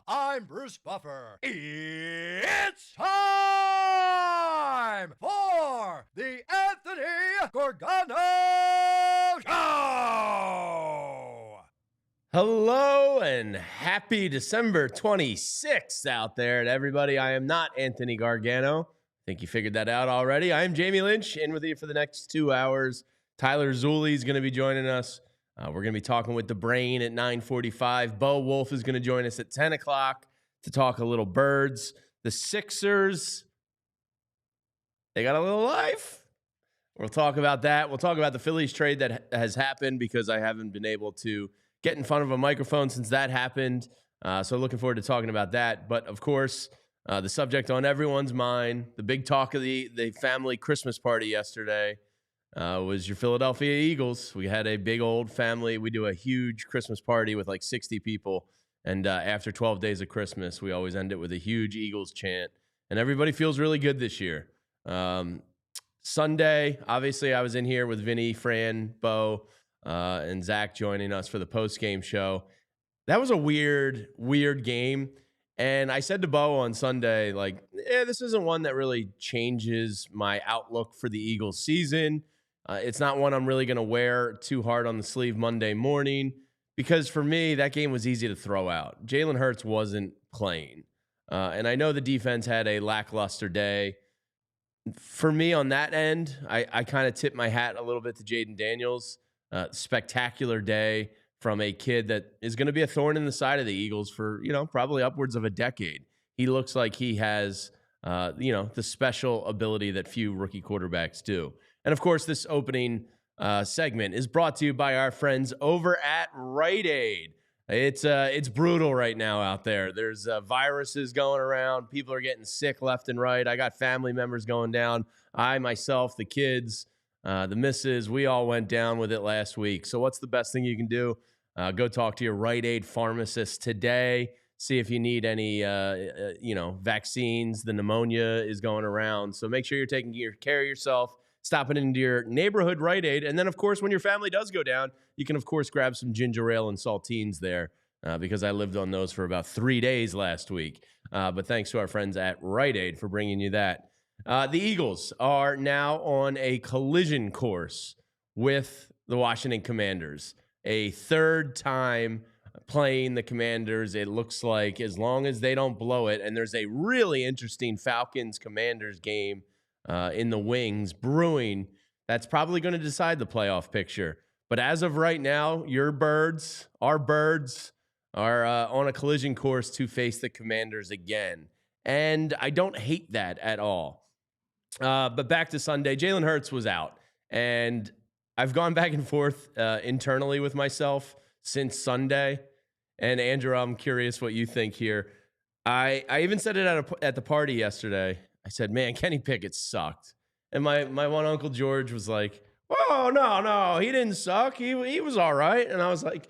I'm Bruce Buffer. It's time for the Anthony Gargano Show! Hello and happy December 26th out there to everybody. I am not Anthony Gargano. I think you figured that out already. I am Jamie Lynch, in with you for the next 2 hours. Tyler Zulli is going to be joining us. We're going to be talking with the Brain at 9:45. Wulf is going to join us at 10 o'clock to talk a little birds. The Sixers, they got a little life. We'll talk about that. We'll talk about the Phillies trade that has happened because I haven't been able to get in front of a microphone since that happened. So looking forward to talking about that. But, of course, the subject on everyone's mind, the big talk of the family Christmas party yesterday, was your Philadelphia Eagles. We had a big old family. We do a huge Christmas party with like 60 people. And after 12 days of Christmas, we always end it with a huge Eagles chant. And everybody feels really good this year. Sunday, obviously, I was in here with Vinny, Fran, Bo, and Zach joining us for the post-game show. That was a weird game. And I said to Bo on Sunday, like, this isn't one that really changes my outlook for the Eagles season. It's not one I'm really going to wear too hard on the sleeve Monday morning because for me, that game was easy to throw out. Jalen Hurts wasn't playing. And I know the defense had a lackluster day. For me on that end, I kind of tip my hat a little bit to Jaden Daniels. Spectacular day from a kid that is going to be a thorn in the side of the Eagles for, probably upwards of a decade. He looks like he has, the special ability that few rookie quarterbacks do. And, of course, this opening segment is brought to you by our friends over at Rite Aid. It's brutal right now out there. There's viruses going around. People are getting sick left and right. I got family members going down. I, myself, the kids, the missus, we all went down with it last week. So what's the best thing you can do? Go talk to your Rite Aid pharmacist today. See if you need any, vaccines. The pneumonia is going around. So make sure you're taking care of yourself. Stopping into your neighborhood Rite Aid. And then, of course, when your family does go down, you can, of course, grab some ginger ale and saltines there because I lived on those for about 3 days last week. But thanks to our friends at Rite Aid for bringing you that. The Eagles are now on a collision course with the Washington Commanders. A third time playing the Commanders, it looks like, as long as they don't blow it. And there's a really interesting Falcons-Commanders game in the wings brewing. That's probably going to decide the playoff picture. But as of right now, our birds are on a collision course to face the Commanders again. And I don't hate that at all. But back to Sunday, Jalen Hurts was out. And I've gone back and forth internally with myself since Sunday. And Andrew, I'm curious what you think here. I even said it at the party yesterday. I said, man, Kenny Pickett sucked. And my one Uncle George was like, oh, no, he didn't suck. He was all right. And I was like,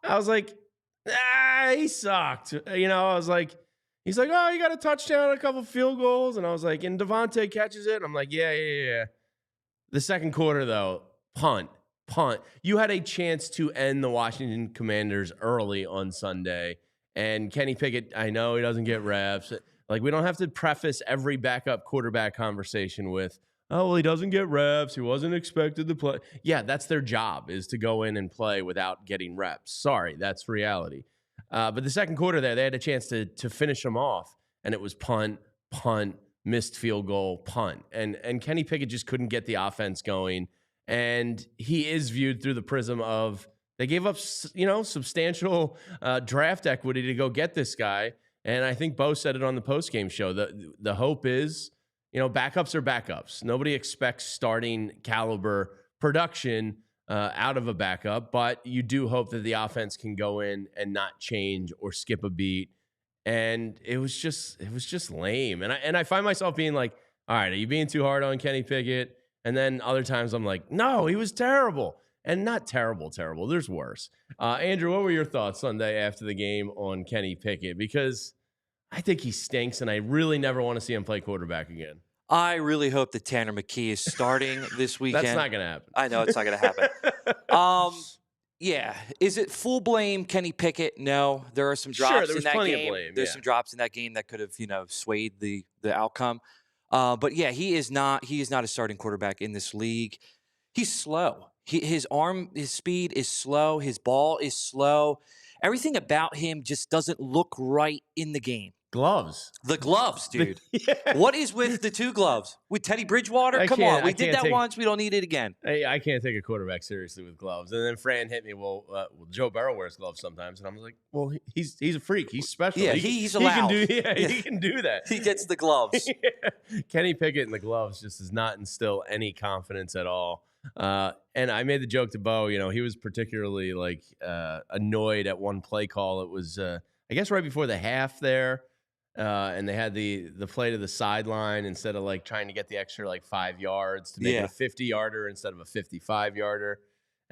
he sucked. I was like, he's like, oh, you got a touchdown, a couple field goals. And I was like, and Devontae catches it. And I'm like, yeah. The second quarter, though, punt. You had a chance to end the Washington Commanders early on Sunday. And Kenny Pickett, I know he doesn't get reps. Like, we don't have to preface every backup quarterback conversation with, oh, well, he doesn't get reps. He wasn't expected to play. Yeah, that's their job, is to go in and play without getting reps. Sorry, that's reality. But the second quarter there, they had a chance to finish them off, and it was punt, missed field goal, punt. And Kenny Pickett just couldn't get the offense going. And he is viewed through the prism of They gave up, substantial draft equity to go get this guy. And I think Bo said it on the postgame show. The hope is, backups are backups. Nobody expects starting caliber production out of a backup, but you do hope that the offense can go in and not change or skip a beat. And it was just lame. And I find myself being like, all right, are you being too hard on Kenny Pickett? And then other times I'm like, no, he was terrible. And not terrible. There's worse. Andrew, what were your thoughts Sunday after the game on Kenny Pickett? Because I think he stinks, and I really never want to see him play quarterback again. I really hope that Tanner McKee is starting this weekend. That's not going to happen. I know it's not going to happen. Yeah. Is it full blame Kenny Pickett? No. There are some drops in that game. There's some drops in that game that could have, swayed the outcome. But yeah, he is not a starting quarterback in this league. He's slow. His speed is slow. His ball is slow. Everything about him just doesn't look right in the game. Gloves. The gloves, dude. Yeah. What is with the two gloves? With Teddy Bridgewater? Come on. We did that once. We don't need it again. I can't take a quarterback seriously with gloves. And then Fran hit me, well, Joe Burrow wears gloves sometimes. And I'm like, well, he's a freak. He's special. Yeah, he's allowed. He can do that. He gets the gloves. Yeah. Kenny Pickett in the gloves just does not instill any confidence at all. And I made the joke to Bo, he was particularly annoyed at one play call. It was, I guess right before the half there. And they had the play to the sideline instead of trying to get the extra 5 yards to make it a 50-yarder instead of a 55-yarder.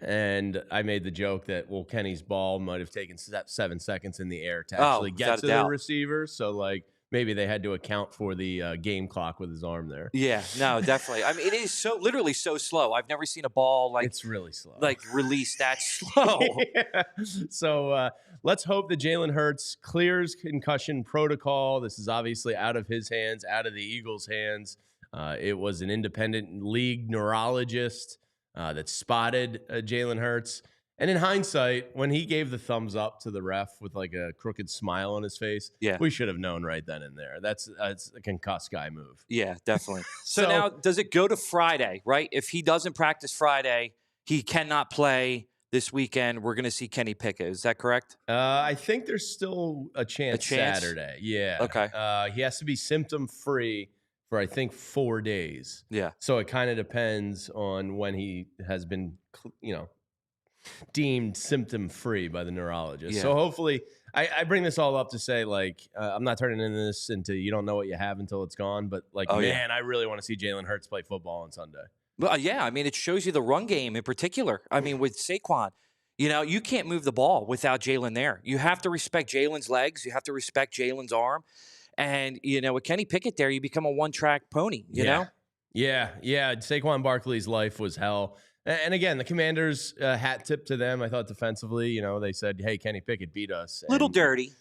And I made the joke that, Kenny's ball might have taken 7 seconds in the air to actually get to the receiver. So maybe they had to account for the game clock with his arm there. Yeah, no, definitely. I mean, it is literally so slow. I've never seen a ball it's really slow. Release that slow. Yeah. So let's hope that Jalen Hurts clears concussion protocol. This is obviously out of his hands, out of the Eagles' hands. It was an independent league neurologist that spotted Jalen Hurts. And in hindsight, when he gave the thumbs up to the ref with a crooked smile on his face, we should have known right then and there. That's a concussed guy move. Yeah, definitely. So now, does it go to Friday, right? If he doesn't practice Friday, he cannot play this weekend. We're going to see Kenny Pickett. Is that correct? I think there's still a chance Saturday. Yeah. Okay. He has to be symptom-free for, I think, 4 days. Yeah. So it kind of depends on when he has been, deemed symptom-free by the neurologist. Yeah. So hopefully, I bring this all up to say, I'm not turning this into you don't know what you have until it's gone, but, I really want to see Jalen Hurts play football on Sunday. Well, yeah, I mean, it shows you the run game in particular. I mean, with Saquon, you can't move the ball without Jalen there. You have to respect Jalen's legs. You have to respect Jalen's arm. And, with Kenny Pickett there, you become a one-track pony, you know? Yeah. Saquon Barkley's life was hell. And again, the Commanders, hat tip to them. I thought defensively, they said, hey, Kenny Pickett beat us. Little dirty.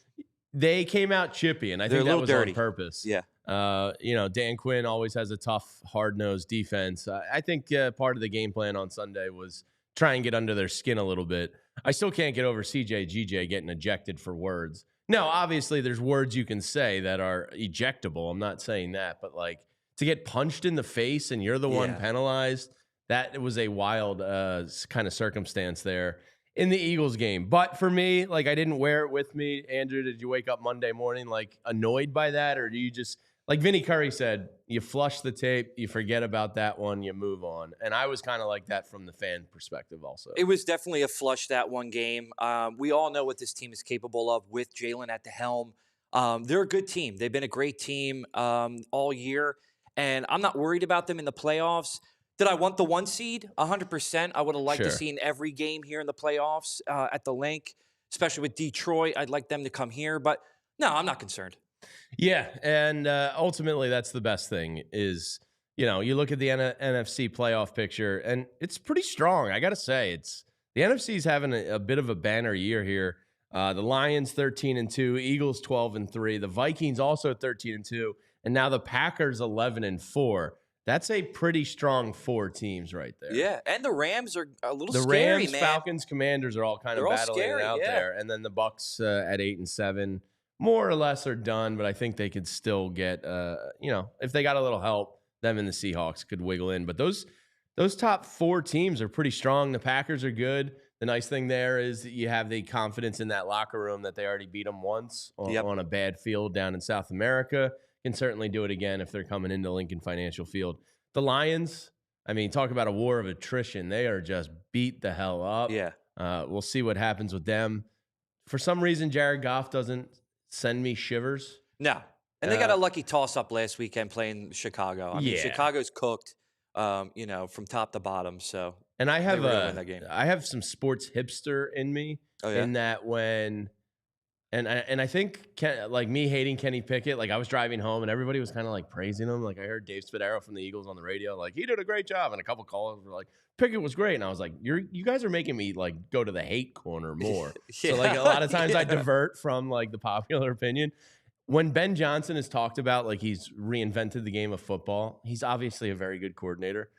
They came out chippy, and I think that was dirty. On purpose. Yeah. Dan Quinn always has a tough, hard-nosed defense. I think part of the game plan on Sunday was try and get under their skin a little bit. I still can't get over CJ GJ getting ejected for words. Now, obviously, there's words you can say that are ejectable. I'm not saying that. But, to get punched in the face and you're the one penalized, that was a wild kind of circumstance there in the Eagles game. But for me, I didn't wear it with me. Andrew, did you wake up Monday morning, annoyed by that? Or do you just, like Vinny Curry said, you flush the tape, you forget about that one, you move on? And I was kind of like that from the fan perspective also. It was definitely a flush that one game. We all know what this team is capable of with Jalen at the helm. They're a good team. They've been a great team all year. And I'm not worried about them in the playoffs. Did I want the 1 seed? 100%. I would have liked to see every game here in the playoffs at the link, especially with Detroit. I'd like them to come here. But, no, I'm not concerned. Yeah, and ultimately that's the best thing is, you look at the NFC playoff picture, and it's pretty strong. I got to say, the NFC's having a bit of a banner year here. The Lions 13-2, Eagles 12-3, the Vikings also 13-2, and now the Packers 11-4. That's a pretty strong 4 teams right there. Yeah, and the Rams are a little scary, man. The Rams, man. Falcons, Commanders are all kind of battling it out there. And then the Bucs at 8-7, more or less are done, but I think they could still get, if they got a little help, them and the Seahawks could wiggle in. But those top 4 teams are pretty strong. The Packers are good. The nice thing there is that you have the confidence in that locker room that they already beat them once on a bad field down in South America. Can certainly do it again if they're coming into Lincoln Financial Field. The Lions, I mean, talk about a war of attrition. They are just beat the hell up. Yeah. We'll see what happens with them. For some reason, Jared Goff doesn't send me shivers. No. And they got a lucky toss-up last weekend playing Chicago. I mean, Chicago's cooked, from top to bottom. So, and I have win that game. I have some sports hipster in me. Oh, yeah? In that when, and I think like me hating Kenny Pickett, like I was driving home and everybody was kind of like praising him. Like I heard Dave Spadaro from the Eagles on the radio, like he did a great job, and a couple callers were like, Pickett was great, and I was like, you guys are making me like go to the hate corner more. So like a lot of times I divert from like the popular opinion. When Ben Johnson is talked about like he's reinvented the game of football, he's obviously a very good coordinator.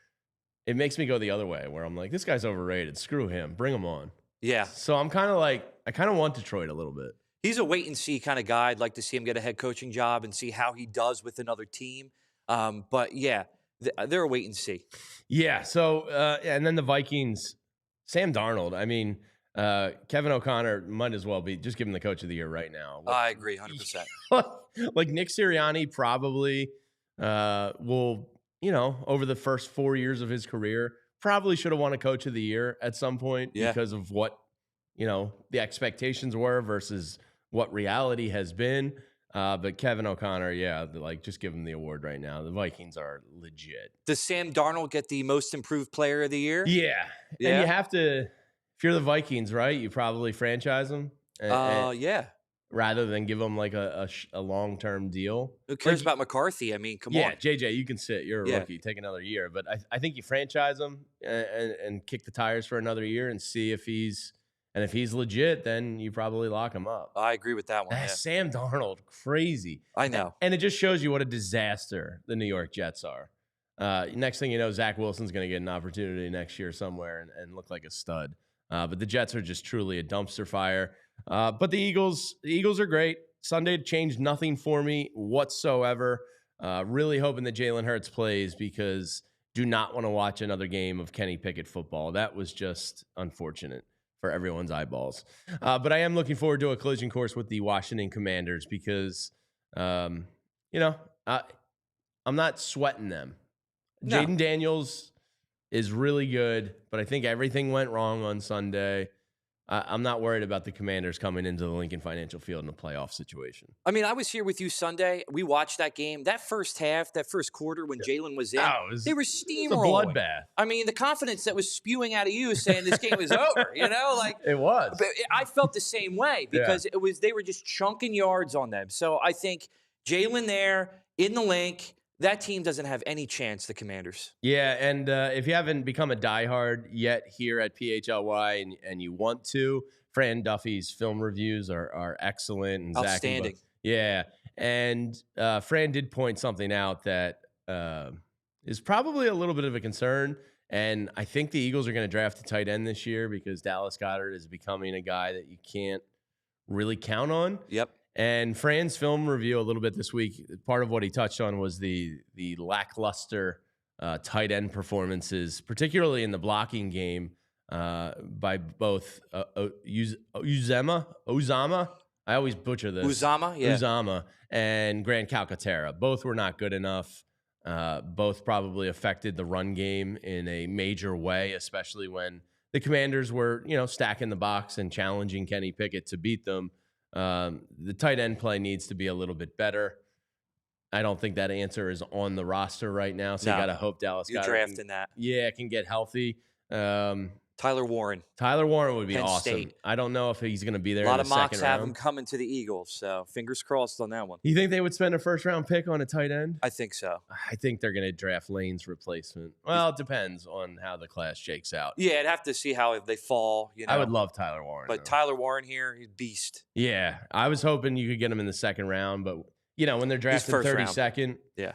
It makes me go the other way where I'm like, this guy's overrated. Screw him. Bring him on. Yeah. So I'm kind of like, I kind of want Detroit a little bit. He's a wait and see kind of guy. I'd like to see him get a head coaching job and see how he does with another team. But yeah, they're a wait and see. Yeah. So, and then the Vikings, Sam Darnold. I mean, Kevin O'Connor might as well be just give him the coach of the year right now. I agree 100%. Like Nick Sirianni probably will, over the first 4 years of his career, probably should have won a coach of the year at some point because of what, the expectations were versus what reality has been. But Kevin O'Connor, just give him the award right now. The Vikings are legit. Does Sam Darnold get the most improved player of the year? Yeah. And you have to. If you're the Vikings, right, you probably franchise them. Rather than give them like a long-term deal. Who cares about McCarthy? I mean, come on. Yeah, JJ, you can sit. You're a rookie. Take another year. But I think you franchise him and kick the tires for another year and see if he's legit, then you probably lock him up. I agree with that one. Sam Darnold, crazy. I know. And it just shows you what a disaster the New York Jets are. Next thing you know, Zach Wilson's going to get an opportunity next year somewhere and look like a stud. But the Jets are just truly a dumpster fire. But the Eagles are great. Sunday changed nothing for me whatsoever. Really hoping that Jalen Hurts plays because do not want to watch another game of Kenny Pickett football. That was just unfortunate for everyone's eyeballs. But I am looking forward to a collision course with the Washington Commanders because, I'm not sweating them. No. Jaden Daniels is really good, but I think everything went wrong on Sunday. I'm not worried about the Commanders coming into the Lincoln Financial Field in a playoff situation. I mean, I was here with you Sunday. We watched that game. That first half, that first quarter when Jalen was in, they were steamrolling. It was a bloodbath. I mean, the confidence that was spewing out of you saying this game is over, It was. But I felt the same way because they were just chunking yards on them. So I think Jalen there in the link, that team doesn't have any chance, the Commanders. Yeah, and if you haven't become a diehard yet here at PHLY and you want to, Fran Duffy's film reviews are excellent. And outstanding. And Fran did point something out that is probably a little bit of a concern. And I think the Eagles are going to draft a tight end this year because Dallas Goedert is becoming a guy that you can't really count on. Yep. And Fran's film review a little bit this week, part of what he touched on was the lackluster tight end performances, particularly in the blocking game by both Uzama. I always butcher this. Uzama and Grant Calcaterra. Both were not good enough. Both probably affected the run game in a major way, especially when the Commanders were, stacking the box and challenging Kenny Pickett to beat them. The tight end play needs to be a little bit better. I don't think that answer is on the roster right now, so you got to hope Dallas You're drafting that. Yeah, can get healthy. Tyler Warren. Tyler Warren would be Penn awesome. State. I don't know if he's going to be there. A lot in the of mocks second have round. him coming to the Eagles, so fingers crossed on that one. You think they would spend a first-round pick on a tight end? I think so. I think they're going to draft Lane's replacement. Well, it depends on how the class shakes out. Yeah, I'd have to see how they fall. I would love Tyler Warren. But though. Tyler Warren here, he's beast. Yeah, I was hoping you could get him in the second round, but when they're drafted 32nd. Yeah.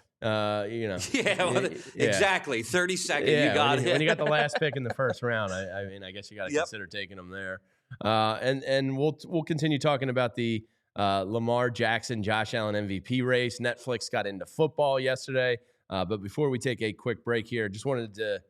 Exactly. 32nd. Yeah, you got it. When you got the last pick in the first round, I guess you got to consider taking them there. And we'll continue talking about the Lamar Jackson, Josh Allen MVP race. Netflix got into football yesterday. But before we take a quick break here, just wanted to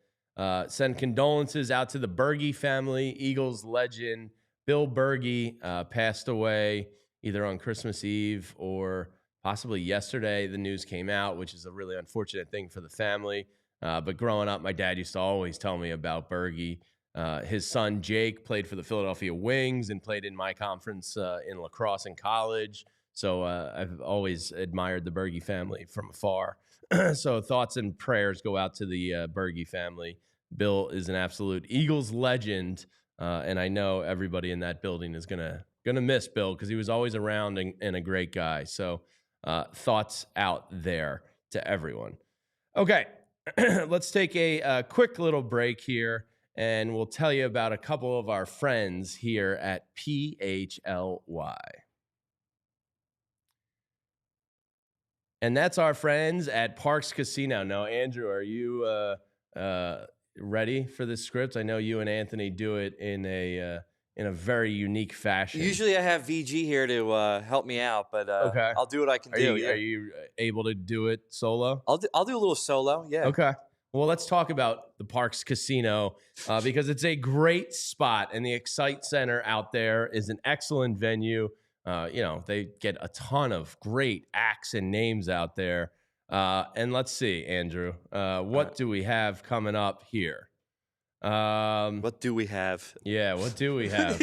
Send condolences out to the Berge family. Eagles legend Bill Berge passed away either on Christmas Eve or possibly yesterday. The news came out, which is a really unfortunate thing for the family. But growing up, my dad used to always tell me about Berge. His son, Jake, played for the Philadelphia Wings and played in my conference in lacrosse in college. So I've always admired the Berge family from afar. So thoughts and prayers go out to the Berge family. Bill is an absolute Eagles legend, and I know everybody in that building is gonna miss Bill because he was always around and a great guy. So thoughts out there to everyone. Okay, let's take a quick little break here, and we'll tell you about a couple of our friends here at PHLY. And that's our friends at Parks Casino. Now, Andrew, are you ready for this script? I know you and Anthony do it in a very unique fashion. Usually I have VG here to help me out, but okay. I'll do what I can do. Are you able to do it solo? I'll do a little solo, yeah. Okay. Well, let's talk about the Parks Casino because it's a great spot, and the Excite Center out there is an excellent venue. They get a ton of great acts and names out there. And let's see, Andrew, what do we have coming up here? What do we have? Yeah, what do we have?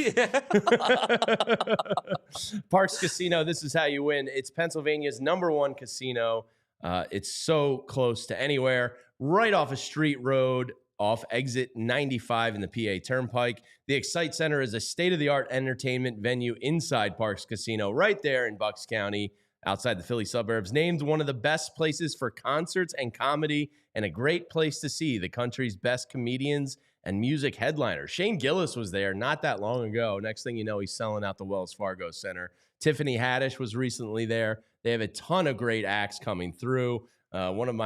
Parks Casino, this is how you win. It's Pennsylvania's #1 casino. It's so close to anywhere, right off a street road, off exit 95 in the PA Turnpike. The Excite Center is a state-of-the-art entertainment venue inside Parks Casino, right there in Bucks County, outside the Philly suburbs. Named one of the best places for concerts and comedy, and a great place to see the country's best comedians and music headliners. Shane Gillis was there not that long ago. Next thing you know, he's selling out the Wells Fargo Center. Tiffany Haddish was recently there. They have a ton of great acts coming through. One of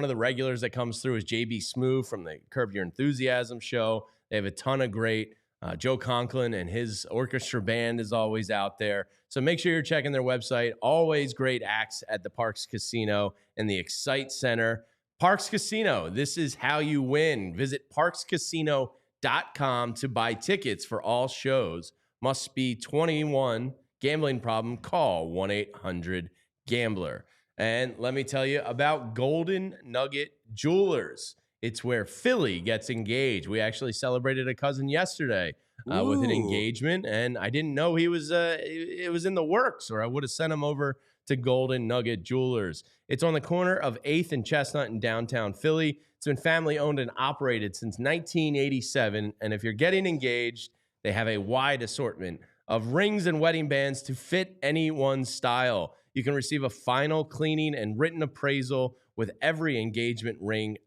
the regulars that comes through is JB Smoove from the Curb Your Enthusiasm show. They have a ton of great. Joe Conklin and his orchestra band is always out there. So make sure you're checking their website. Always great acts at the Parks Casino and the Excite Center. Parks Casino, this is how you win. Visit parkscasino.com to buy tickets for all shows. Must be 21. Gambling problem? Call 1-800-GAMBLER. And let me tell you about Golden Nugget Jewelers. It's where Philly gets engaged. We actually celebrated a cousin yesterday with an engagement, and I didn't know it was in the works, or I would have sent him over to Golden Nugget Jewelers. It's on the corner of 8th and Chestnut in downtown Philly. It's been family owned and operated since 1987, and if you're getting engaged, they have a wide assortment of rings and wedding bands to fit anyone's style. You can receive a final cleaning and written appraisal with every engagement ring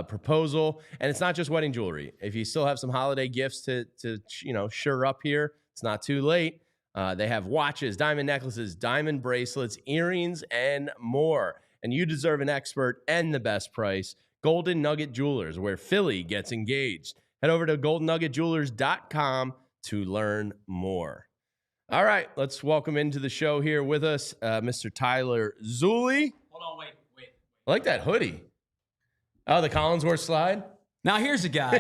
proposal. And it's not just wedding jewelry. If you still have some holiday gifts to sure up here, it's not too late. They have watches, diamond necklaces, diamond bracelets, earrings, and more. And you deserve an expert and the best price. Golden Nugget Jewelers, where Philly gets engaged. Head over to goldennuggetjewelers.com to learn more. All right, let's welcome into the show here with us, Mr. Tyler Zulli. Hold on, wait. I like that hoodie. Oh, the Collinsworth slide? Now here's a guy.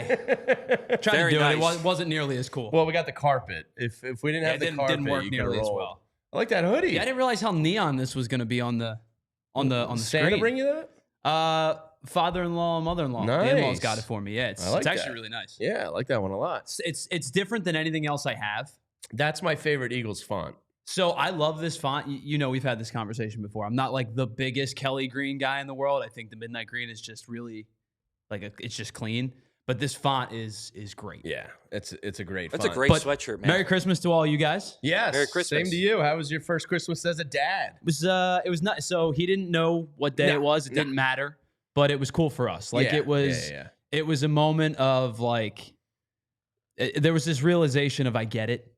Tried to do it. It wasn't nearly as cool. Well, we got the carpet. If we didn't have the carpet, didn't work nearly as well. I like that hoodie. Yeah, I didn't realize how neon this was going to be on the Santa screen. Bring you that? Father-in-law and mother-in-law. Nice. The in-laws got it for me. Yeah, it's actually really nice. Yeah, I like that one a lot. It's different than anything else I have. That's my favorite Eagles font. So I love this font. You know, we've had this conversation before. I'm not like the biggest Kelly green guy in the world. I think the midnight green is just really it's just clean. But this font is great. Yeah, it's a great font. That's a great sweatshirt, man. Merry Christmas to all you guys. Yes. Merry Christmas. Same to you. How was your first Christmas as a dad? It was not. So he didn't know what day it was. It didn't matter. But it was cool for us. It was a moment of there was this realization of I get it.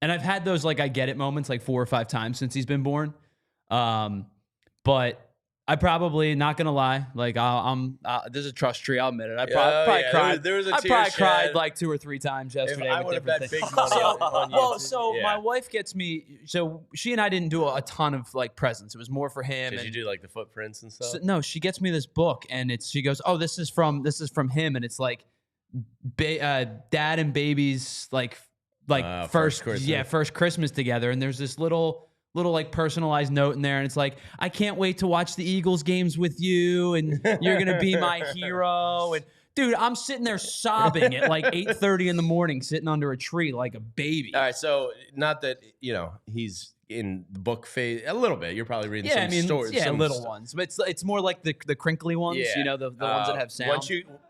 And I've had those I get it moments 4 or 5 times since he's been born. But I probably, not gonna lie, like there's a trust tree. I'll admit it. I probably cried. There was a I tear probably shed. cried like 2 or 3 times yesterday. I with would have different bet things. big money on you. Well, so my wife gets me. So she and I didn't do a ton of like presents. It was more for him. Did you do like the footprints and stuff? So, no, she gets me this book, and she goes, "Oh, this is from him," and it's like, dad and baby's like first Christmas. First Christmas together, and there's this little like personalized note in there, and it's like, I can't wait to watch the Eagles games with you, and you're gonna be my hero. And dude, I'm sitting there sobbing at like 8:30 in the morning, sitting under a tree like a baby. All right, so not that he's in the book phase a little bit. You're probably reading some stories, some little ones, but it's more like the crinkly ones. Yeah. The ones that have sound.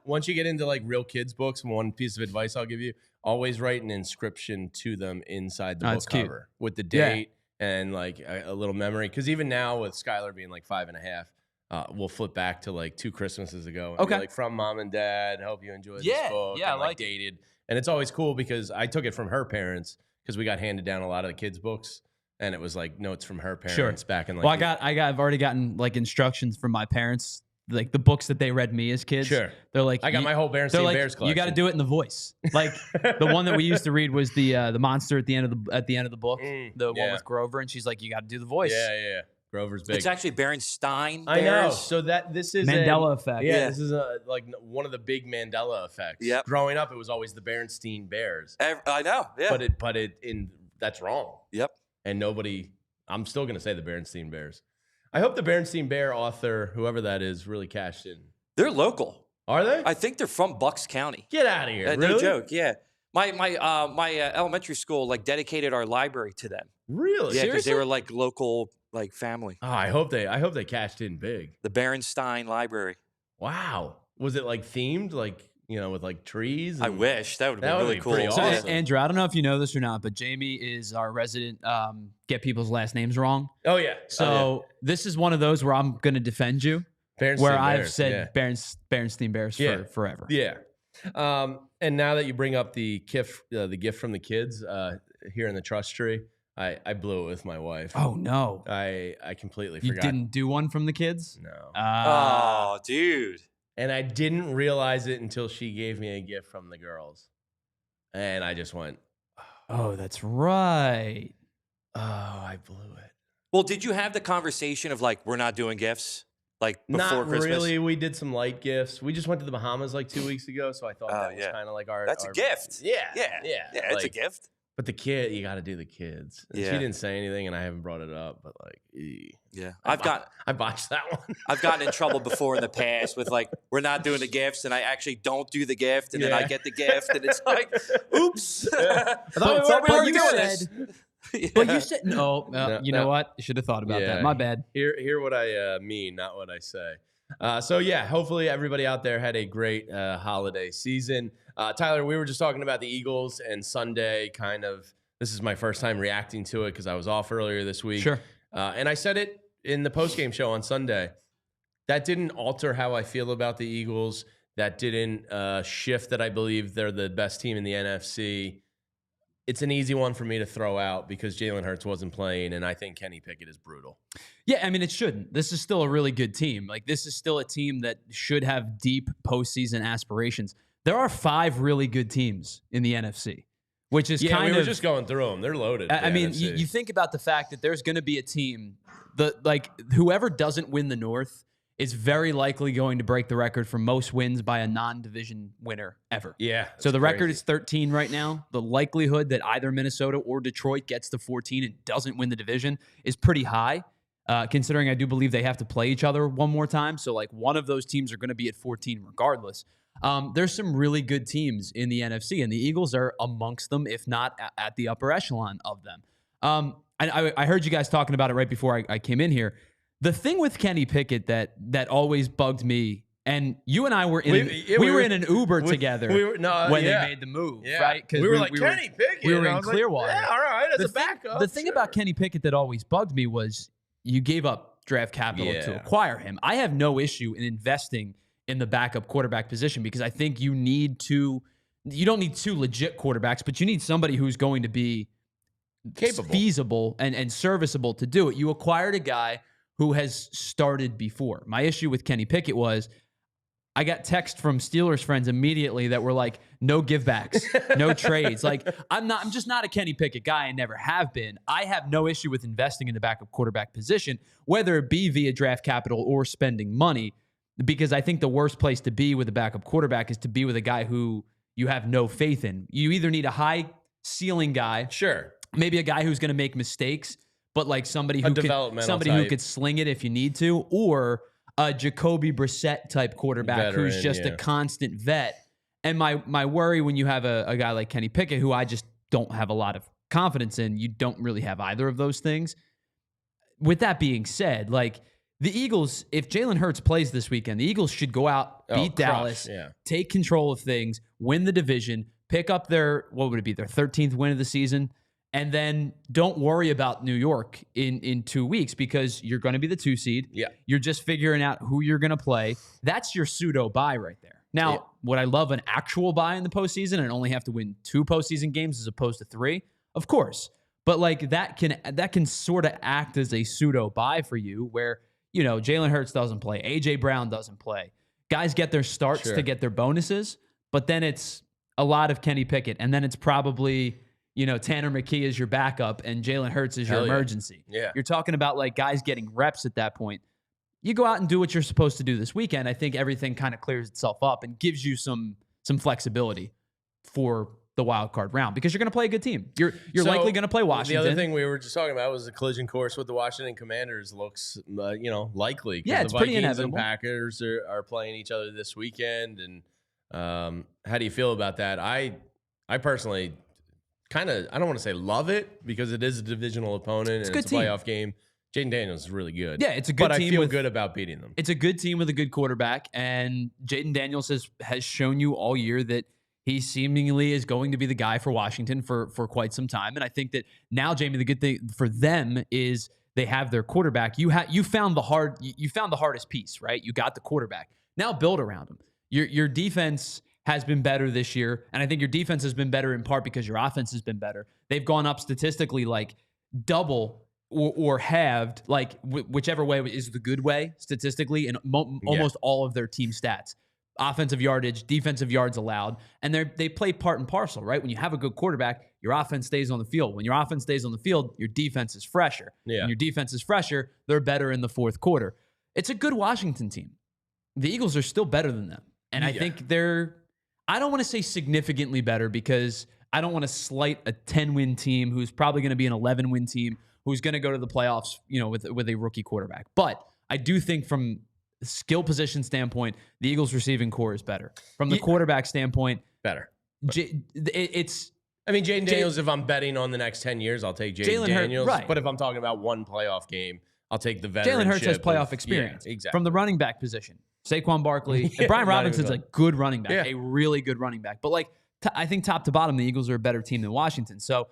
Once you get into like real kids books, one piece of advice I'll give you: always write an inscription to them inside the book cover with the date. And like a little memory, because even now with Skylar being like 5.5, we'll flip back to like 2 Christmases ago. And be like, from mom and dad, hope you enjoyed this book. Yeah, and like dated. And it's always cool because I took it from her parents because we got handed down a lot of the kids' books, and it was like notes from her parents back in like. Well, I've already gotten like instructions from my parents. Like the books that they read me as kids. Sure. They're like, I got my whole Berenstain Bears collection. You got to do it in the voice. Like the one that we used to read was the monster at the end of the book, the one with Grover, and she's like, you got to do the voice. Yeah. Grover's big. It's actually Berenstain Bears. I know. So this is Mandela effect. Yeah, this is like one of the big Mandela effects. Yep. Growing up, it was always the Berenstain Bears. I know. Yeah. But that's wrong. Yep. And I'm still gonna say the Berenstain Bears. I hope the Berenstain Bear author, whoever that is, really cashed in. They're local. Are they? I think they're from Bucks County. Get out of here! Really? No joke. Yeah, my elementary school like dedicated our library to them. Really? Yeah, because they were like local like family. Oh, I hope they cashed in big. The Berenstain Library. Wow. Was it like themed, like with like trees? I wish that would have been really cool. Awesome. So, Andrew, I don't know if you know this or not, but Jamie is our resident get people's last names wrong. Oh yeah. So this is one of those where I'm going to defend you. I've said Berenstain Bears for forever. Yeah. And now that you bring up the gift from the kids here in the trust tree, I blew it with my wife. Oh no. I completely forgot. You didn't do one from the kids? No. Oh, dude. And I didn't realize it until she gave me a gift from the girls. And I just went, oh, that's right. Oh, I blew it. Well, did you have the conversation of like, we're not doing gifts? Like before Christmas? Not really. We did some light gifts. We just went to the Bahamas like 2 weeks ago. So I thought that was kind of like our... That's a gift. Yeah. It's a gift. But the kid, you got to do the kids. And yeah. She didn't say anything, and I haven't brought it up. But like, yeah, I botched that one. I've gotten in trouble before in the past with like, we're not doing the gifts, and I actually don't do the gift, and then I get the gift, and it's like, oops. I thought we weren't doing this. But you said no. You know what? You should have thought about that. My bad. Hear what I mean, not what I say. So yeah, hopefully everybody out there had a great holiday season. Tyler, we were just talking about the Eagles and Sunday. This is my first time reacting to it because I was off earlier this week. Sure. And I said it in the postgame show on Sunday. That didn't alter how I feel about the Eagles. That didn't shift that I believe they're the best team in the NFC. It's an easy one for me to throw out because Jalen Hurts wasn't playing, and I think Kenny Pickett is brutal. Yeah, I mean, it shouldn't. This is still a really good team. Like, this is still a team that should have deep postseason aspirations. There are 5 really good teams in the NFC, which is we were just going through them. They're loaded. I mean, you think about the fact that there's going to be a team whoever doesn't win the North is very likely going to break the record for most wins by a non-division winner ever. Yeah. So the record is 13 right now. The likelihood that either Minnesota or Detroit gets to 14 and doesn't win the division is pretty high, considering I do believe they have to play each other one more time. So like one of those teams are going to be at 14 regardless. There's some really good teams in the NFC, and the Eagles are amongst them, if not at the upper echelon of them. I heard you guys talking about it right before I came in here. The thing with Kenny Pickett that always bugged me, and you and I were in we were in an Uber together when they made the move, right? Because we were like, Kenny Pickett. We were in Clearwater. Like, all right, as a backup. The thing about Kenny Pickett that always bugged me was you gave up draft capital to acquire him. I have no issue in investing in the backup quarterback position because I think you don't need 2 legit quarterbacks, but you need somebody who's going to be capable, feasible, and serviceable to do it. You acquired a guy who has started before. My issue with Kenny Pickett was I got text from Steelers friends immediately that were like, no givebacks, no trades. Like, I'm just not a Kenny Pickett guy. I never have been. I have no issue with investing in the backup quarterback position, whether it be via draft capital or spending money, because I think the worst place to be with a backup quarterback is to be with a guy who you have no faith in. You either need a high ceiling guy, sure, maybe a guy who's going to make mistakes, but like somebody who could sling it if you need to, or a Jacoby Brissett type quarterback who's just a constant vet. And my worry when you have a guy like Kenny Pickett, who I just don't have a lot of confidence in, you don't really have either of those things. With that being said, like the Eagles, if Jalen Hurts plays this weekend, the Eagles should go out, beat Dallas, take control of things, win the division, pick up their 13th win of the season. And then don't worry about New York in 2 weeks because you're going to be the 2 seed. Yeah. You're just figuring out who you're going to play. That's your pseudo bye right there. Now, would I love an actual bye in the postseason and only have to win 2 postseason games as opposed to 3? Of course. But like that can sort of act as a pseudo bye for you where, you know, Jalen Hurts doesn't play. A.J. Brown doesn't play. Guys get their starts to get their bonuses, but then it's a lot of Kenny Pickett. And then it's probably, you know, Tanner McKee is your backup and Jalen Hurts is your emergency. Yeah. You're talking about like guys getting reps at that point. You go out and do what you're supposed to do this weekend. I think everything kind of clears itself up and gives you some flexibility for the wild card round because you're going to play a good team. You're likely going to play Washington. The other thing we were just talking about was the collision course with the Washington Commanders looks, likely. Yeah, it's the pretty Vikings inevitable. And Packers are playing each other this weekend. And how do you feel about that? I personally kind of, I don't want to say love it because it is a divisional opponent and it's a playoff game. Jaden Daniels is really good. Yeah, it's a good team. But I feel good about beating them. It's a good team with a good quarterback. And Jaden Daniels has shown you all year that he seemingly is going to be the guy for Washington for quite some time. And I think that now, Jamie, the good thing for them is they have their quarterback. You found the hardest piece, right? You got the quarterback. Now build around him. Your defense has been better this year, and I think your defense has been better in part because your offense has been better. They've gone up statistically like double or halved, like whichever way is the good way statistically in almost all of their team stats. Offensive yardage, defensive yards allowed, and they play part and parcel, right? When you have a good quarterback, your offense stays on the field. When your offense stays on the field, your defense is fresher. Yeah. When your defense is fresher, they're better in the fourth quarter. It's a good Washington team. The Eagles are still better than them, and I think they're, I don't want to say significantly better because I don't want to slight a 10-win team who's probably going to be an 11-win team who's going to go to the playoffs, with a rookie quarterback. But I do think from skill position standpoint, the Eagles receiving core is better. From the quarterback standpoint, better. Jaden Daniels, if I'm betting on the next 10 years, I'll take Jaden Daniels. Right. But if I'm talking about one playoff game, I'll take the veteranship. Jalen Hurts has playoff experience. Yeah, exactly. From the running back position. Saquon Barkley. And Brian Robinson's a good running back, a really good running back. But I think top to bottom, the Eagles are a better team than Washington. So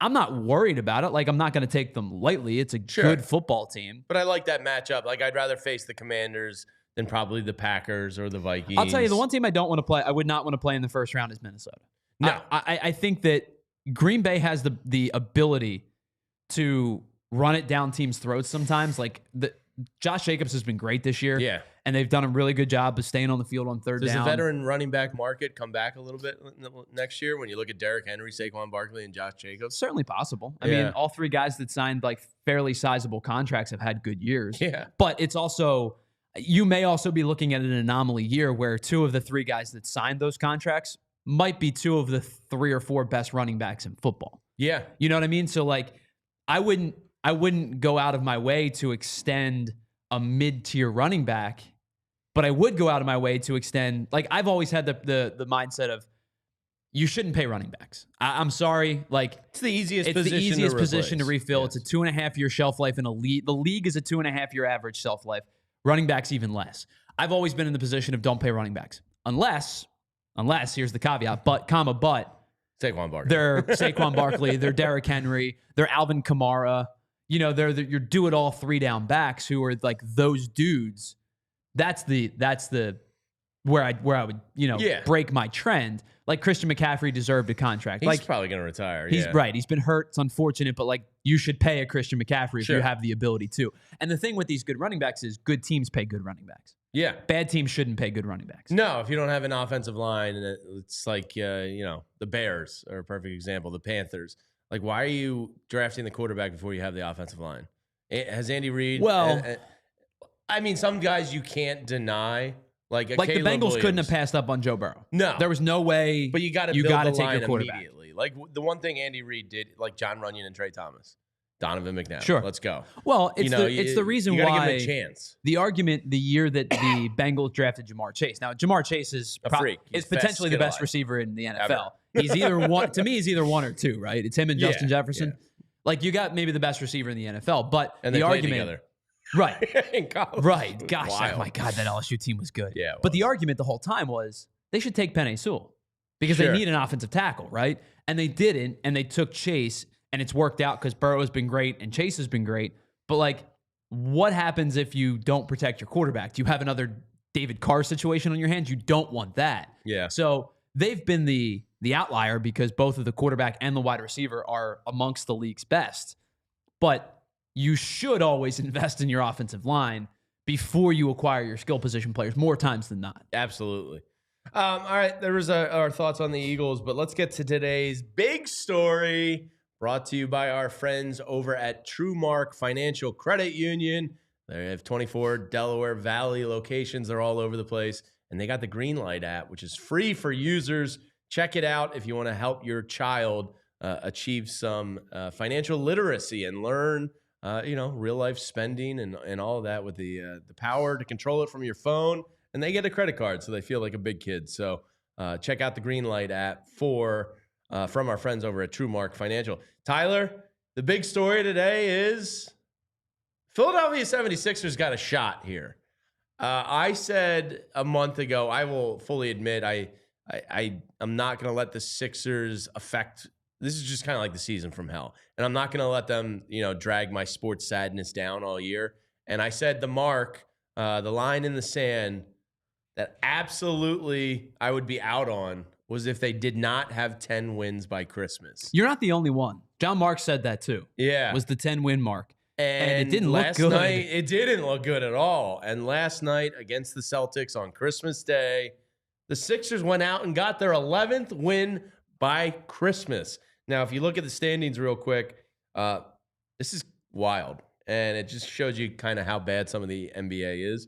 I'm not worried about it. I'm not going to take them lightly. It's a good football team. But I like that matchup. I'd rather face the Commanders than probably the Packers or the Vikings. I'll tell you, the one team I would not want to play in the first round is Minnesota. No. I think that Green Bay has the ability to run it down teams' throats sometimes. Josh Jacobs has been great this year. Yeah. And they've done a really good job of staying on the field on third down. Does the veteran running back market come back a little bit next year when you look at Derrick Henry, Saquon Barkley, and Josh Jacobs? Certainly possible. I mean, all three guys that signed fairly sizable contracts have had good years. Yeah. But it's also, you may also be looking at an anomaly year where 2 of the 3 guys that signed those contracts might be 2 of the 3 or 4 best running backs in football. Yeah. You know what I mean? So I wouldn't go out of my way to extend a mid-tier running back, but I would go out of my way to extend, I've always had the mindset of you shouldn't pay running backs. I'm sorry. It's the easiest position to refill. Yes. It's a 2.5-year shelf life in a league. The league is a 2.5-year average shelf life. Running backs even less. I've always been in the position of don't pay running backs. Unless, here's the caveat, but Saquon Barkley. They're Saquon Barkley, they're Derrick Henry, they're Alvin Kamara. They're your do-it-all 3-down backs who are those dudes. That's the where I would, break my trend. Like Christian McCaffrey deserved a contract. He's probably going to retire. He's right. He's been hurt. It's unfortunate, but like you should pay a Christian McCaffrey if you have the ability to. And the thing with these good running backs is good teams pay good running backs. Yeah. Bad teams shouldn't pay good running backs. No, if you don't have an offensive line, and it's like, the Bears are a perfect example, the Panthers. Like, why are you drafting the quarterback before you have the offensive line? Has Andy Reid? Well, I mean, some guys you can't deny. Like the Bengals couldn't have passed up on Joe Burrow. No. There was no way. But you got to take your quarterback immediately. Like the one thing Andy Reid did, like John Runyon and Trey Thomas. Donovan McNabb. Sure. Let's go. Well, it's the reason you gotta why give him a chance. The argument the year that the Bengals drafted Jamar Chase. Now, Jamar Chase is a freak. Is potentially the best receiver in the NFL. He's either one he's either one or two, right? It's him and Justin Jefferson. Yeah. Like you got maybe the best receiver in the NFL, but and the they argument together. Right. In college. Right. Gosh, wild. oh my God, that LSU team was good. Yeah. But the argument the whole time was they should take Penei Sewell because they need an offensive tackle, right? And they didn't, and they took Chase. And it's worked out because Burrow has been great and Chase has been great. But, like, what happens if you don't protect your quarterback? Do you have another David Carr situation on your hands? You don't want that. Yeah. So they've been the outlier because both of the quarterback and the wide receiver are amongst the league's best. But you should always invest in your offensive line before you acquire your skill position players more times than not. Absolutely. All right. There was our thoughts on the Eagles, but let's get to today's big story. Brought to you by our friends over at TrueMark Financial Credit Union. They have 24 Delaware Valley locations. They're all over the place. And they got the Greenlight app, which is free for users. Check it out if you want to help your child achieve some financial literacy and learn, real life spending and all of that with the power to control it from your phone. And they get a credit card, so they feel like a big kid. So check out the Greenlight app from our friends over at TrueMark Financial. Tyler, the big story today is Philadelphia 76ers got a shot here. I said a month ago, I will fully admit, I'm not going to let the Sixers affect. This is just kind of like the season from hell. And I'm not going to let them, drag my sports sadness down all year. And I said the line in the sand that absolutely I would be out on was if they did not have 10 wins by Christmas. You're not the only one. John Mark said that too. Yeah. Was the 10-win mark. And it didn't look good. It didn't look good at all. And last night against the Celtics on Christmas Day, the Sixers went out and got their 11th win by Christmas. Now, if you look at the standings real quick, this is wild. And it just shows you kind of how bad some of the NBA is.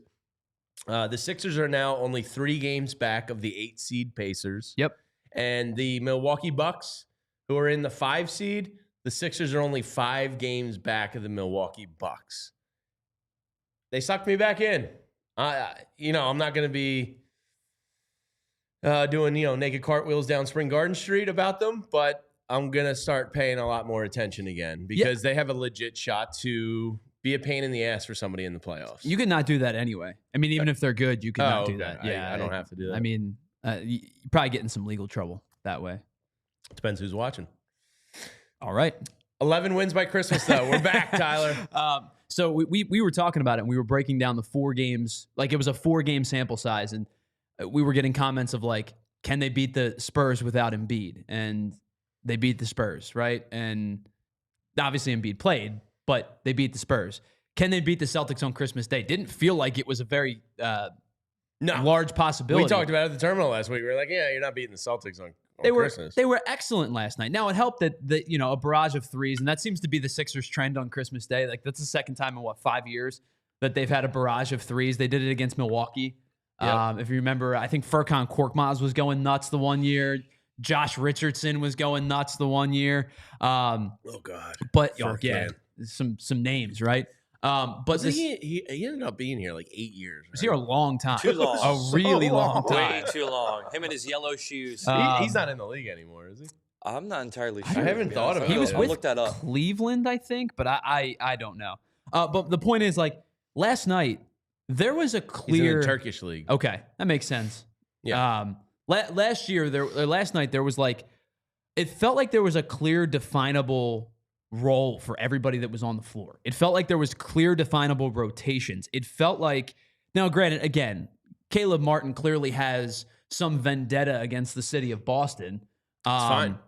The Sixers are now only 3 games back of the 8 seed Pacers. Yep. And the Milwaukee Bucks, who are in the 5 seed, the Sixers are only 5 games back of the Milwaukee Bucks. They sucked me back in. I'm not going to be doing, naked cartwheels down Spring Garden Street about them, but I'm going to start paying a lot more attention again because they have a legit shot to be a pain in the ass for somebody in the playoffs. You could not do that anyway. I mean, even if they're good, you could not do that. Yeah, I don't have to do that. I mean, you're probably getting some legal trouble that way. Depends who's watching. All right. 11 wins by Christmas, though. We're back, Tyler. So we were talking about it, and we were breaking down the 4 games. Like, it was a 4-game sample size, and we were getting comments of, like, can they beat the Spurs without Embiid? And they beat the Spurs, right? And obviously Embiid played, but they beat the Spurs. Can they beat the Celtics on Christmas Day? Didn't feel like it was a very large possibility. We talked about it at the terminal last week. We were like, you're not beating the Celtics on Christmas. They were excellent last night. Now, it helped that a barrage of threes, and that seems to be the Sixers' trend on Christmas Day. Like, that's the second time in, 5 years that they've had a barrage of threes. They did it against Milwaukee. Yep. If you remember, I think Furkan Korkmaz was going nuts the one year. Josh Richardson was going nuts the one year. Oh, God. But, some names, right? But he ended up being here like 8 years. Right? He was here a long time. Too long. A really long time. Way too long. Him and his yellow shoes. He's not in the league anymore, is he? I'm not entirely sure. I haven't thought about it. He was with looked that up. Cleveland, I think, but I don't know. But the point is, like, last night, there was a clear... He's in the Turkish league. Okay, that makes sense. Yeah. Last night, there was, like... It felt like there was a clear, definable role for everybody that was on the floor. It felt like there was clear, definable rotations. It felt like... Now, granted, again, Caleb Martin clearly has some vendetta against the city of Boston. It's fine.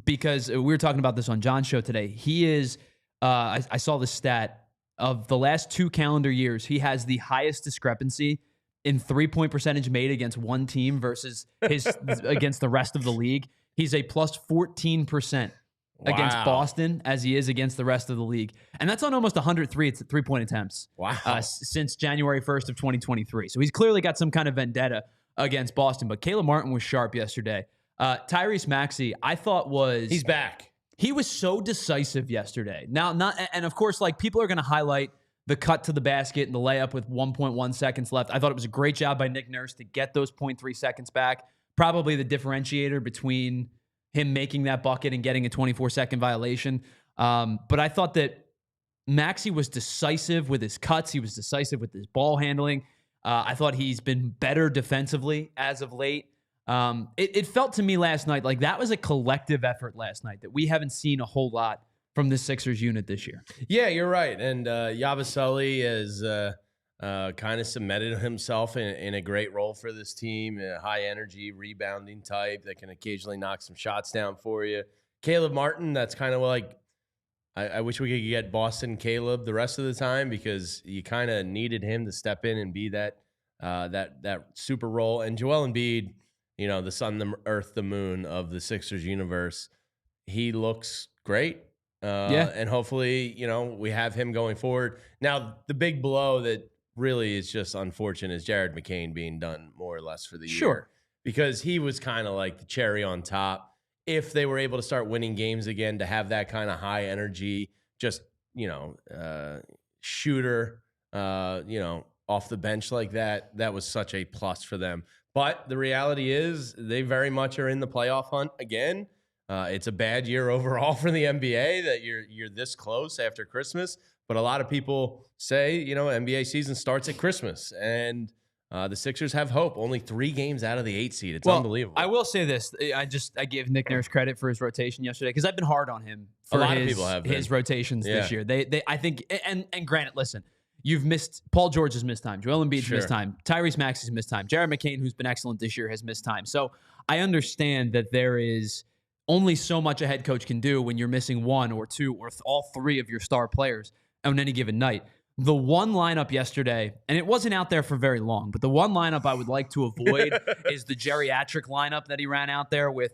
Because we were talking about this on John's show today. He is, I saw the stat of the last 2 calendar years, he has the highest discrepancy in 3-point percentage made against one team versus his against the rest of the league. He's a plus 14% against Boston as he is against the rest of the league. And that's on almost 103 3-point attempts since January 1st of 2023. So he's clearly got some kind of vendetta against Boston. But Caleb Martin was sharp yesterday. Tyrese Maxey, I thought he's back. He was so decisive yesterday. Now, and of course, like people are going to highlight the cut to the basket and the layup with 1.1 seconds left. I thought it was a great job by Nick Nurse to get those 0.3 seconds back. Probably the differentiator between him making that bucket and getting a 24-second violation. But I thought that Maxey was decisive with his cuts. He was decisive with his ball handling. I thought he's been better defensively as of late. It felt to me last night like that was a collective effort last night that we haven't seen a whole lot from the Sixers unit this year. Yeah, you're right. And Yabusele has kind of cemented himself in a great role for this team, a high-energy, rebounding type that can occasionally knock some shots down for you. Caleb Martin, that's kind of like I wish we could get Boston Caleb the rest of the time because you kind of needed him to step in and be that super role. And Joel Embiid, the sun, the earth, the moon of the Sixers universe. He looks great. And hopefully, we have him going forward. Now, the big blow that really is just unfortunate is Jared McCain being done more or less for the year. Because he was kind of like the cherry on top. If they were able to start winning games again, to have that kind of high energy, just, shooter, off the bench like that, that was such a plus for them. But the reality is they very much are in the playoff hunt again. It's a bad year overall for the NBA that you're this close after Christmas. But a lot of people say, NBA season starts at Christmas. And the Sixers have hope. Only 3 games out of the 8 seed. It's unbelievable. I will say this. I give Nick Nurse credit for his rotation yesterday because I've been hard on him for a lot of people have his rotations this year. I think, and granted, listen, you've missed Paul George has missed time. Joel Embiid's missed time. Tyrese Maxey's missed time. Jared McCain, who's been excellent this year, has missed time. So I understand that there is only so much a head coach can do when you're missing 1 or 2 or all 3 of your star players on any given night. The one lineup yesterday, and it wasn't out there for very long, but the one lineup I would like to avoid is the geriatric lineup that he ran out there with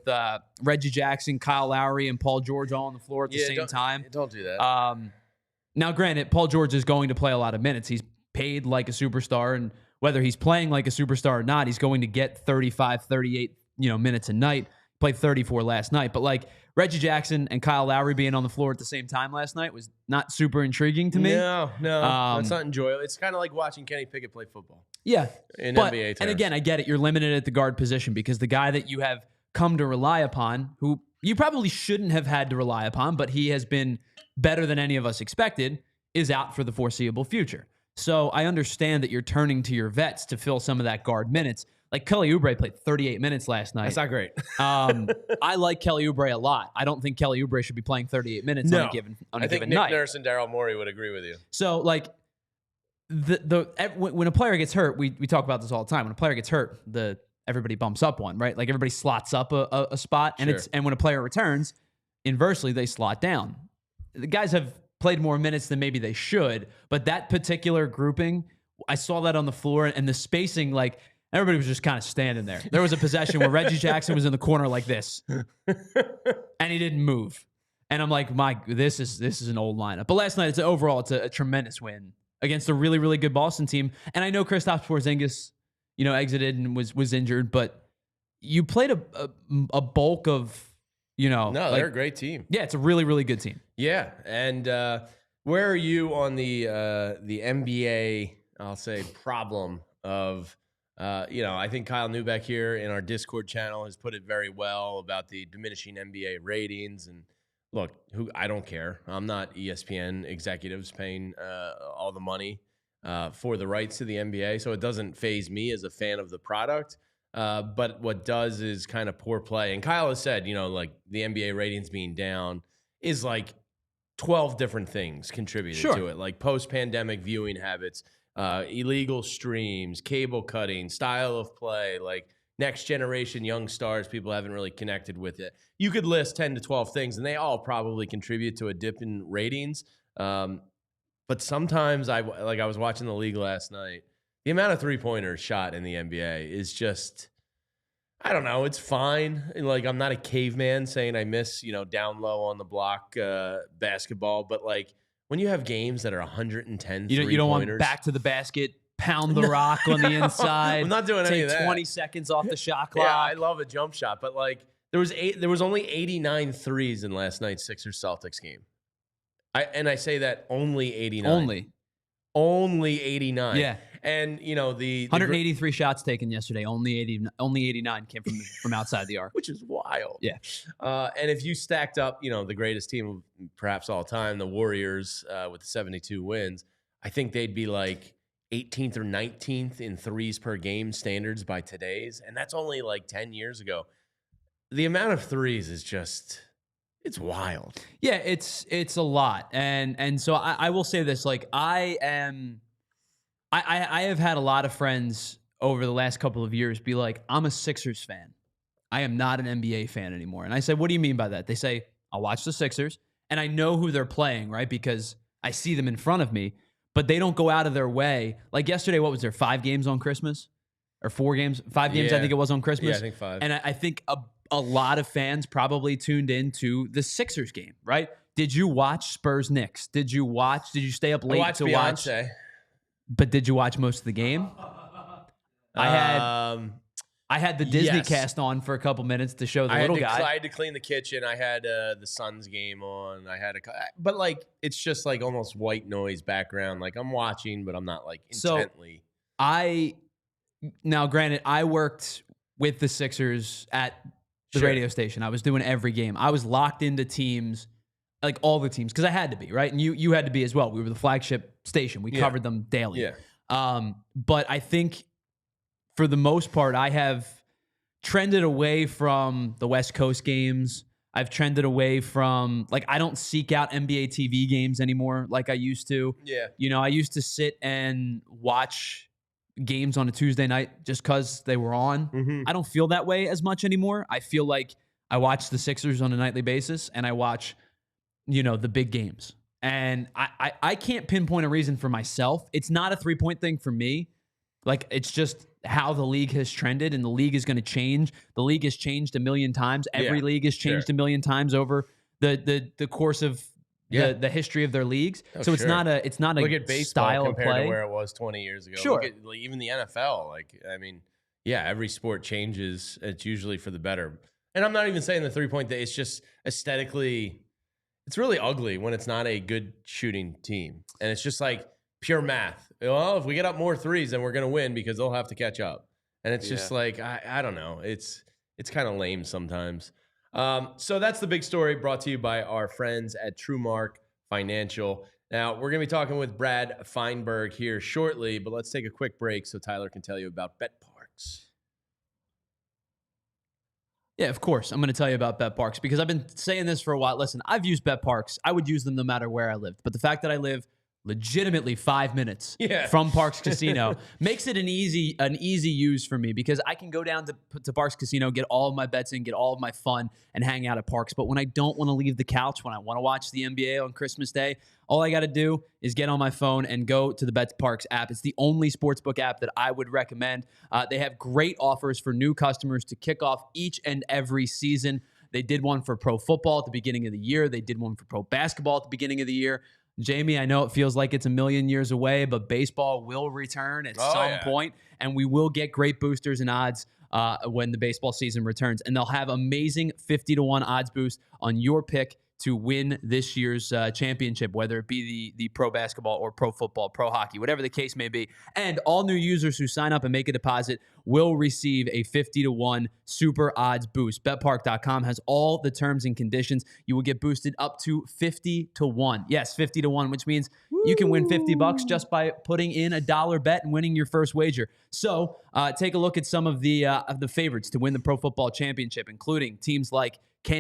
Reggie Jackson, Kyle Lowry, and Paul George all on the floor at the same time. Don't do that. Now, granted, Paul George is going to play a lot of minutes. He's paid like a superstar, and whether he's playing like a superstar or not, he's going to get 35, 38 minutes a night. Played 34 last night. But like Reggie Jackson and Kyle Lowry being on the floor at the same time last night was not super intriguing to me. No, that's not enjoyable. It's kind of like watching Kenny Pickett play football. Yeah. In NBA terms. And again, I get it. You're limited at the guard position because the guy that you have come to rely upon, who you probably shouldn't have had to rely upon, but he has been better than any of us expected, is out for the foreseeable future. So I understand that you're turning to your vets to fill some of that guard minutes. Like Kelly Oubre played 38 minutes last night. That's not great. I like Kelly Oubre a lot. I don't think Kelly Oubre should be playing 38 minutes on a given night. I think Nick Nurse and Daryl Morey would agree with you. So like when a player gets hurt, we talk about this all the time. When a player gets hurt, everybody bumps up one, right? Like everybody slots up a spot, and and when a player returns, inversely they slot down. The guys have played more minutes than maybe they should, but that particular grouping, I saw that on the floor, and the spacing, like everybody was just kind of standing there. There was a possession where Reggie Jackson was in the corner like this, and he didn't move. And I'm like, this is an old lineup. But last night, it's a tremendous win against a really, really good Boston team. And I know Kristaps Porzingis, exited and was injured, but you played a bulk of, they're a great team. Yeah, it's a really, really good team. Yeah, and where are you on the NBA? I'll say problem of. I think Kyle Newbeck here in our Discord channel has put it very well about the diminishing NBA ratings. And look, I don't care. I'm not ESPN executives paying all the money for the rights to the NBA, so it doesn't faze me as a fan of the product. But what does is kind of poor play. And Kyle has said, like the NBA ratings being down is like 12 different things contributed to it, like post-pandemic viewing habits, illegal streams, cable cutting, style of play, like next generation young stars, people haven't really connected with it. You could list 10 to 12 things, and they all probably contribute to a dip in ratings. But sometimes I was watching the league last night. The amount of three-pointers shot in the NBA is just, I don't know, it's fine. Like, I'm not a caveman saying I miss, down low on the block basketball, but like when you have games that are 110 three-pointers. You don't want back to the basket, pound the rock on the inside. I'm not doing any of that. Take 20 seconds off the shot clock. Yeah, I love a jump shot, but like there was only 89 threes in last night's Sixers-Celtics game. I say that only 89. Only 89. Yeah. And, the 183 shots taken yesterday. Only 89 came from outside the arc. Which is wild. Yeah. And if you stacked up, the greatest team of perhaps all time, the Warriors, with the 72 wins, I think they'd be like 18th or 19th in threes per game standards by today's. And that's only like 10 years ago. The amount of threes is just... it's wild. Yeah, it's a lot. And so I will say this, like I have had a lot of friends over the last couple of years be like, I'm a Sixers fan. I am not an NBA fan anymore. And I said, what do you mean by that? They say, I'll watch the Sixers and I know who they're playing, right? Because I see them in front of me, but they don't go out of their way. Like yesterday, what was there, 5 games on Christmas? Or 4 games? 5 games, yeah. I think it was on Christmas. Yeah, I think 5. And I think a lot of fans probably tuned into the Sixers game, right? Did you watch Spurs Knicks? Did you stay up late to watch? But did you watch most of the game? I had the Disney cast on for a couple minutes to show the little guy. I had to clean the kitchen. I had the Suns game on. But like it's just like almost white noise background. Like I'm watching, but I'm not like intently. Now, granted, I worked with the Sixers at the radio station. I was doing every game. I was locked into teams, like all the teams, because I had to be, right? And you had to be as well. We were the flagship station. We covered them daily. Yeah. But I think for the most part, I have trended away from the West Coast games. I've trended away from, like, I don't seek out NBA TV games anymore like I used to. Yeah. I used to sit and watch games on a Tuesday night just because they were on. Mm-hmm. I don't feel that way as much anymore. I feel like I watch the Sixers on a nightly basis and I watch, the big games. And I can't pinpoint a reason for myself. It's not a 3-point thing for me. Like, it's just how the league has trended, and the league is going to change. The league has changed a million times. Every league has changed a million times over the course of the history of their leagues. So it's not a look at baseball style compared of play to where it was 20 years ago. Sure. Look at, like, even the NFL. Like, I mean, every sport changes. It's usually for the better. And I'm not even saying the 3-point thing. It's just aesthetically, it's really ugly when it's not a good shooting team. And it's just like pure math. Well, if we get up more threes, then we're going to win because they'll have to catch up. And it's just like, I don't know. It's kind of lame sometimes. So that's the big story, brought to you by our friends at TrueMark Financial. Now, we're going to be talking with Brad Feinberg here shortly, but let's take a quick break so Tyler can tell you about BetParks. Yeah, of course. I'm going to tell you about BetParks because I've been saying this for a while. Listen, I've used BetParks. I would use them no matter where I lived. But the fact that I live legitimately 5 minutes from Parks Casino makes it an easy use for me because I can go down to Parks Casino, get all of my bets in, get all of my fun, and hang out at Parks. But when I don't want to leave the couch, when I want to watch the NBA on Christmas Day, all I got to do is get on my phone and go to the BetParks app. It's the only sportsbook app that I would recommend. They have great offers for new customers to kick off each and every season. They did one for pro football at the beginning of the year. They did one for pro basketball at the beginning of the year. Jamie, I know it feels like it's a million years away, but baseball will return at some point, and we will get great boosters and odds when the baseball season returns. And they'll have amazing 50-1 odds boost on your pick to win this year's championship, whether it be the pro basketball or pro football, pro hockey, whatever the case may be. And all new users who sign up and make a deposit will receive a 50-1 super odds boost. BetPark.com has all the terms and conditions. You will get boosted up to 50-1. Yes, 50-1, which means you can win $50 just by putting in a $1 bet and winning your first wager. So take a look at some of the favorites to win the Pro Football Championship, including teams like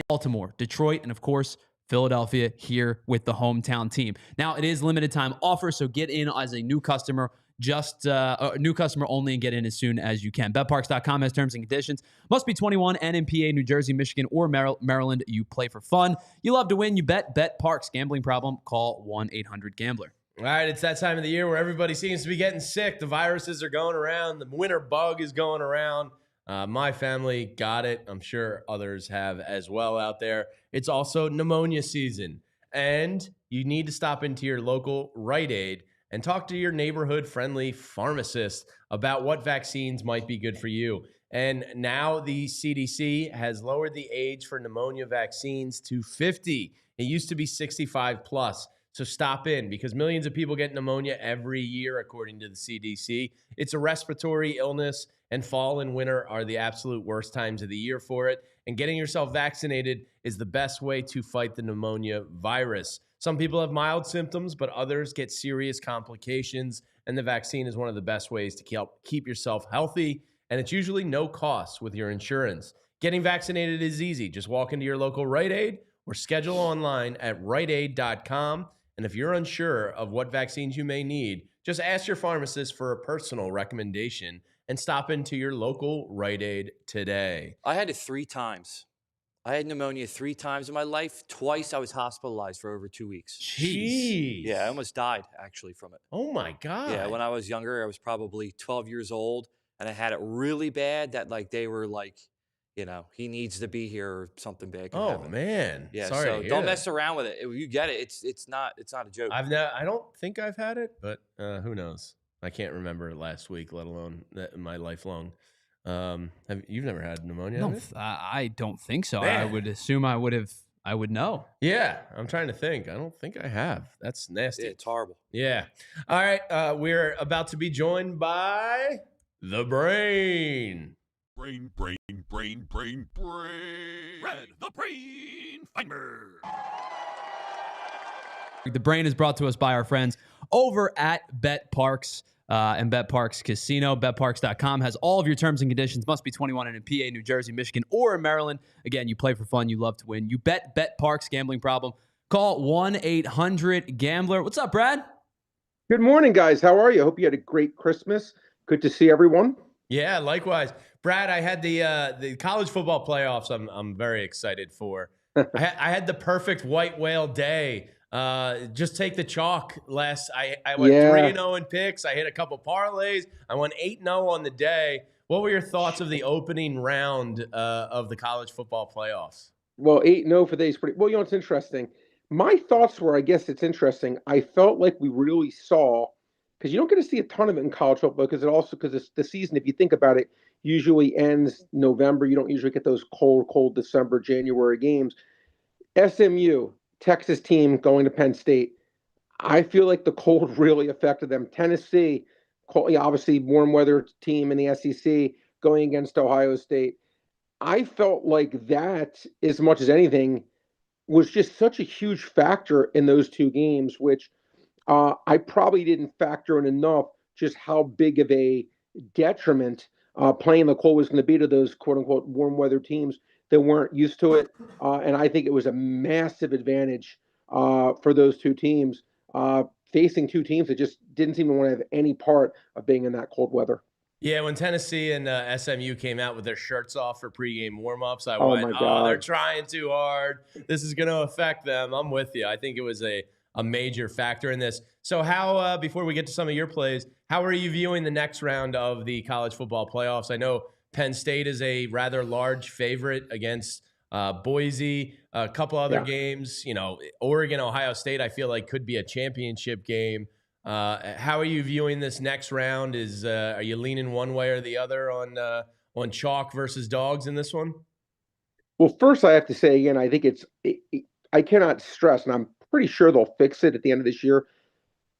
Baltimore, Detroit, and of course, Philadelphia here with the hometown team. Now, it is limited time offer, so get in as a new customer Just a new customer only, and get in as soon as you can. BetParks.com has terms and conditions. Must be 21 and in PA, New Jersey, Michigan, or Maryland. You play for fun. You love to win. You bet. BetParks. Gambling problem? Call 1-800-GAMBLER. All right, it's that time of the year where everybody seems to be getting sick. The viruses are going around. The winter bug is going around. My family got it. I'm sure others have as well out there. It's also pneumonia season, and you need to stop into your local Rite Aid and talk to your neighborhood-friendly pharmacist about what vaccines might be good for you. And now the CDC has lowered the age for pneumonia vaccines to 50. It used to be 65 plus. So stop in, because millions of people get pneumonia every year, according to the CDC. It's a respiratory illness, and fall and winter are the absolute worst times of the year for it. And getting yourself vaccinated is the best way to fight the pneumonia virus. Some people have mild symptoms, but others get serious complications, and the vaccine is one of the best ways to keep yourself healthy, and it's usually no cost with your insurance. Getting vaccinated is easy. Just walk into your local Rite Aid or schedule online at riteaid.com. And if you're unsure of what vaccines you may need, just ask your pharmacist for a personal recommendation and stop into your local Rite Aid today. I had it 3 times. I had pneumonia 3 times in my life. Twice I was hospitalized for over 2 weeks. Jeez. Yeah, I almost died actually from it. Oh my God. Yeah, when I was younger, I was probably 12 years old, and I had it really bad that they were like, he needs to be here or something bad can happen. Man. Yeah, sorry so don't mess around with it. If you get it, it's not a joke. I don't think I've had it, but who knows? I can't remember last week, let alone my lifelong. You've never had pneumonia? No, I don't think so. Man. I would assume I would know. Yeah, I'm trying to think. I don't think I have. That's nasty. Yeah, it's horrible. Yeah. All right. We're about to be joined by the Brain. Brain. Red, the Brain Finder. The Brain is brought to us by our friends over at BetParks and BetParks Casino. BetParks.com has all of your terms and conditions. Must be 21 and in PA, New Jersey, Michigan, or in Maryland. Again, you play for fun. You love to win. You bet. BetParks. Gambling problem? Call 1-800-GAMBLER. What's up, Brad? Good morning, guys. How are you? Hope you had a great Christmas. Good to see everyone. Yeah, likewise. Brad, I had the college football playoffs I'm very excited for. I had the perfect white whale day. Just take the chalk. I went 3-0 in picks. I hit a couple parlays. I went 8-0 on the day. What were your thoughts of the opening round of the college football playoffs? Well, 8-0 for days. Pretty well. You know, it's interesting. My thoughts were, I guess it's interesting. I felt like we really saw, because you don't get to see a ton of it in college football, because the season, if you think about it, usually ends November. You don't usually get those cold December, January games. SMU, Texas team going to Penn State. I feel like the cold really affected them. Tennessee, obviously warm weather team in the SEC going against Ohio State. I felt like that, as much as anything, was just such a huge factor in those two games, which I probably didn't factor in enough just how big of a detriment playing the cold was going to be to those quote-unquote warm weather teams that weren't used to it. And I think it was a massive advantage for those two teams, facing two teams that just didn't seem to want to have any part of being in that cold weather. Yeah, when Tennessee and SMU came out with their shirts off for pregame warm-ups, I went, my God. They're trying too hard. This is going to affect them. I'm with you. I think it was a major factor in this. So how, before we get to some of your plays, how are you viewing the next round of the college football playoffs? I know Penn State is a rather large favorite against Boise. A couple other games, Oregon, Ohio State, I feel like could be a championship game. How are you viewing this next round? Are you leaning one way or the other on chalk versus dogs in this one? Well, first I have to say again, I think I cannot stress, and I'm pretty sure they'll fix it at the end of this year.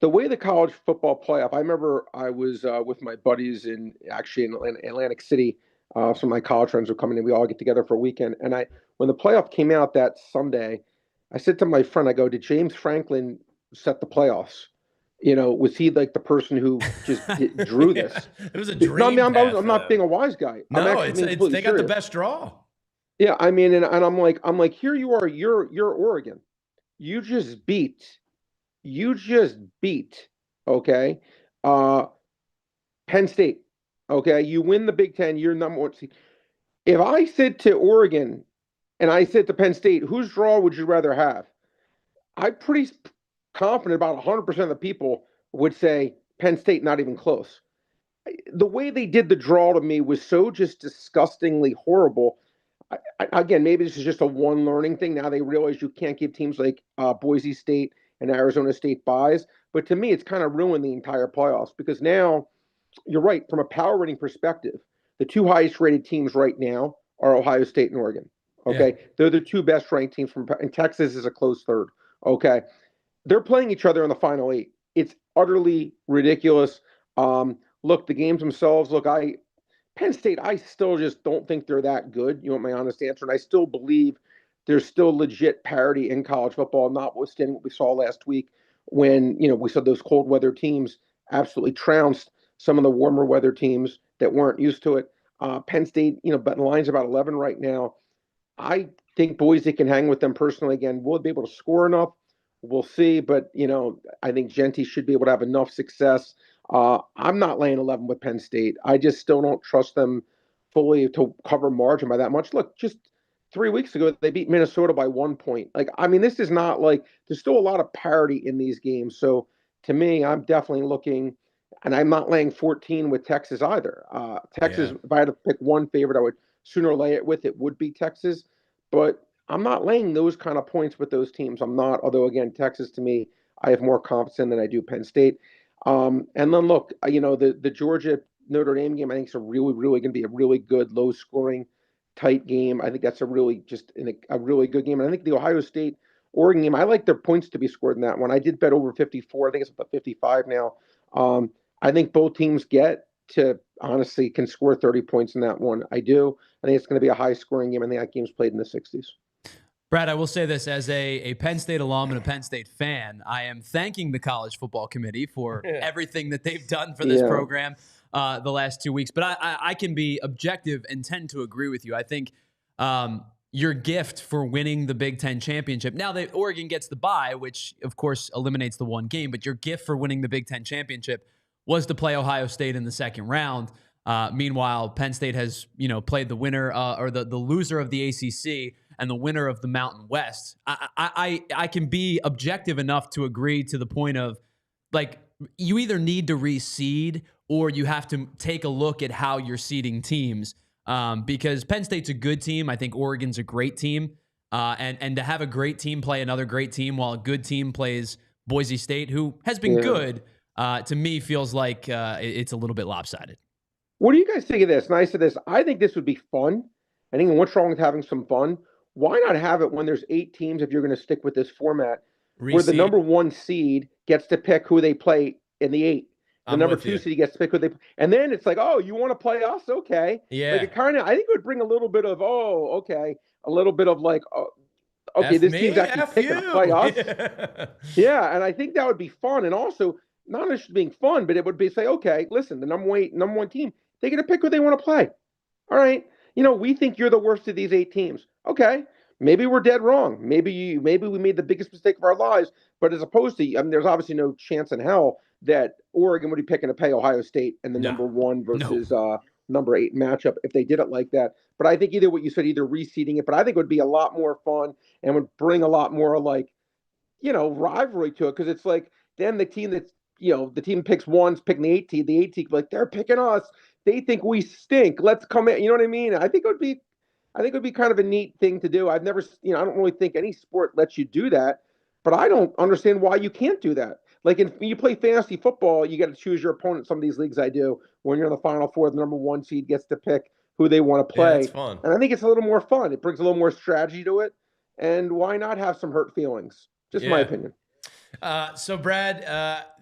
The way the college football playoff, I remember I was with my buddies in Atlantic City. Some of my college friends were coming in. We all get together for a weekend. And when the playoff came out that Sunday, I said to my friend, I go, did James Franklin set the playoffs? Was he like the person who just drew this? It was a dream. No, I mean, I'm not being a wise guy. No, they got the best draw. Yeah, I mean, and I'm like, here you are, you're Oregon. You just beat, okay, Penn State. Okay, you win the Big Ten, you're number one seed. If I said to Oregon and I said to Penn State, whose draw would you rather have? I'm pretty confident about 100% of the people would say Penn State, not even close. The way they did the draw to me was so just disgustingly horrible. Again, maybe this is just a one learning thing. Now they realize you can't give teams like Boise State and Arizona State buys. But to me, it's kind of ruined the entire playoffs because now you're right. From a power rating perspective, the two highest rated teams right now are Ohio State and Oregon. Okay. Yeah. They're the two best ranked teams and Texas is a close third. Okay. They're playing each other in the final 8. It's utterly ridiculous. Look, the games themselves, Penn State, I still just don't think they're that good. You want my honest answer? And I still believe there's still legit parity in college football, notwithstanding what we saw last week when, we saw those cold weather teams absolutely trounced some of the warmer weather teams that weren't used to it. Penn State, but the line's about 11 right now. I think Boise can hang with them personally. Again, will they be able to score enough? We'll see. But, I think Genty should be able to have enough success. I'm not laying 11 with Penn State. I just still don't trust them fully to cover margin by that much. Look, just 3 weeks ago, they beat Minnesota by 1 point. This is not there's still a lot of parity in these games. So to me, I'm definitely looking, and I'm not laying 14 with Texas either. Texas, if I had to pick one favorite, I would sooner lay it with, it would be Texas. But I'm not laying those kind of points with those teams. I'm not, although again, Texas to me, I have more confidence in than I do Penn State. And then look, the Georgia Notre Dame game, I think is really going to be a really good, low scoring, tight game. I think that's a really good game. And I think the Ohio State Oregon game, I like their points to be scored in that one. I did bet over 54. I think it's about 55 now. I think both teams honestly can score 30 points in that one. I do. I think it's going to be a high scoring game. I think that game's played in the 60s. Brad, I will say this as a Penn State alum and a Penn State fan, I am thanking the College Football Committee for everything that they've done for this program the last 2 weeks. But I can be objective and tend to agree with you. I think your gift for winning the Big Ten championship, now that Oregon gets the bye, which of course eliminates the one game, but your gift for winning the Big Ten championship was to play Ohio State in the second round. Meanwhile, Penn State has, played the winner or the loser of the ACC and the winner of the Mountain West. I can be objective enough to agree to the point of you either need to reseed or you have to take a look at how you're seeding teams because Penn State's a good team. I think Oregon's a great team. And to have a great team play another great team while a good team plays Boise State, who has been good, to me feels like it's a little bit lopsided. What do you guys think of this? And I said this, I think this would be fun. I think what's wrong with having some fun? Why not have it when there's 8 teams, if you're going to stick with this format, where the number 1 seed gets to pick who they play in the 8. The number 2 seed gets to pick who they play. And then it's you want to play us? Okay. Yeah. I think it would bring a little bit of, okay. A little bit of okay, this team's actually picking to play us. Yeah. And I think that would be fun. And also, not just being fun, but it would be okay, listen, the number 1 team, they get to pick who they want to play. All right. We think you're the worst of these 8 teams. Okay. Maybe we're dead wrong. Maybe we made the biggest mistake of our lives. But as opposed to, there's obviously no chance in hell that Oregon would be picking to play Ohio State in the number 1 versus number 8 matchup if they did it like that. But I think either what you said, either reseeding it, but I think it would be a lot more fun and would bring a lot more rivalry to it. Because it's then the team that's, the team picks one's picking the 8 team, they're picking us. They think we stink. Let's come in. You know what I mean? I think it would be kind of a neat thing to do. I've never, I don't really think any sport lets you do that, but I don't understand why you can't do that. When you play fantasy football, you got to choose your opponent. Some of these leagues I do. When you're in the Final Four, the number 1 seed gets to pick who they want to play. Yeah, that's fun. And I think it's a little more fun. It brings a little more strategy to it. And why not have some hurt feelings? Just my opinion. So Brad,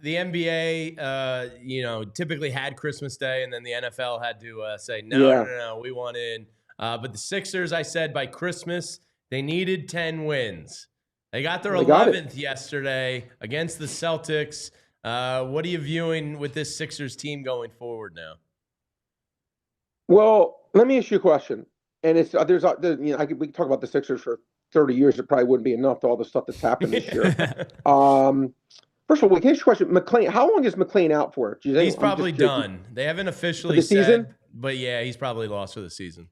the NBA, typically had Christmas Day, and then the NFL had to say, no, we want in. But the Sixers, I said by Christmas, they needed 10 wins. They got their 11th yesterday against the Celtics. What are you viewing with this Sixers team going forward now? Well, let me ask you a question. And we can talk about the Sixers for 30 years. It probably wouldn't be enough to all the stuff that's happened this year. First First of all, can I ask you a question? McLean, how long is McLean out for? Do you think? He's probably done. They haven't officially for the season? said, but yeah, he's probably lost for the season.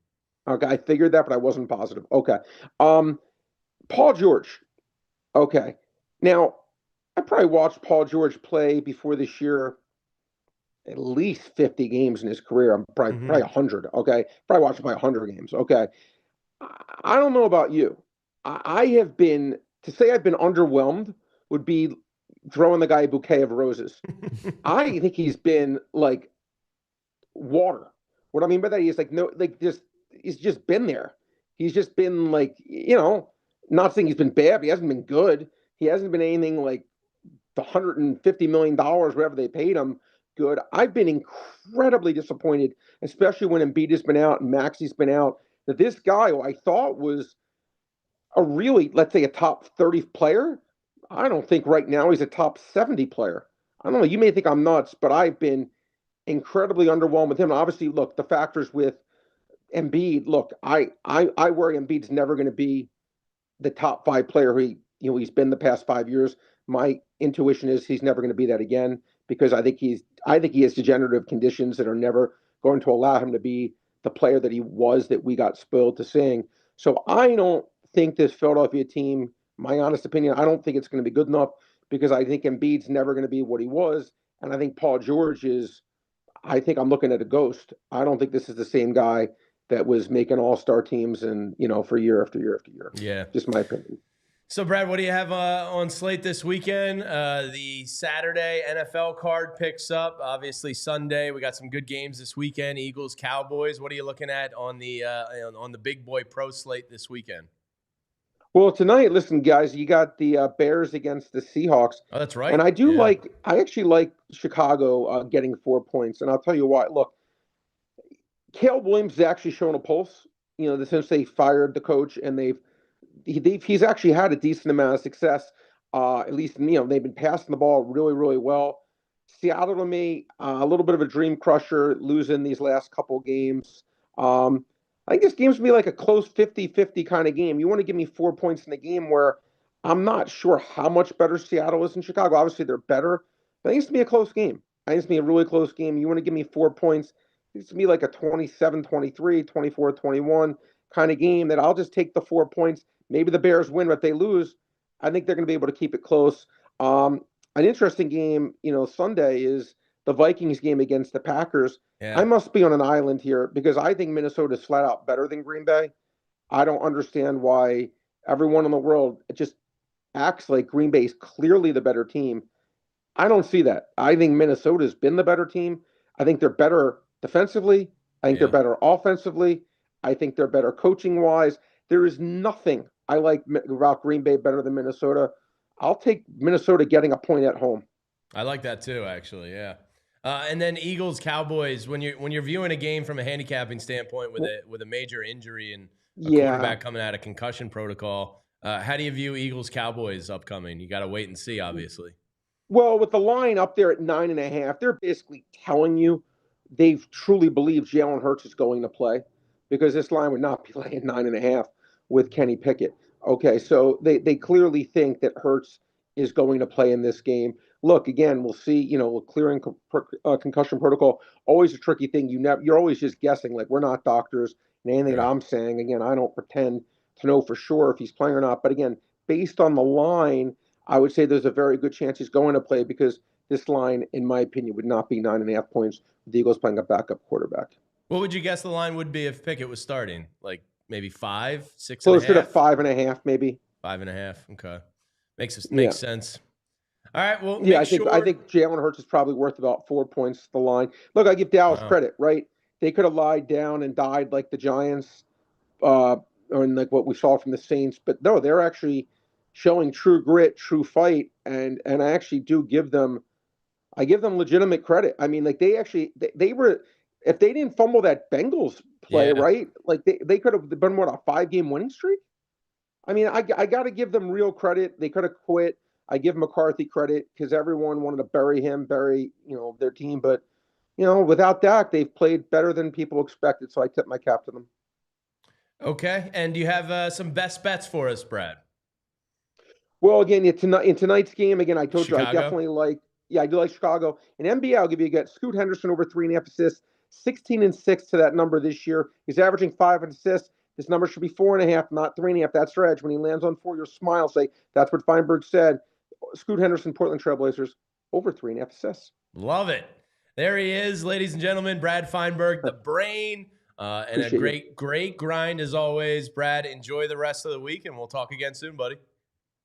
Okay, I figured that, but I wasn't positive. Okay. Paul George. Okay. Now, I probably watched Paul George play before this year at least 50 games in his career. I'm probably 100. Okay. Probably watched probably 100 games. Okay. I don't know about you. I have been, to say I've been underwhelmed would be throwing the guy a bouquet of roses. I think he's been like water. What I mean by that, he's like, no, like just, he's just been there. He's just been like, not saying he's been bad, but he hasn't been good. He hasn't been anything like the $150 million, whatever they paid him, good. I've been incredibly disappointed, especially when Embiid has been out and Maxey's been out, that this guy who I thought was a really, let's say, a top 30 player, I don't think right now he's a top 70 player. I don't know. You may think I'm nuts, but I've been incredibly underwhelmed with him. Obviously, look, the factors with Embiid, look, I worry Embiid's never going to be the top 5 player he's been the past 5 years. My intuition is he's never going to be that again, because I think he has degenerative conditions that are never going to allow him to be the player that he was, that we got spoiled to seeing. So I don't think this Philadelphia team, my honest opinion, I don't think it's going to be good enough, because I think Embiid's never going to be what he was. And I think Paul George I think I'm looking at a ghost. I don't think this is the same guy that was making all-star teams and, for year after year after year. Yeah. Just my opinion. So, Brad, what do you have on slate this weekend? The Saturday NFL card picks up. Obviously, Sunday, we got some good games this weekend. Eagles, Cowboys. What are you looking at on the big boy pro slate this weekend? Well, tonight, listen, guys, you got the Bears against the Seahawks. Oh, that's right. And I actually like Chicago getting 4 points. And I'll tell you why. Look, Caleb Williams has actually shown a pulse, since they fired the coach, and he's actually had a decent amount of success. At least, they've been passing the ball really, really well. Seattle, to me, a little bit of a dream crusher, losing these last couple games. I think this game's going to be like a close 50-50 kind of game. You want to give me 4 points in the game where I'm not sure how much better Seattle is than Chicago. Obviously, they're better, but I think it's going to be a close game. I think it's going to be a really close game. You want to give me 4 points. It's going to be like a 27-23, 24-21 kind of game that I'll just take the 4 points. Maybe the Bears win, but if they lose, I think they're going to be able to keep it close. An interesting game, Sunday is the Vikings game against the Packers. Yeah. I must be on an island here, because I think Minnesota is flat out better than Green Bay. I don't understand why everyone in the world just acts like Green Bay is clearly the better team. I don't see that. I think Minnesota's been the better team. I think they're better defensively. I think they're better offensively. I think they're better coaching-wise. There is nothing I like about Green Bay better than Minnesota. I'll take Minnesota getting a point at home. I like that too, actually. Yeah. And then Eagles, Cowboys. When you're viewing a game from a handicapping standpoint with a major injury and a quarterback coming out of concussion protocol, how do you view Eagles, Cowboys upcoming? You got to wait and see, obviously. Well, with the line up there at 9.5, they're basically telling you they truly believe Jalen Hurts is going to play, because this line would not be laying 9.5 with Kenny Pickett. Okay, so they clearly think that Hurts is going to play in this game. Look, again, we'll see, clearing concussion protocol, always a tricky thing. You're always just guessing, like, we're not doctors, and anything that I'm saying, again, I don't pretend to know for sure if he's playing or not. But again, based on the line, I would say there's a very good chance he's going to play, because this line, in my opinion, would not be 9.5 points with the Eagles playing a backup quarterback. What would you guess the line would be if Pickett was starting? Like maybe 5, 6.5? Closer to 5.5, maybe. 5.5. Okay, makes sense. All right. Well, I think Jalen Hurts is probably worth about 4 points. The line. Look, I give Dallas credit, right? They could have lied down and died like the Giants, or like what we saw from the Saints, but no, they're actually showing true grit, true fight, and I actually do give them. I give them legitimate credit. I mean, like they were, if they didn't fumble that Bengals play, right? Like they could have been a 5-game winning streak. I mean, I got to give them real credit. They could have quit. I give McCarthy credit because everyone wanted to bury their team. But, without Dak, they've played better than people expected. So I tip my cap to them. Okay. And do you have some best bets for us, Brad? Well, again, in tonight's game, again, I told Chicago? you I definitely like. Yeah, I do like Chicago. In NBA, I'll give you a Scoot Henderson over 3.5 assists, 16 and 6 to that number this year. He's averaging 5 assists. This number should be 4.5, not 3.5. That's stretch. When he lands on 4, you'll smile. Say that's what Feinberg said. Scoot Henderson, Portland Trailblazers, over 3.5 assists. Love it. There he is, ladies and gentlemen. Brad Feinberg, the brain, and a great grind as always. Brad, enjoy the rest of the week, and we'll talk again soon, buddy.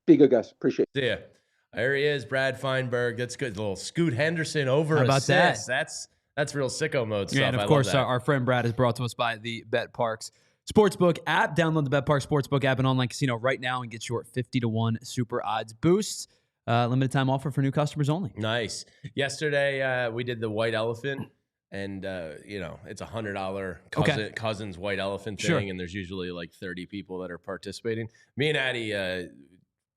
Be good, guys. Appreciate it. See ya. There he is, Brad Feinberg. That's good. A little Scoot Henderson over about assists. that? That's real sicko mode stuff. Yeah, and of course, our friend Brad is brought to us by the Bet Parks Sportsbook app. Download the Bet Parks Sportsbook app and online casino right now and get your 50-1 super odds boosts. Limited time offer for new customers only. Nice. Yesterday, we did the white elephant, and it's $100 Cousins white elephant thing, Sure. and there's usually like 30 people that are participating. Me and Addie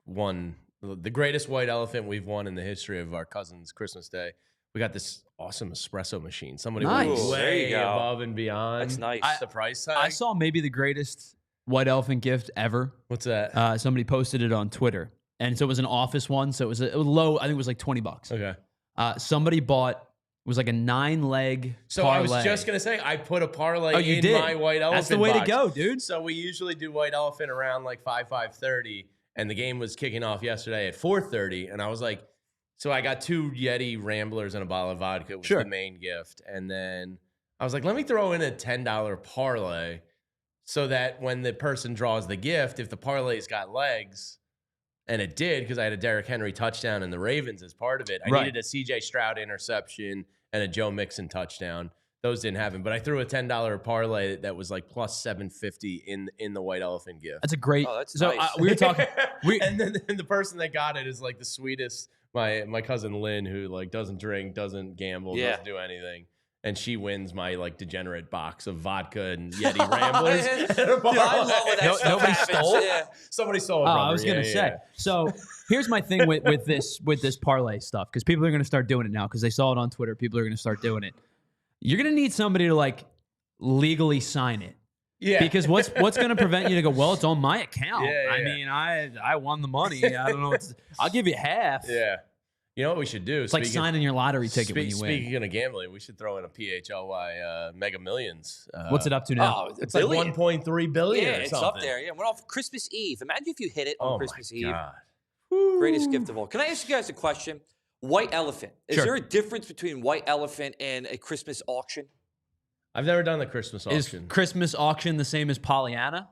won the greatest white elephant we've won in the history of our Cousins Christmas Day. We got this awesome espresso machine. Somebody went way above and beyond. That's nice. The price tag. I saw maybe the greatest white elephant gift ever. What's that? Somebody posted it on Twitter. And so it was an office one. So it was low. I think it was like $20. Okay. Somebody bought, it was like a 9-leg So parlay. I was just going to say, I put a parlay you in did. my white elephant That's the way box. to go, dude. So we usually do white elephant around like 5:30, and the game was kicking off yesterday at 4:30, and I was like, so I got 2 Yeti Ramblers and a bottle of vodka. It was the main gift. And then I was like, let me throw in a $10 parlay so that when the person draws the gift, if the parlay's got legs, and it did because I had a Derrick Henry touchdown and the Ravens as part of it. I needed a C.J. Stroud interception and a Joe Mixon touchdown. Those didn't happen, but I threw a $10 parlay that was like plus 750 in the white elephant gift. That's a great. That's so nice. We were talking. And then the person that got it is like the sweetest. My cousin Lynn, who like doesn't drink, doesn't gamble, doesn't do anything. And she wins my like degenerate box of vodka and Yeti Ramblers. I love when that stuff Nobody happens. stole? Yeah. Somebody stole it. I was gonna say. So here's my thing with this parlay stuff, because people are gonna start doing it now because they saw it on Twitter. People are gonna start doing it. You're gonna need somebody to like legally sign it. Yeah. Because what's going to prevent you to go, well, it's on my account. Yeah. I mean, I won the money. I don't know. I'll give you half. Yeah. You know what we should do? It's like signing your lottery ticket when you win. Speaking of gambling, we should throw in a PHLY Mega Millions. What's it up to now? It's like 1.3 billion. Yeah, or it's something. up there. Yeah, went off Christmas Eve. Imagine if you hit it on Christmas Eve. God. Greatest gift of all. Can I ask you guys a question? White elephant. Is there a difference between white elephant and a Christmas auction? I've never done the Christmas auction. Is Christmas auction the same as Pollyanna?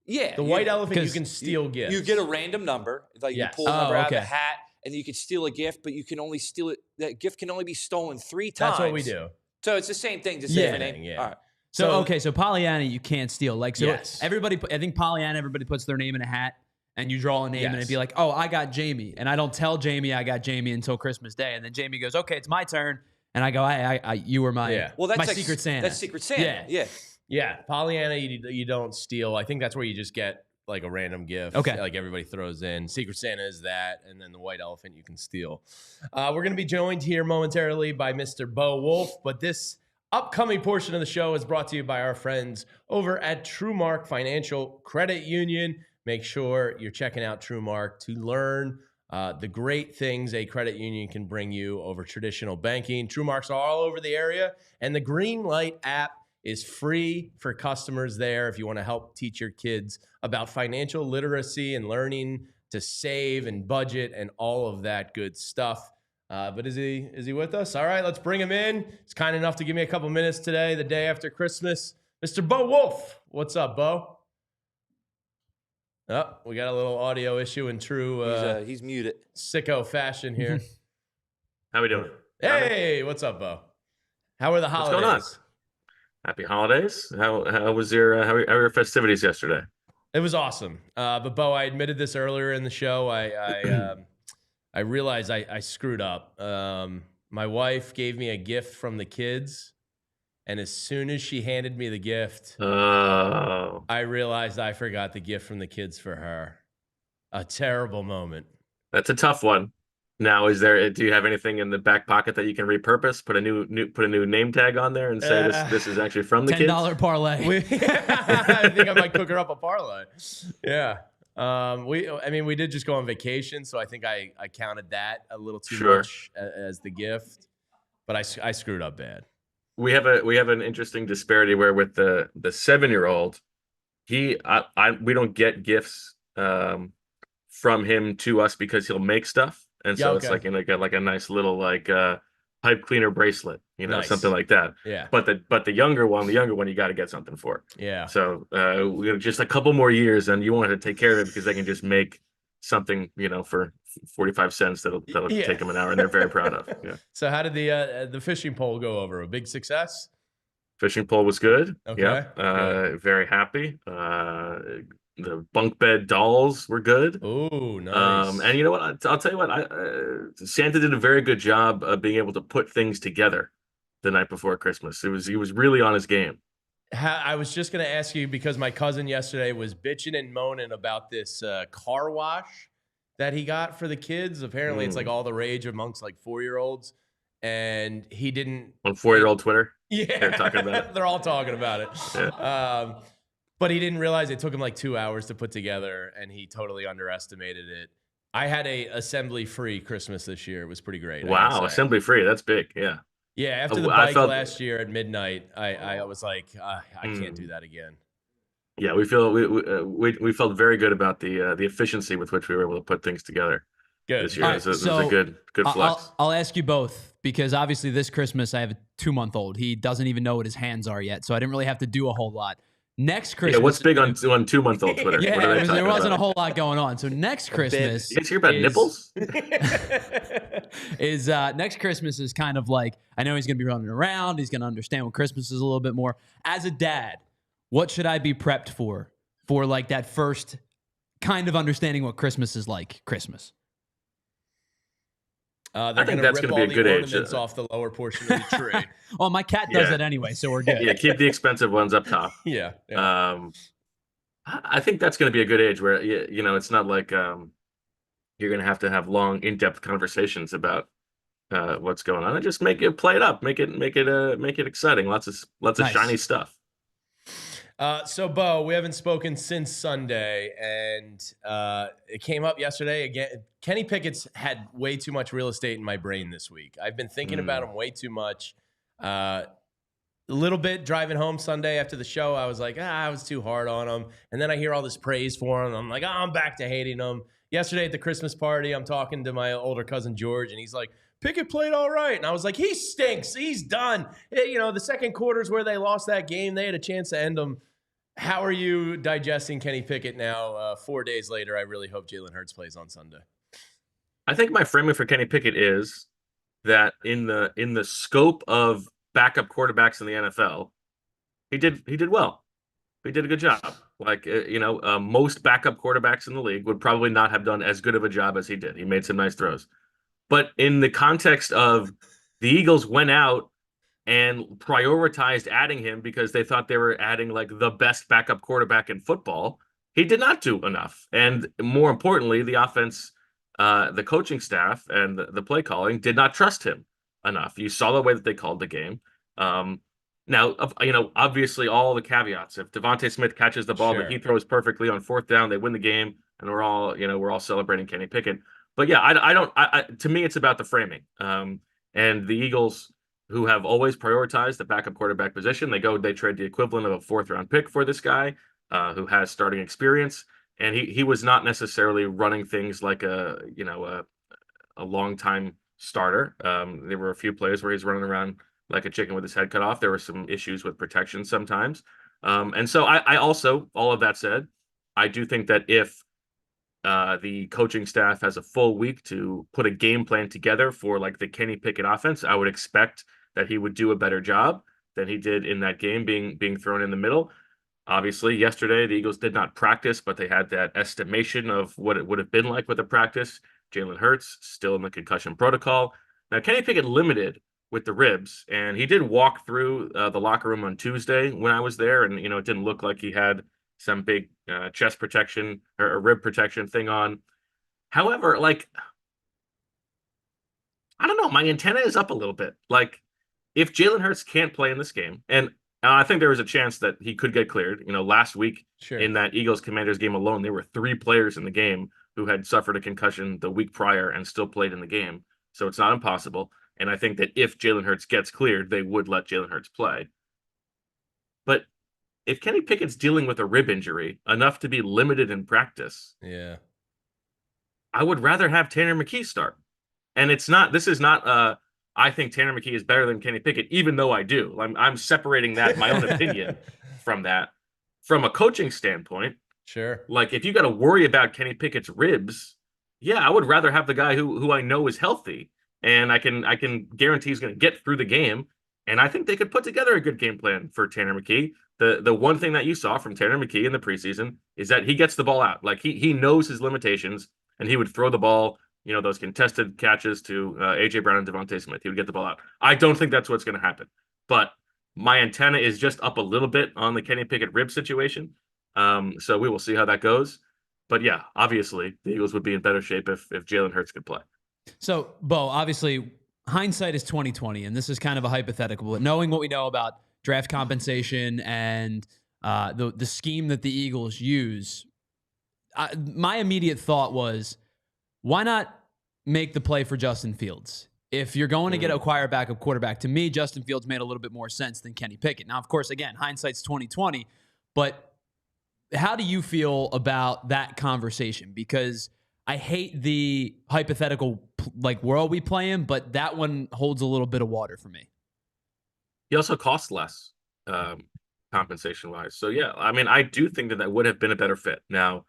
Yeah. The white elephant, you can steal gifts. You get a random number. Like you pull a number out of the hat, and you can steal a gift, but you can only steal it. That gift can only be stolen 3 times. That's what we do. So it's the same thing, just different name. Yeah. All right. So Pollyanna, you can't steal. Like, so everybody, I think Pollyanna, everybody puts their name in a hat, and you draw a name, and it'd be like, oh, I got Jamie. And I don't tell Jamie I got Jamie until Christmas Day. And then Jamie goes, okay, it's my turn. And I go, you were my, well, that's my like, Secret Santa. That's Secret Santa. Yeah. Pollyanna, you don't steal. I think that's where you just get like a random gift. Okay. Like everybody throws in. Secret Santa is that, and then the white elephant you can steal. We're going to be joined here momentarily by Mr. Bo Wulf, but this upcoming portion of the show is brought to you by our friends over at TrueMark Financial Credit Union. Make sure you're checking out TrueMark to learn the great things a credit union can bring you over traditional banking. TrueMarks are all over the area, and the Green Light app is free for customers there if you want to help teach your kids about financial literacy and learning to save and budget and all of that good stuff. But is he with us? All right, let's bring him in. He's kind enough to give me a couple minutes today, the day after Christmas. Mr. Bo Wulf. What's up, Bo? Oh, we got a little audio issue in true he's muted. Sicko fashion here. How we doing? Hey, what's up, Bo? How are the holidays? What's going on? Happy holidays. How was your how were your festivities yesterday? It was awesome. But Bo, I admitted this earlier in the show. I realized I screwed up. My wife gave me a gift from the kids, and as soon as she handed me the gift, I realized I forgot the gift from the kids for her. A terrible moment. That's a tough one. Now, do you have anything in the back pocket that you can repurpose? Put a new name tag on there and say this is actually from the kids. $10 parlay. I think I might cook her up a parlay. Yeah. We did just go on vacation, so I think I counted that a little too much as the gift, but I screwed up bad. We have an interesting disparity where with the 7-year-old, we don't get gifts from him to us because he'll make stuff, and so it's like a nice little pipe cleaner bracelet, something like that. Yeah. But the younger one, you got to get something for. Yeah. So we have just a couple more years, and you want to take care of it because they can just make something, for 45 cents that'll take them an hour, and they're very proud of. Yeah. So how did the fishing pole go over? A big success? Fishing pole was good. Okay. Yeah. Very happy. The bunk bed dolls were good. Oh, nice. And you know what? I'll tell you what. Santa did a very good job of being able to put things together the night before Christmas. He was really on his game. I was just going to ask you because my cousin yesterday was bitching and moaning about this car wash that he got for the kids. Apparently, it's like all the rage amongst 4-year-olds, and he didn't on 4-year-old Twitter. Yeah, they're talking about it. They're all talking about it. Yeah. But he didn't realize it took him 2 hours to put together, and he totally underestimated it. I had a assembly-free Christmas this year. It was pretty great. Wow, assembly-free. That's big. Yeah. Yeah, after the bike last year at midnight, I was like, I can't do that again. Yeah, we felt very good about the efficiency with which we were able to put things together. Good. This year. It was a good flex. I'll ask you both because obviously this Christmas I have a 2-month-old. He doesn't even know what his hands are yet, so I didn't really have to do a whole lot. Next Christmas. Yeah, what's big on 2-month-old Twitter? Yeah, there wasn't a whole lot going on. So next Christmas, you guys hear about nipples? Next Christmas is kind of like, I know he's going to be running around. He's going to understand what Christmas is a little bit more. As a dad, what should I be prepped for that first kind of understanding what Christmas is like? Christmas. They're going to rip all the ornaments off the lower portion of the tree. Well, my cat does it anyway, so we're good. Yeah, keep the expensive ones up top. Yeah. I think that's going to be a good age where it's not like you're going to have long, in-depth conversations about what's going on, and just play it up, make it exciting. Lots of shiny stuff. So, Bo, we haven't spoken since Sunday, and it came up yesterday again. Kenny Pickett's had way too much real estate in my brain this week. I've been thinking about him way too much. A little bit driving home Sunday after the show, I was like, I was too hard on him. And then I hear all this praise for him. I'm like, I'm back to hating him. Yesterday at the Christmas party, I'm talking to my older cousin George, and he's like, Pickett played all right. And I was like, he stinks. He's done. The second quarters where they lost that game, they had a chance to end them. How are you digesting Kenny Pickett now? 4 days later, I really hope Jalen Hurts plays on Sunday. I think my framing for Kenny Pickett is that in the scope of backup quarterbacks in the NFL, he did well. He did a good job. Most backup quarterbacks in the league would probably not have done as good of a job as he did. He made some nice throws. But in the context of the Eagles went out and prioritized adding him because they thought they were adding the best backup quarterback in football, he did not do enough. And more importantly, the offense, the coaching staff and the play calling did not trust him enough. You saw the way that they called the game. Now, obviously all the caveats. If Devontae Smith catches the ball that he throws perfectly on 4th down, they win the game, and we're all celebrating Kenny Pickett. But yeah, to me, it's about the framing. And the Eagles, who have always prioritized the backup quarterback position, they trade the equivalent of a 4th-round pick for this guy who has starting experience. And he was not necessarily running things like a long-time starter. There were a few plays where he's running around like a chicken with his head cut off. There were some issues with protection sometimes. And so I also, all of that said, I do think that if the coaching staff has a full week to put a game plan together for the Kenny Pickett offense, I would expect that he would do a better job than he did in that game being thrown in the middle. Obviously, yesterday, the Eagles did not practice, but they had that estimation of what it would have been like with a practice. Jalen Hurts still in the concussion protocol. Now, Kenny Pickett limited with the ribs, and he did walk through the locker room on Tuesday when I was there, and, it didn't look like he had some big chest protection or rib protection thing on. However, I don't know, my antenna is up a little bit. If Jalen Hurts can't play in this game, and I think there was a chance that he could get cleared. Last week in that Eagles-Commanders game alone, there were 3 players in the game who had suffered a concussion the week prior and still played in the game. So it's not impossible. And I think that if Jalen Hurts gets cleared, they would let Jalen Hurts play. But if Kenny Pickett's dealing with a rib injury enough to be limited in practice, I would rather have Tanner McKee start. And this is not I think Tanner McKee is better than Kenny Pickett, even though I do. I'm separating that, my own opinion, from that. From a coaching standpoint, like if you got to worry about Kenny Pickett's ribs, I would rather have the guy who I know is healthy and I can guarantee he's going to get through the game. And I think they could put together a good game plan for Tanner McKee. The one thing that you saw from Tanner McKee in the preseason is that he gets the ball out. Like he knows his limitations, and he would throw the ball, those contested catches to A.J. Brown and Devontae Smith. He would get the ball out. I don't think that's what's going to happen. But my antenna is just up a little bit on the Kenny Pickett rib situation. So we will see how that goes. But yeah, obviously the Eagles would be in better shape if Jalen Hurts could play. So, Bo, obviously hindsight is 2020, and this is kind of a hypothetical. But knowing what we know about draft compensation and the scheme that the Eagles use, my immediate thought was, why not make the play for Justin Fields? If you're going to get acquire a backup quarterback, to me, Justin Fields made a little bit more sense than Kenny Pickett. Now, of course, again, hindsight's 2020, but how do you feel about that conversation? Because I hate the hypothetical world we play in, but that one holds a little bit of water for me. He also costs less compensation-wise. So, yeah, I mean, I do think that would have been a better fit. Now,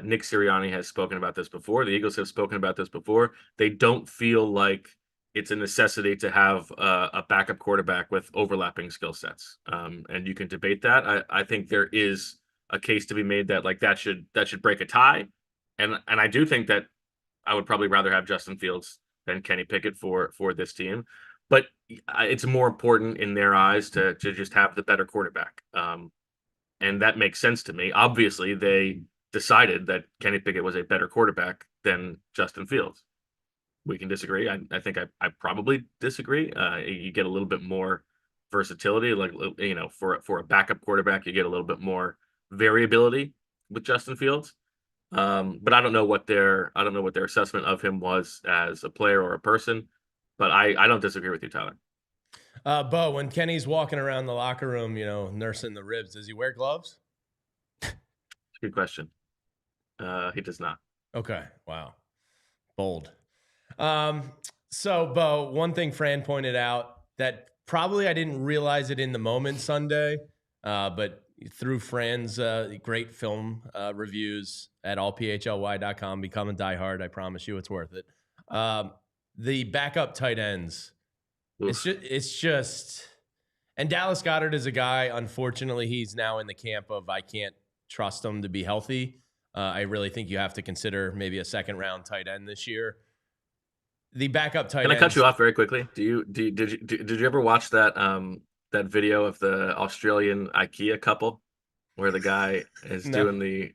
Nick Sirianni has spoken about this before. The Eagles have spoken about this before. They don't feel like it's a necessity to have a backup quarterback with overlapping skill sets. And you can debate that. I think there is a case to be made that that should break a tie. And I do think that I would probably rather have Justin Fields than Kenny Pickett for this team. But it's more important in their eyes to just have the better quarterback. And that makes sense to me. Obviously, they decided that Kenny Pickett was a better quarterback than Justin Fields. We can disagree. I think I probably disagree. You get a little bit more versatility, for a backup quarterback, you get a little bit more variability with Justin Fields. But I don't know what their assessment of him was as a player or a person. But I don't disagree with you, Tyler. Bo, when Kenny's walking around the locker room, nursing the ribs, does he wear gloves? Good question. He does not. Okay. Wow. Bold. So, Bo, one thing Fran pointed out that probably I didn't realize it in the moment Sunday, but through Fran's great film reviews at allphly.com, become a diehard. I promise you it's worth it. The backup tight ends. Oof. It's just, and Dallas Goedert is a guy, unfortunately, he's now in the camp of I can't trust him to be healthy. I really think you have to consider maybe a second round tight end this year. The backup tight ends. Can I cut you off very quickly? Did you ever watch that that video of the Australian IKEA couple where the guy is doing the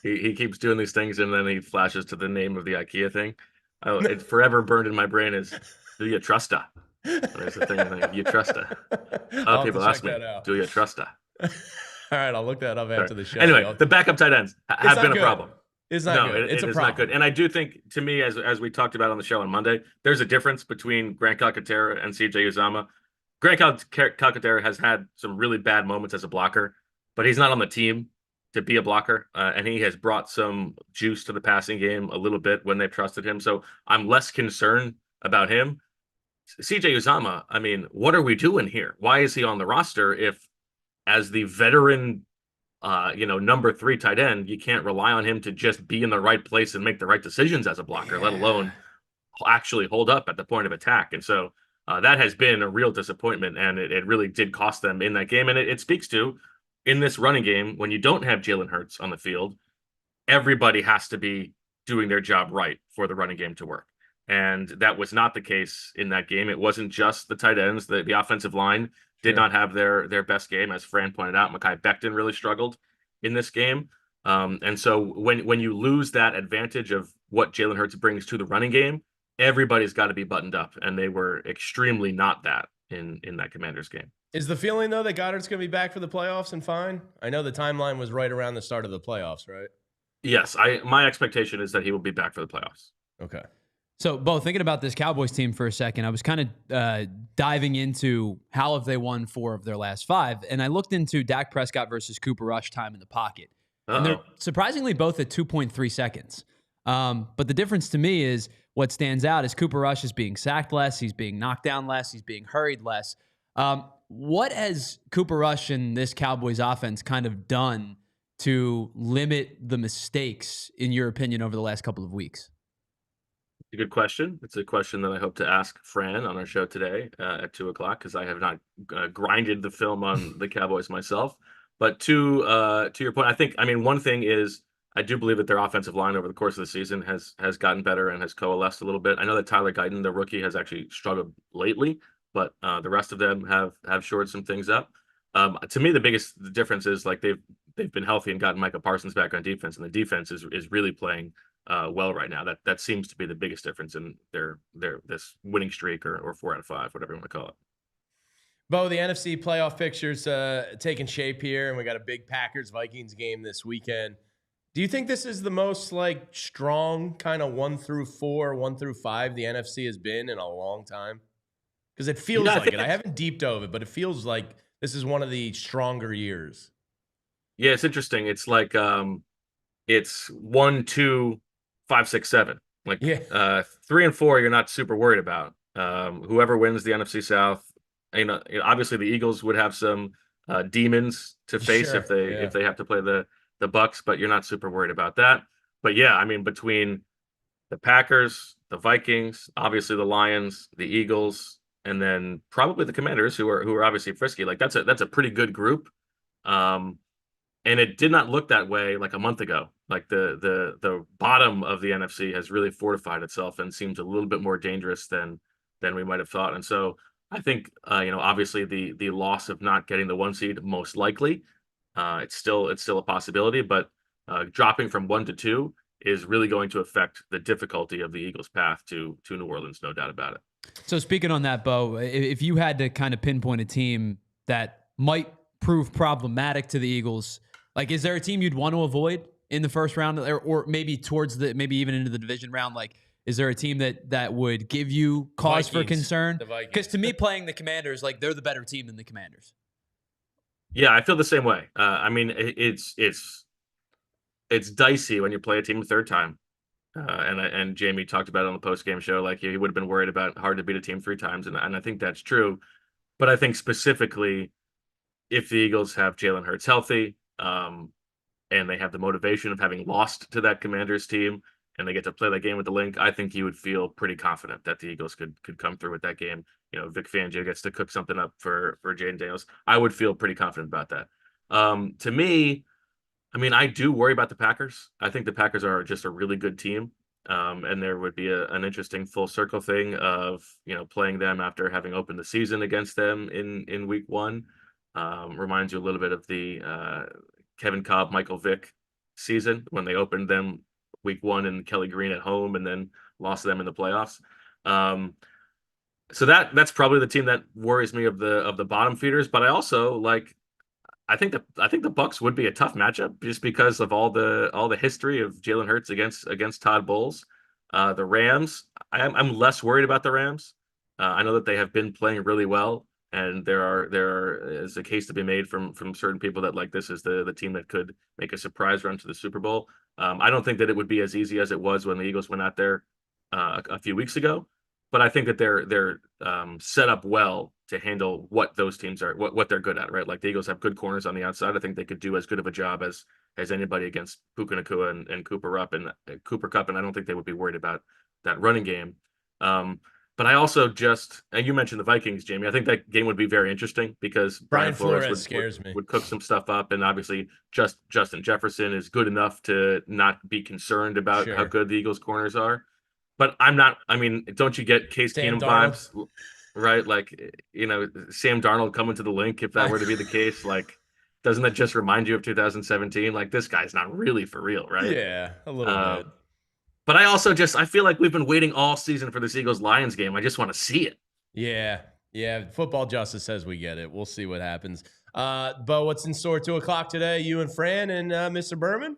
he keeps doing these things and then he flashes to the name of the IKEA thing? It's forever burned in my brain is, do you trust her? There's the thing, you trust her. Other people ask me, do you trust her? All right, I'll look that up after the show. Anyway, the backup tight ends have been a problem. It's not good. It's a problem. Not good. And I do think, to me, as we talked about on the show on Monday, there's a difference between Grant Calcaterra and CJ Uzomah. Grant Calcaterra has had some really bad moments as a blocker, but he's not on the team to be a blocker, and he has brought some juice to the passing game a little bit when they've trusted him. So I'm less concerned about him. CJ Uzomah, I mean, what are we doing here? Why is he on the roster if, as the veteran, number 3 tight end, you can't rely on him to just be in the right place and make the right decisions as a blocker, let alone actually hold up at the point of attack. And so that has been a real disappointment, and it really did cost them in that game. And it speaks to, in this running game, when you don't have Jalen Hurts on the field, everybody has to be doing their job right for the running game to work. And that was not the case in that game. It wasn't just the tight ends. The offensive line did not have their best game. As Fran pointed out, Mekhi Becton really struggled in this game. And so when you lose that advantage of what Jalen Hurts brings to the running game, everybody's got to be buttoned up. And they were extremely not that in that Commanders game. Is the feeling, though, that Goddard's going to be back for the playoffs and fine? I know the timeline was right around the start of the playoffs, right? Yes, my expectation is that he will be back for the playoffs. Okay. So, Bo, thinking about this Cowboys team for a second, I was kind of diving into how have they won 4 of their last 5, and I looked into Dak Prescott versus Cooper Rush time in the pocket. And they're surprisingly both at 2.3 seconds. But the difference to me is what stands out is Cooper Rush is being sacked less, he's being knocked down less, he's being hurried less. What has Cooper Rush and this Cowboys offense kind of done to limit the mistakes, in your opinion, over the last couple of weeks? A good question. It's a question that I hope to ask Fran on our show today at 2:00 because I have not grinded the film on the Cowboys myself. But to your point, one thing is I do believe that their offensive line over the course of the season has gotten better and has coalesced a little bit. I know that Tyler Guyton, the rookie, has actually struggled lately, but the rest of them have shored some things up. To me, the biggest difference is like they've been healthy and gotten Micah Parsons back on defense, and the defense is really playing well right now. That seems to be the biggest difference in their this winning streak or 4 out of 5, whatever you want to call it. Bo, the NFC playoff picture's taking shape here, and we got a big Packers-Vikings game this weekend. Do you think this is the most like strong kind of 1 through 4, 1 through 5 the NFC has been in a long time? Because it feels like it. I haven't deep dove it, but it feels like this is one of the stronger years. Yeah, it's interesting. It's like it's 1, 2, 5, 6, 7. Like 3 and 4, you're not super worried about. Whoever wins the NFC South, obviously the Eagles would have some demons to face if they have to play the Bucs, but you're not super worried about that. But yeah, I mean, between the Packers, the Vikings, obviously the Lions, the Eagles, and then probably the Commanders, who are obviously frisky. Like that's a pretty good group. And it did not look that way like a month ago. Like the bottom of the NFC has really fortified itself and seems a little bit more dangerous than we might have thought. And so I think obviously the loss of not getting the 1 seed most likely, it's still a possibility, but dropping from 1 to 2 is really going to affect the difficulty of the Eagles' path to New Orleans, no doubt about it. So speaking on that, Bo, if you had to kind of pinpoint a team that might prove problematic to the Eagles, like is there a team you'd want to avoid in the first round, or maybe maybe even into the division round? Like, is there a team that would give you cause for concern? Because to me, playing the Commanders, like they're the better team than the Commanders. Yeah, I feel the same way. I mean, it's dicey when you play a team a third time. And Jamie talked about it on the post-game show, like he would have been worried about hard to beat a team 3 times, and I think that's true. But I think specifically if the Eagles have Jalen Hurts healthy, and they have the motivation of having lost to that Commanders team, and they get to play that game with the Link, I think you would feel pretty confident that the Eagles could come through with that game. Vic Fangio gets to cook something up for Jaden Daniels. I would feel pretty confident about that. To me, I mean, I do worry about the Packers. I think the Packers are just a really good team. And there would be an interesting full circle thing of, playing them after having opened the season against them in week 1. Reminds you a little bit of the Kevin Cobb, Michael Vick season when they opened them week 1 and Kelly Green at home and then lost them in the playoffs. So that's probably the team that worries me of the bottom feeders. But I also I think the Bucs would be a tough matchup just because of all the history of Jalen Hurts against Todd Bowles. The Rams, I'm less worried about the Rams. I know that they have been playing really well, and there is a case to be made from certain people that like this is the team that could make a surprise run to the Super Bowl. I don't think that it would be as easy as it was when the Eagles went out there a few weeks ago, but I think that they're set up well to handle what those teams are, what they're good at, right? Like the Eagles have good corners on the outside. I think they could do as good of a job as anybody against Puka Nacua and Cooper Kupp, and I don't think they would be worried about that running game. But I also and you mentioned the Vikings, Jamie. I think that game would be very interesting because Brian Flores would cook some stuff up, and obviously Justin Jefferson is good enough to not be concerned about how good the Eagles corners are. But I'm not. I mean, don't you get Case Keenum vibes, right? Like, Sam Darnold coming to the Link, if that were to be the case, like, doesn't that just remind you of 2017? Like, this guy's not really for real, right? Yeah, a little bit. But I also I feel like we've been waiting all season for this Eagles-Lions game. I just want to see it. Yeah. Yeah, football justice says we get it. We'll see what happens. Bo, what's in store 2 o'clock today? You and Fran and Mr. Berman?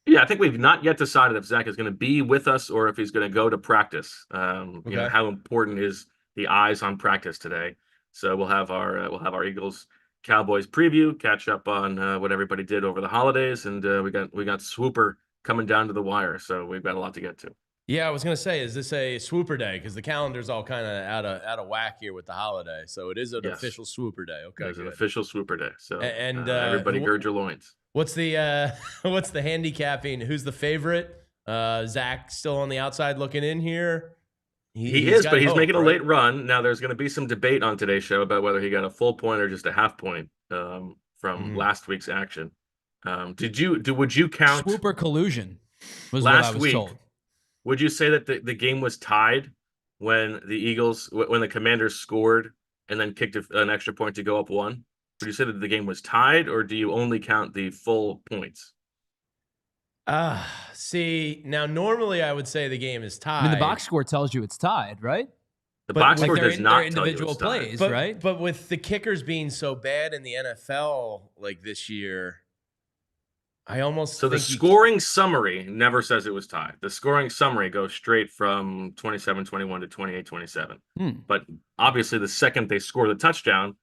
Yeah, I think we've not yet decided if Zach is going to be with us or if he's going to go to practice. You know, how important is the eyes on practice today? So we'll have our Eagles Cowboys preview, catch up on what everybody did over the holidays, and we got Swooper coming down to the wire. So we've got a lot to get to. Yeah, I was going to say, is this a swooper day? Because the calendar's all kind of out of whack here with the holiday. So it is an official swooper day. Okay, it's an official swooper day. So everybody gird your loins. What's the handicapping? Who's the favorite? Zach still on the outside looking in here. He is, but he's making a late run. Now there's going to be some debate on today's show about whether he got a full point or just a half point from last week's action. Would you count swooper collusion? Was last what I was week? Told. Would you say that the game was tied when the Commanders scored and then kicked an extra point to go up 1? Would you say that the game was tied, or do you only count the full points? See, now normally I would say the game is tied. I mean, the box score tells you it's tied, right? The box score does not tell individual you it's tied. plays, right? But with the kickers being so bad in the NFL like this year, I almost the scoring summary never says it was tied. The scoring summary goes straight from 27-21 to 28-27. But obviously, the second they score the touchdown,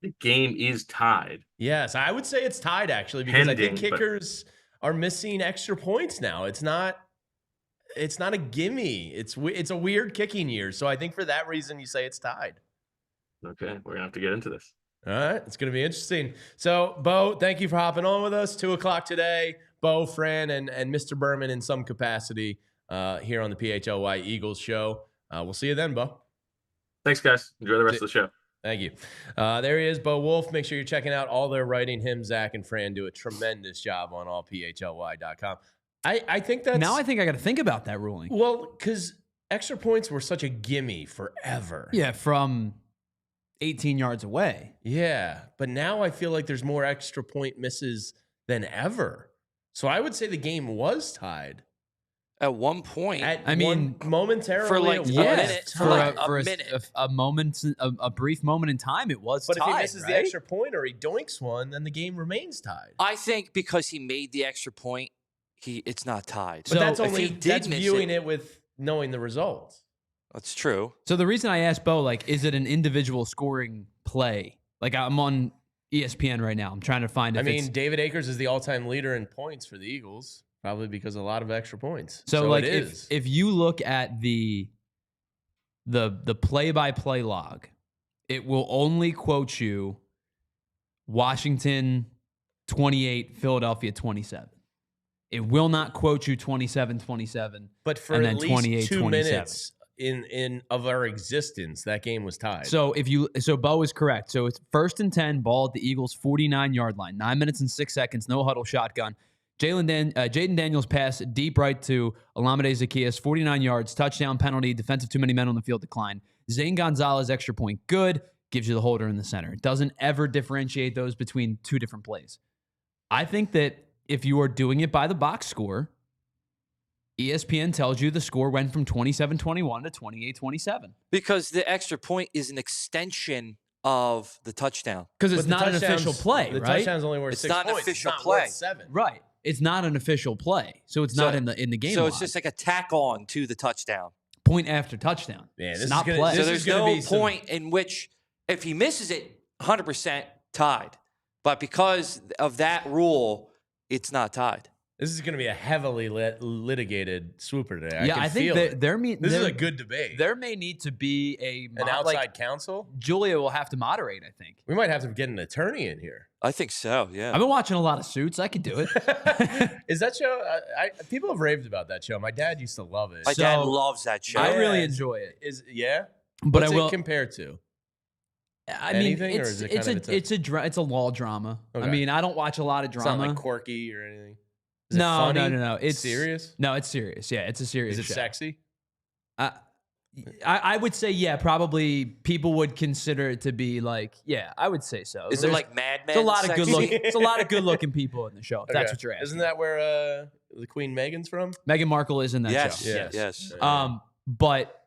the game is tied. Yes, I would say it's tied actually because I think kickers are missing extra points now. It's not a gimme. It's a weird kicking year. So I think for that reason you say it's tied. Okay, we're gonna have to get into this. All right, it's going to be interesting. So, Bo, thank you for hopping on with us. 2 o'clock today. Bo, Fran, and Mr. Berman in some capacity here on the PHLY Eagles show. We'll see you then, Bo. Thanks, guys. Enjoy the rest of the show. Thank you. There he is, Bo Wulf. Make sure you're checking out all their writing. Him, Zach, and Fran do a tremendous job on allphly.com. I think that's... Now I think I got to think about that ruling. Well, because extra points were such a gimme forever. Yeah, from 18 yards away. Yeah, but now I feel like there's more extra point misses than ever. So I would say the game was tied. At one point. Momentarily. For like a minute. A moment, a brief moment in time, it was tied. But if he misses the extra point or he doinks one, then the game remains tied. I think because he made the extra point, it's not tied. But that's viewing it with knowing the results. That's true. So the reason I asked Bo, is it an individual scoring play? I'm on ESPN right now. I'm trying to find. David Akers is the all-time leader in points for the Eagles, probably because of a lot of extra points. So if you look at the play-by-play log, it will only quote you Washington 28, Philadelphia 27. It will not quote you 27-27. But for at least 2 minutes of our existence, that game was tied. So Bo is correct. So it's 1st and 10, ball at the Eagles' 49-yard line. 9 minutes and 6 seconds, no huddle shotgun. Jaden Daniels pass deep right to Olamide Zaccheaus, 49 yards, touchdown penalty, defensive too many men on the field decline. Zane Gonzalez, extra point, good, gives you the holder in the center. It doesn't ever differentiate those between two different plays. I think that if you are doing it by the box score, ESPN tells you the score went from 27-21 to 28-27. Because the extra point is an extension of the touchdown. Because it's not an official play, right? The touchdown's only worth 6 points. It's not an official it's not play. Worth 7. Right. It's not an official play. So it's not in the game. So it's just like a tack on to the touchdown. Point after touchdown. Yeah, it's not play. So there's no point in which if he misses it, 100% tied. But because of that rule, it's not tied. This is going to be a heavily litigated swooper today. Yeah, I think this is a good debate. There may need to be an outside counsel. Julia will have to moderate, I think. We might have to get an attorney in here. I think so, yeah. I've been watching a lot of Suits. I could do it. Is that show? People have raved about that show. My dad used to love it. My dad loves that show. I really enjoy it. But what's it compared to? I mean, it's a law drama. Okay. I mean, I don't watch a lot of drama. It's not like Corky or anything. No. It's serious. No, it's serious. Yeah, it's a serious. Is it sexy? I would say, yeah, probably people would consider it to be like, yeah, I would say so. Is it like Mad Men? It's a lot of good looking. It's a lot of good looking people in the show. If that's what you're asking. Isn't that where the Queen Meghan's from? Meghan Markle is in that show. Yes. But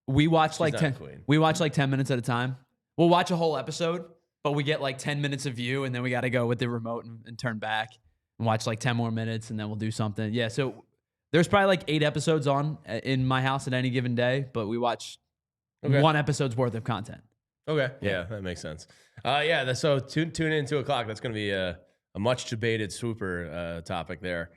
We watch She's like not 10. queen. We watch like 10 minutes at a time. We'll watch a whole episode, but we get like 10 minutes of view, and then we got to go with the remote and turn back and watch like 10 more minutes, and then we'll do something. Yeah, so there's probably like 8 episodes on in my house at any given day, but we watch one episode's worth of content. Okay, yeah, that makes sense. So tune in 2 o'clock. That's going to be a much debated super topic there.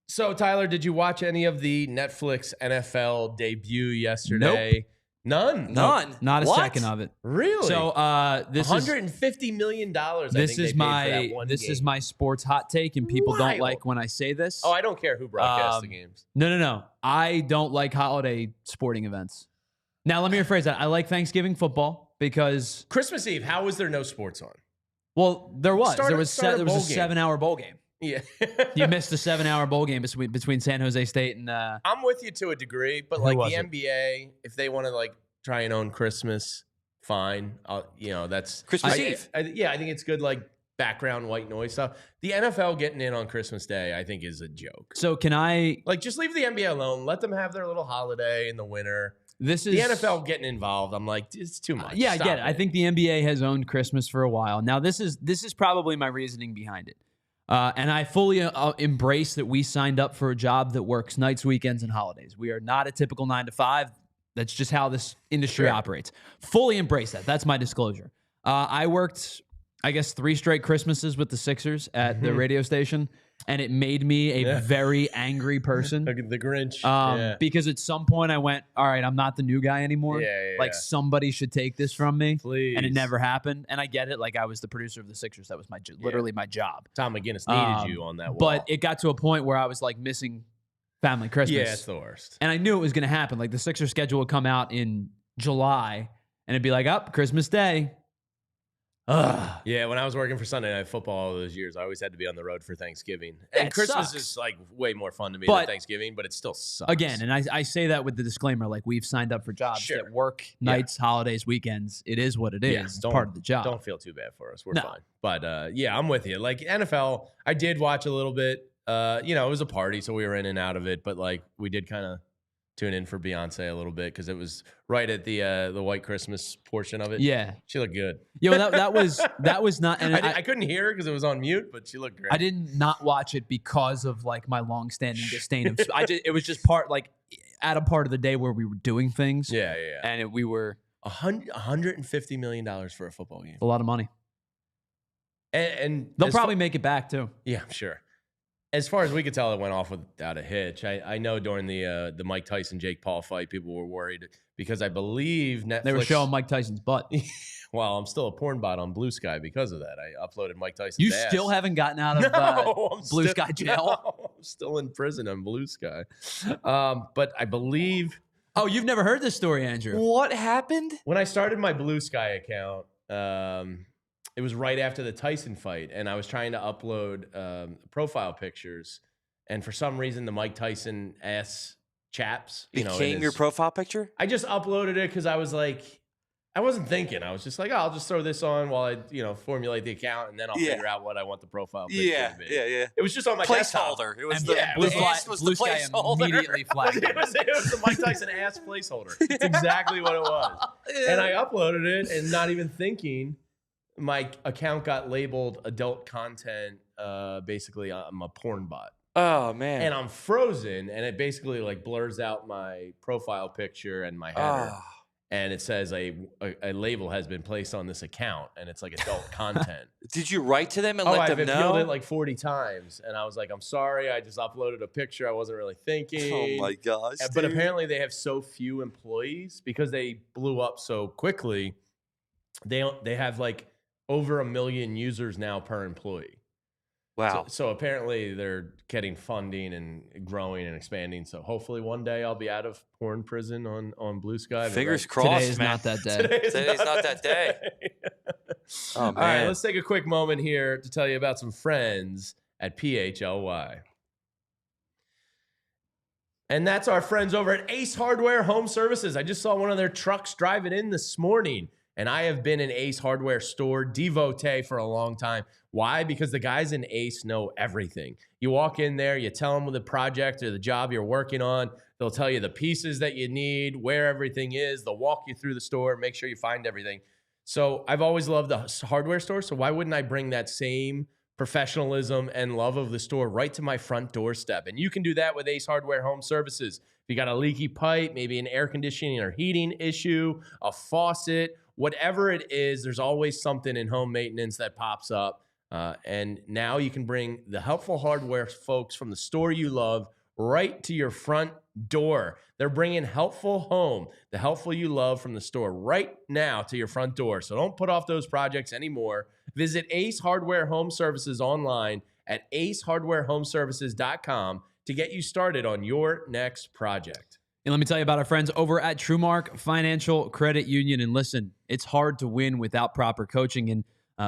So Tyler, did you watch any of the Netflix NFL debut yesterday? Nope. None. Not a second of it. Really? So this $150 million. This is my sports hot take, and people don't like when I say this. Oh, I don't care who broadcasts the games. No. I don't like holiday sporting events. Now, let me rephrase that. I like Thanksgiving football because Christmas Eve. How was there no sports on? Well, there was. There was a bowl 7-hour bowl game. Yeah. You missed the 7-hour bowl game between San Jose State and. I'm with you to a degree, but like the NBA, if they want to like try and own Christmas, fine. That's Christmas Eve. I think it's good, like background white noise stuff. The NFL getting in on Christmas Day, I think, is a joke. So can I just leave the NBA alone? Let them have their little holiday in the winter. This is the NFL getting involved. I'm like, it's too much. Yeah, I get it. I think the NBA has owned Christmas for a while. Now, this is probably my reasoning behind it. And I fully embrace that we signed up for a job that works nights, weekends, and holidays. We are not a typical 9-to-5. That's just how this industry operates. Fully embrace that. That's my disclosure. I worked, I guess, 3 straight Christmases with the Sixers at the radio station, and it made me a very angry person. The Grinch. Because at some point I went, all right, I'm not the new guy anymore. Somebody should take this from me. Please. And it never happened. And I get it. Like, I was the producer of the Sixers. That was literally my job. Tom McGinnis needed you on that wall. But it got to a point where I was like missing family Christmas. Yeah, it's the worst. And I knew it was going to happen. Like, the Sixers schedule would come out in July, and it'd be like, Christmas Day. Ugh. Yeah, when I was working for Sunday Night Football all those years, I always had to be on the road for Thanksgiving. And Christmas is like way more fun to me than Thanksgiving, but it still sucks. Again, and I say that with the disclaimer, like, we've signed up for jobs that work nights, holidays, weekends. It is what it is. It's part of the job. Don't feel too bad for us. We're fine. But I'm with you. Like, NFL, I did watch a little bit. It was a party, so we were in and out of it. But like, we did kind of tune in for Beyonce a little bit because it was right at the White Christmas portion of it. Yeah, she looked good. That was not. And I couldn't hear her because it was on mute, but she looked great. I did not watch it because of like my long-standing disdain of. It was just part at a part of the day where we were doing things. Yeah. And we were $150 million for a football game. A lot of money. And they'll probably make it back too. Yeah, I'm sure. As far as we could tell, it went off without a hitch. I know during the Mike Tyson Jake Paul fight, people were worried because I believe Netflix. They were showing Mike Tyson's butt. Well, I'm still a porn bot on Blue Sky because of that. I uploaded Mike Tyson's You ass. Still haven't gotten out of Blue Sky jail? No, I'm still in prison on Blue Sky. But I believe. Oh, you've never heard this story, Andrew? What happened? When I started my Blue Sky account, it was right after the Tyson fight, and I was trying to upload profile pictures, and for some reason, the Mike Tyson ass chaps became your profile picture. I just uploaded it because I was like, I wasn't thinking. I was just like, I'll just throw this on while I formulate the account, and then I'll figure out what I want the profile picture to be. Yeah. It was just on my placeholder. Desktop. It was the Blue Sky immediately flagged it was the Mike Tyson ass placeholder. It's exactly what it was. And I uploaded it, and not even thinking. My account got labeled adult content. Basically, I'm a porn bot. Oh, man. And I'm frozen, and it basically like blurs out my profile picture and my header. And it says a label has been placed on this account, and it's like adult content. Did you write to them and let them know? I've appealed it like 40 times, and I was like, I'm sorry, I just uploaded a picture. I wasn't really thinking. Oh, my gosh. But apparently they have so few employees because they blew up so quickly. They have like over 1 million users now per employee. Wow. So apparently they're getting funding and growing and expanding. So hopefully one day I'll be out of porn prison on Blue Sky. Fingers crossed, Today is not that day. Today's not that day. Oh, man. All right, let's take a quick moment here to tell you about some friends at PHLY. And that's our friends over at Ace Hardware Home Services. I just saw one of their trucks driving in this morning. And I have been an Ace Hardware store devotee for a long time. Why? Because the guys in Ace know everything. You walk in there, you tell them the project or the job you're working on. They'll tell you the pieces that you need, where everything is. They'll walk you through the store, make sure you find everything. So I've always loved the hardware store. So why wouldn't I bring that same professionalism and love of the store right to my front doorstep? And you can do that with Ace Hardware Home Services. If you got a leaky pipe, maybe an air conditioning or heating issue, a faucet, whatever it is, there's always something in home maintenance that pops up. And now you can bring the helpful hardware folks from the store you love right to your front door. They're bringing helpful home, the helpful you love from the store right now to your front door. So don't put off those projects anymore. Visit Ace Hardware Home Services online at acehardwarehomeservices.com to get you started on your next project. And let me tell you about our friends over at TrueMark Financial Credit Union. And listen, it's hard to win without proper coaching, and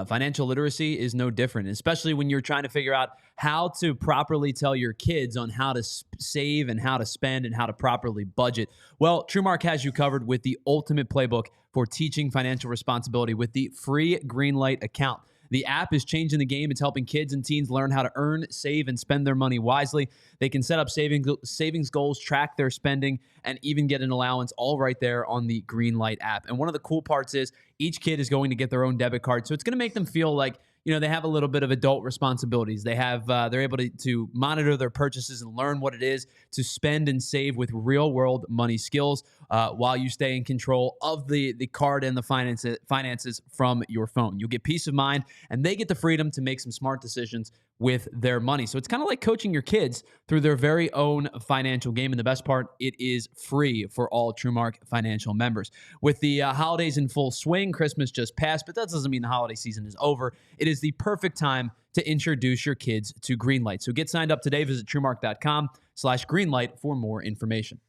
financial literacy is no different, especially when you're trying to figure out how to properly tell your kids on how to save and how to spend and how to properly budget. Well, TrueMark has you covered with the ultimate playbook for teaching financial responsibility with the free Greenlight account. The app is changing the game. It's helping kids and teens learn how to earn, save, and spend their money wisely. They can set up savings goals, track their spending, and even get an allowance all right there on the Greenlight app. And one of the cool parts is each kid is going to get their own debit card. So it's going to make them feel like, you know, they have a little bit of adult responsibilities. They have, they're able to monitor their purchases and learn what it is to spend and save with real world money skills while you stay in control of the card and the finances from your phone. You'll get peace of mind, and they get the freedom to make some smart decisions with their money. So it's kind of like coaching your kids through their very own financial game. And the best part, it is free for all TrueMark Financial members. With the holidays in full swing, Christmas just passed, but that doesn't mean the holiday season is over. It is the perfect time to introduce your kids to Greenlight. So get signed up today. Visit TrueMark.com/Greenlight for more information.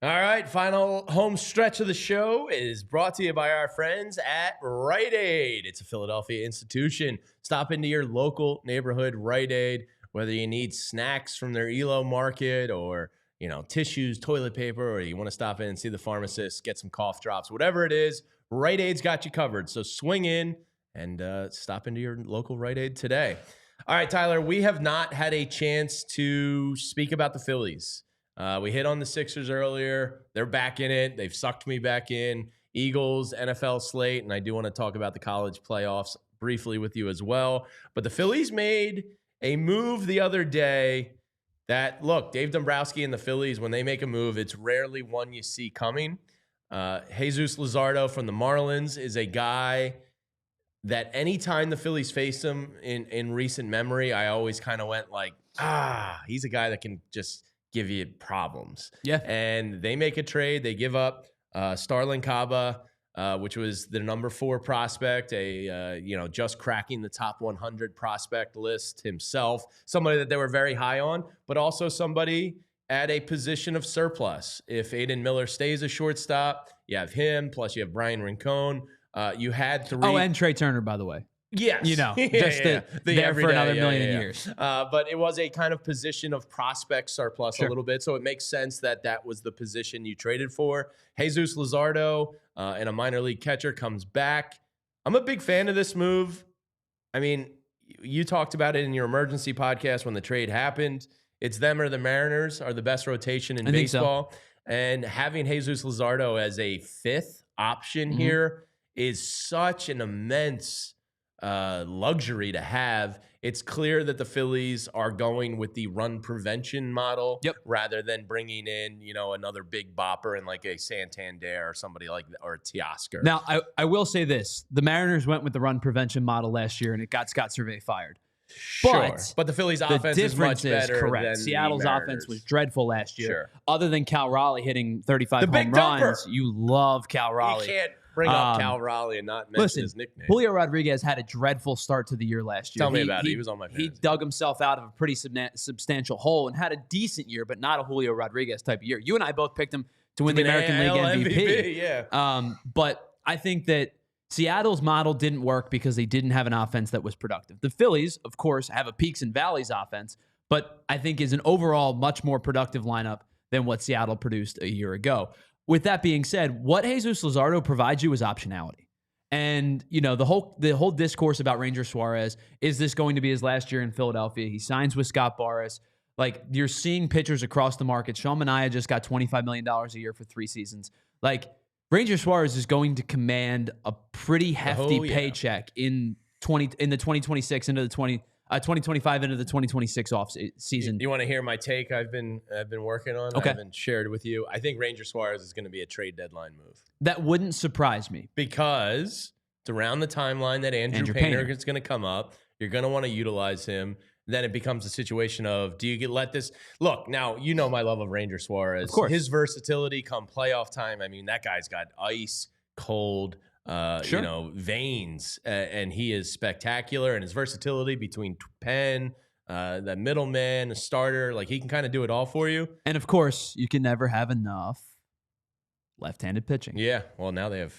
All right, final home stretch of the show is brought to you by our friends at Rite Aid. It's a Philadelphia institution. Stop into your local neighborhood Rite Aid, whether you need snacks from their ELO market or, you know, tissues, toilet paper, or you want to stop in and see the pharmacist, get some cough drops, whatever it is, Rite Aid's got you covered. So swing in and stop into your local Rite Aid today. All right, Tyler, we have not had a chance to speak about the Phillies. We hit on the Sixers earlier. They're back in it. They've sucked me back in. Eagles, NFL slate, and I do want to talk about the college playoffs briefly with you as well. But the Phillies made a move the other day that, look, Dave Dombrowski and the Phillies, when they make a move, it's rarely one you see coming. Jesus Luzardo from the Marlins is a guy that anytime the Phillies faced him in recent memory, I always kind of went like, he's a guy that can just give you problems. Yeah. And they make a trade. They give up Starlin Caba, which was the number 4 prospect, just cracking the top 100 prospect list himself, somebody that they were very high on, but also somebody at a position of surplus. If Aiden Miller stays a shortstop, you have him, plus you have Brian Rincon. You had 3. Oh, and Trey Turner, by the way. Yes. You know, there for another million years. But it was a kind of position of prospect surplus a little bit. So it makes sense that that was the position you traded for. Jesus Luzardo and a minor league catcher comes back. I'm a big fan of this move. I mean, you talked about it in your emergency podcast when the trade happened. It's them or the Mariners are the best rotation in baseball. So. And having Jesus Luzardo as a 5th option here is such an immense luxury to have. It's clear that the Phillies are going with the run prevention model rather than bringing in, another big bopper and like a Santander or somebody like that, or a Teoscar. Now, I will say this. The Mariners went with the run prevention model last year, and it got Scott Survey fired. Sure. But the Phillies' offense is much better. Correct. Than Seattle's offense was dreadful last year. Sure. Other than Cal Raleigh hitting 35 home runs, you love Cal Raleigh. You can't bring up Cal Raleigh and not mention his nickname. Julio Rodriguez had a dreadful start to the year last year. Tell me about it. He was on my fantasy. He dug himself out of a pretty substantial hole and had a decent year, but not a Julio Rodriguez type of year. You and I both picked him to win the American League MVP. Yeah. But I think that Seattle's model didn't work because they didn't have an offense that was productive. The Phillies, of course, have a peaks and valleys offense, but I think is an overall much more productive lineup than what Seattle produced a year ago. With that being said, what Jesus Luzardo provides you is optionality. And, the whole discourse about Ranger Suarez, is this going to be his last year in Philadelphia? He signs with Scott Boras. Like, you're seeing pitchers across the market. Sean Manaea just got $25 million a year for 3 seasons. Like, Ranger Suarez is going to command a pretty hefty paycheck in the 2026 into the 2025 into the 2026 off season. You want to hear my take? I've been working on. Okay. I haven't shared with you. I think Ranger Suarez is going to be a trade deadline move. That wouldn't surprise me because it's around the timeline that Andrew Painter is going to come up. You're going to want to utilize him. Then it becomes a situation of, do you let this look? Now, you know my love of Ranger Suarez. Of course. His versatility come playoff time. I mean, that guy's got ice cold, veins, and he is spectacular. And his versatility between pen, the middleman, a starter, like he can kind of do it all for you. And of course, you can never have enough left-handed pitching. Yeah. Well, now they have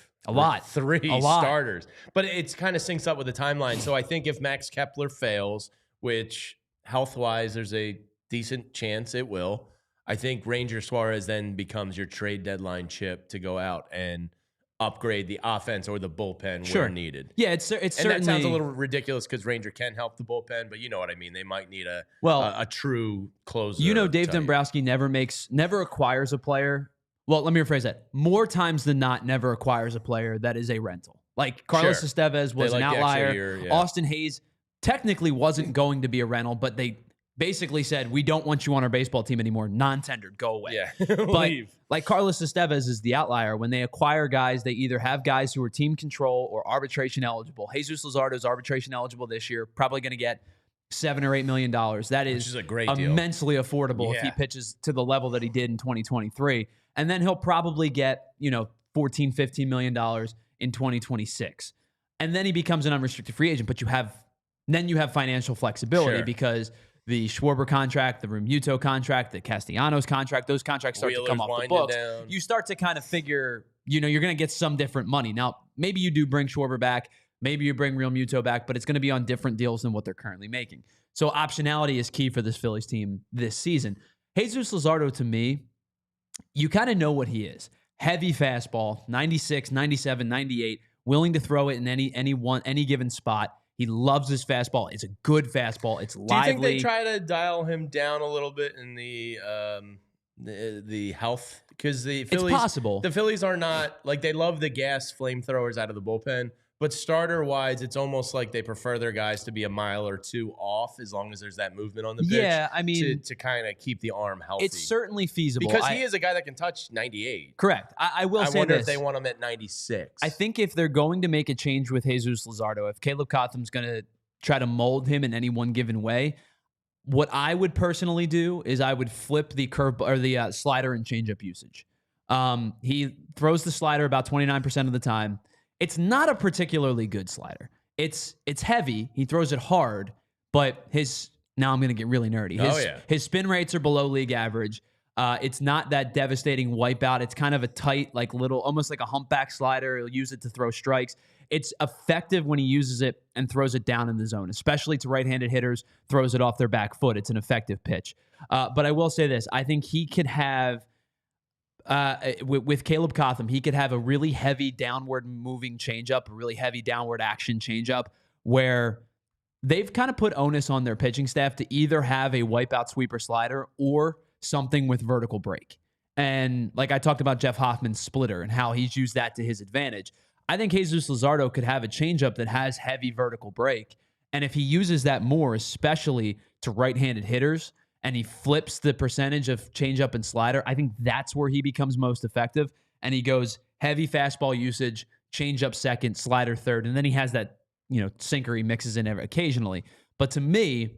three starters, but it's kind of syncs up with the timeline. So I think if Max Kepler fails, which health-wise, there's a decent chance it will. I think Ranger Suarez then becomes your trade deadline chip to go out and upgrade the offense or the bullpen where needed. Yeah, it's certainly. That sounds a little ridiculous because Ranger can help the bullpen, but you know what I mean. They might need a true closer. You know, Dave Dombrowski never acquires a player. Well, let me rephrase that. More times than not, never acquires a player that is a rental. Like Carlos Estevez was an outlier. Austin Hayes technically wasn't going to be a rental, but they basically said, we don't want you on our baseball team anymore. Non-tendered, go away. Yeah. But like Carlos Estevez is the outlier. When they acquire guys, they either have guys who are team control or arbitration eligible. Jesus Luzardo is arbitration eligible this year, probably going to get $7 or $8 million. That is a great deal. Immensely affordable if he pitches to the level that he did in 2023. And then he'll probably get, $14, $15 million in 2026. And then he becomes an unrestricted free agent, but you have financial flexibility because the Schwarber contract, the Realmuto contract, the Castellanos contract, those contracts start to come off the books. You start to kind of figure, you're going to get some different money. Now, maybe you do bring Schwarber back, maybe you bring Realmuto back, but it's going to be on different deals than what they're currently making. So optionality is key for this Phillies team this season. Jesus Luzardo, to me, you kind of know what he is. Heavy fastball, 96, 97, 98, willing to throw it in any given spot. He loves his fastball. It's a good fastball. It's lively. Do you think they try to dial him down a little bit in the health? Because the Phillies, it's possible. The Phillies are not like they love the gas flamethrowers out of the bullpen, but starter wise, it's almost like they prefer their guys to be a mile or two off as long as there's that movement on the pitch. Yeah, I mean, to kind of keep the arm healthy. It's certainly feasible because he is a guy that can touch 98. Correct. I will say wonder this. If they want him at 96. I think if they're going to make a change with Jesus Luzardo, if Caleb Cotham's going to try to mold him in any one given way, what I would personally do is I would flip the curve or the slider and changeup usage. He throws the slider about 29% of the time. It's not a particularly good slider. It's heavy. He throws it hard, but now I'm going to get really nerdy. His spin rates are below league average. It's not that devastating wipeout. It's kind of a tight, like little, almost like a humpback slider. He'll use it to throw strikes. It's effective when he uses it and throws it down in the zone, especially to right-handed hitters, throws it off their back foot. It's an effective pitch. But I will say this. I think he could have, with Caleb Cotham, he could have a really heavy downward moving changeup, a really heavy downward action changeup, where they've kind of put onus on their pitching staff to either have a wipeout sweeper slider or something with vertical break. And like I talked about Jeff Hoffman's splitter and how he's used that to his advantage. I think Jesus Luzardo could have a changeup that has heavy vertical break. And if he uses that more, especially to right-handed hitters, and he flips the percentage of changeup and slider, I think that's where he becomes most effective. And he goes heavy fastball usage, changeup second, slider third, and then he has that sinker he mixes in occasionally. But to me,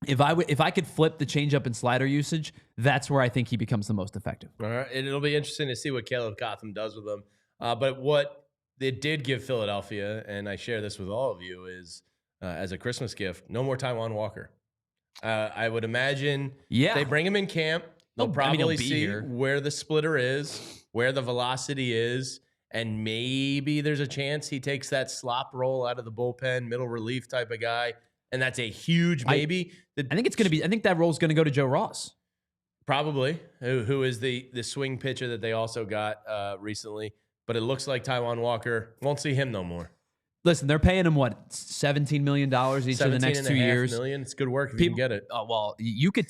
if I could flip the changeup and slider usage, that's where I think he becomes the most effective. All right, it'll be interesting to see what Caleb Cotham does with them. But what it did give Philadelphia, and I share this with all of you, is as a Christmas gift, no more Taijuan Walker. I would imagine they bring him in camp. They'll probably see where the splitter is, where the velocity is, and maybe there's a chance he takes that slop roll out of the bullpen, middle relief type of guy, and that's a huge maybe. I think it's going to be. I think that roll's going to go to Joe Ross, probably, who is the swing pitcher that they also got recently. But it looks like Taijuan Walker won't see him no more. Listen, they're paying him what, $17 million each of the next 2 years. Million. It's good work if you can get it. Well, you could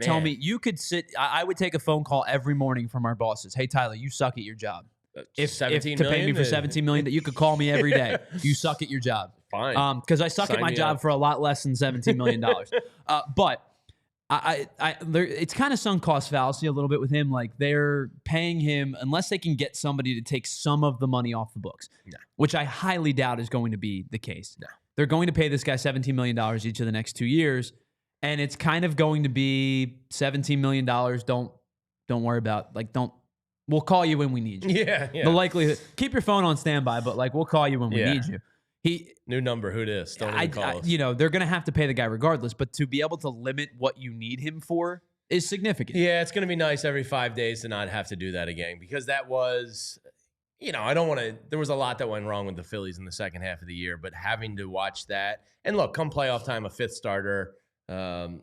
tell me, you could sit. I would take a phone call every morning from our bosses. Hey, Tyler, you suck at your job. If to pay me for $17 million, you could call me every day. You suck at your job. Fine. Because I suck at my job for a lot less than $17 million. But it's kind of sunk cost fallacy a little bit with him. Like, they're paying him unless they can get somebody to take some of the money off the books, which I highly doubt is going to be the case. They're going to pay this guy $17 million each of the next 2 years, and it's kind of going to be $17 million. Don't worry about, like, we'll call you when we need you. Yeah. The likelihood, keep your phone on standby, but like, we'll call you when we need you. New number, who dis? Don't even call us. They're going to have to pay the guy regardless, but to be able to limit what you need him for is significant. Yeah, it's going to be nice every 5 days to not have to do that again, because that was, I don't want to, there was a lot that went wrong with the Phillies in the second half of the year, but having to watch that, and look, come playoff time, a fifth starter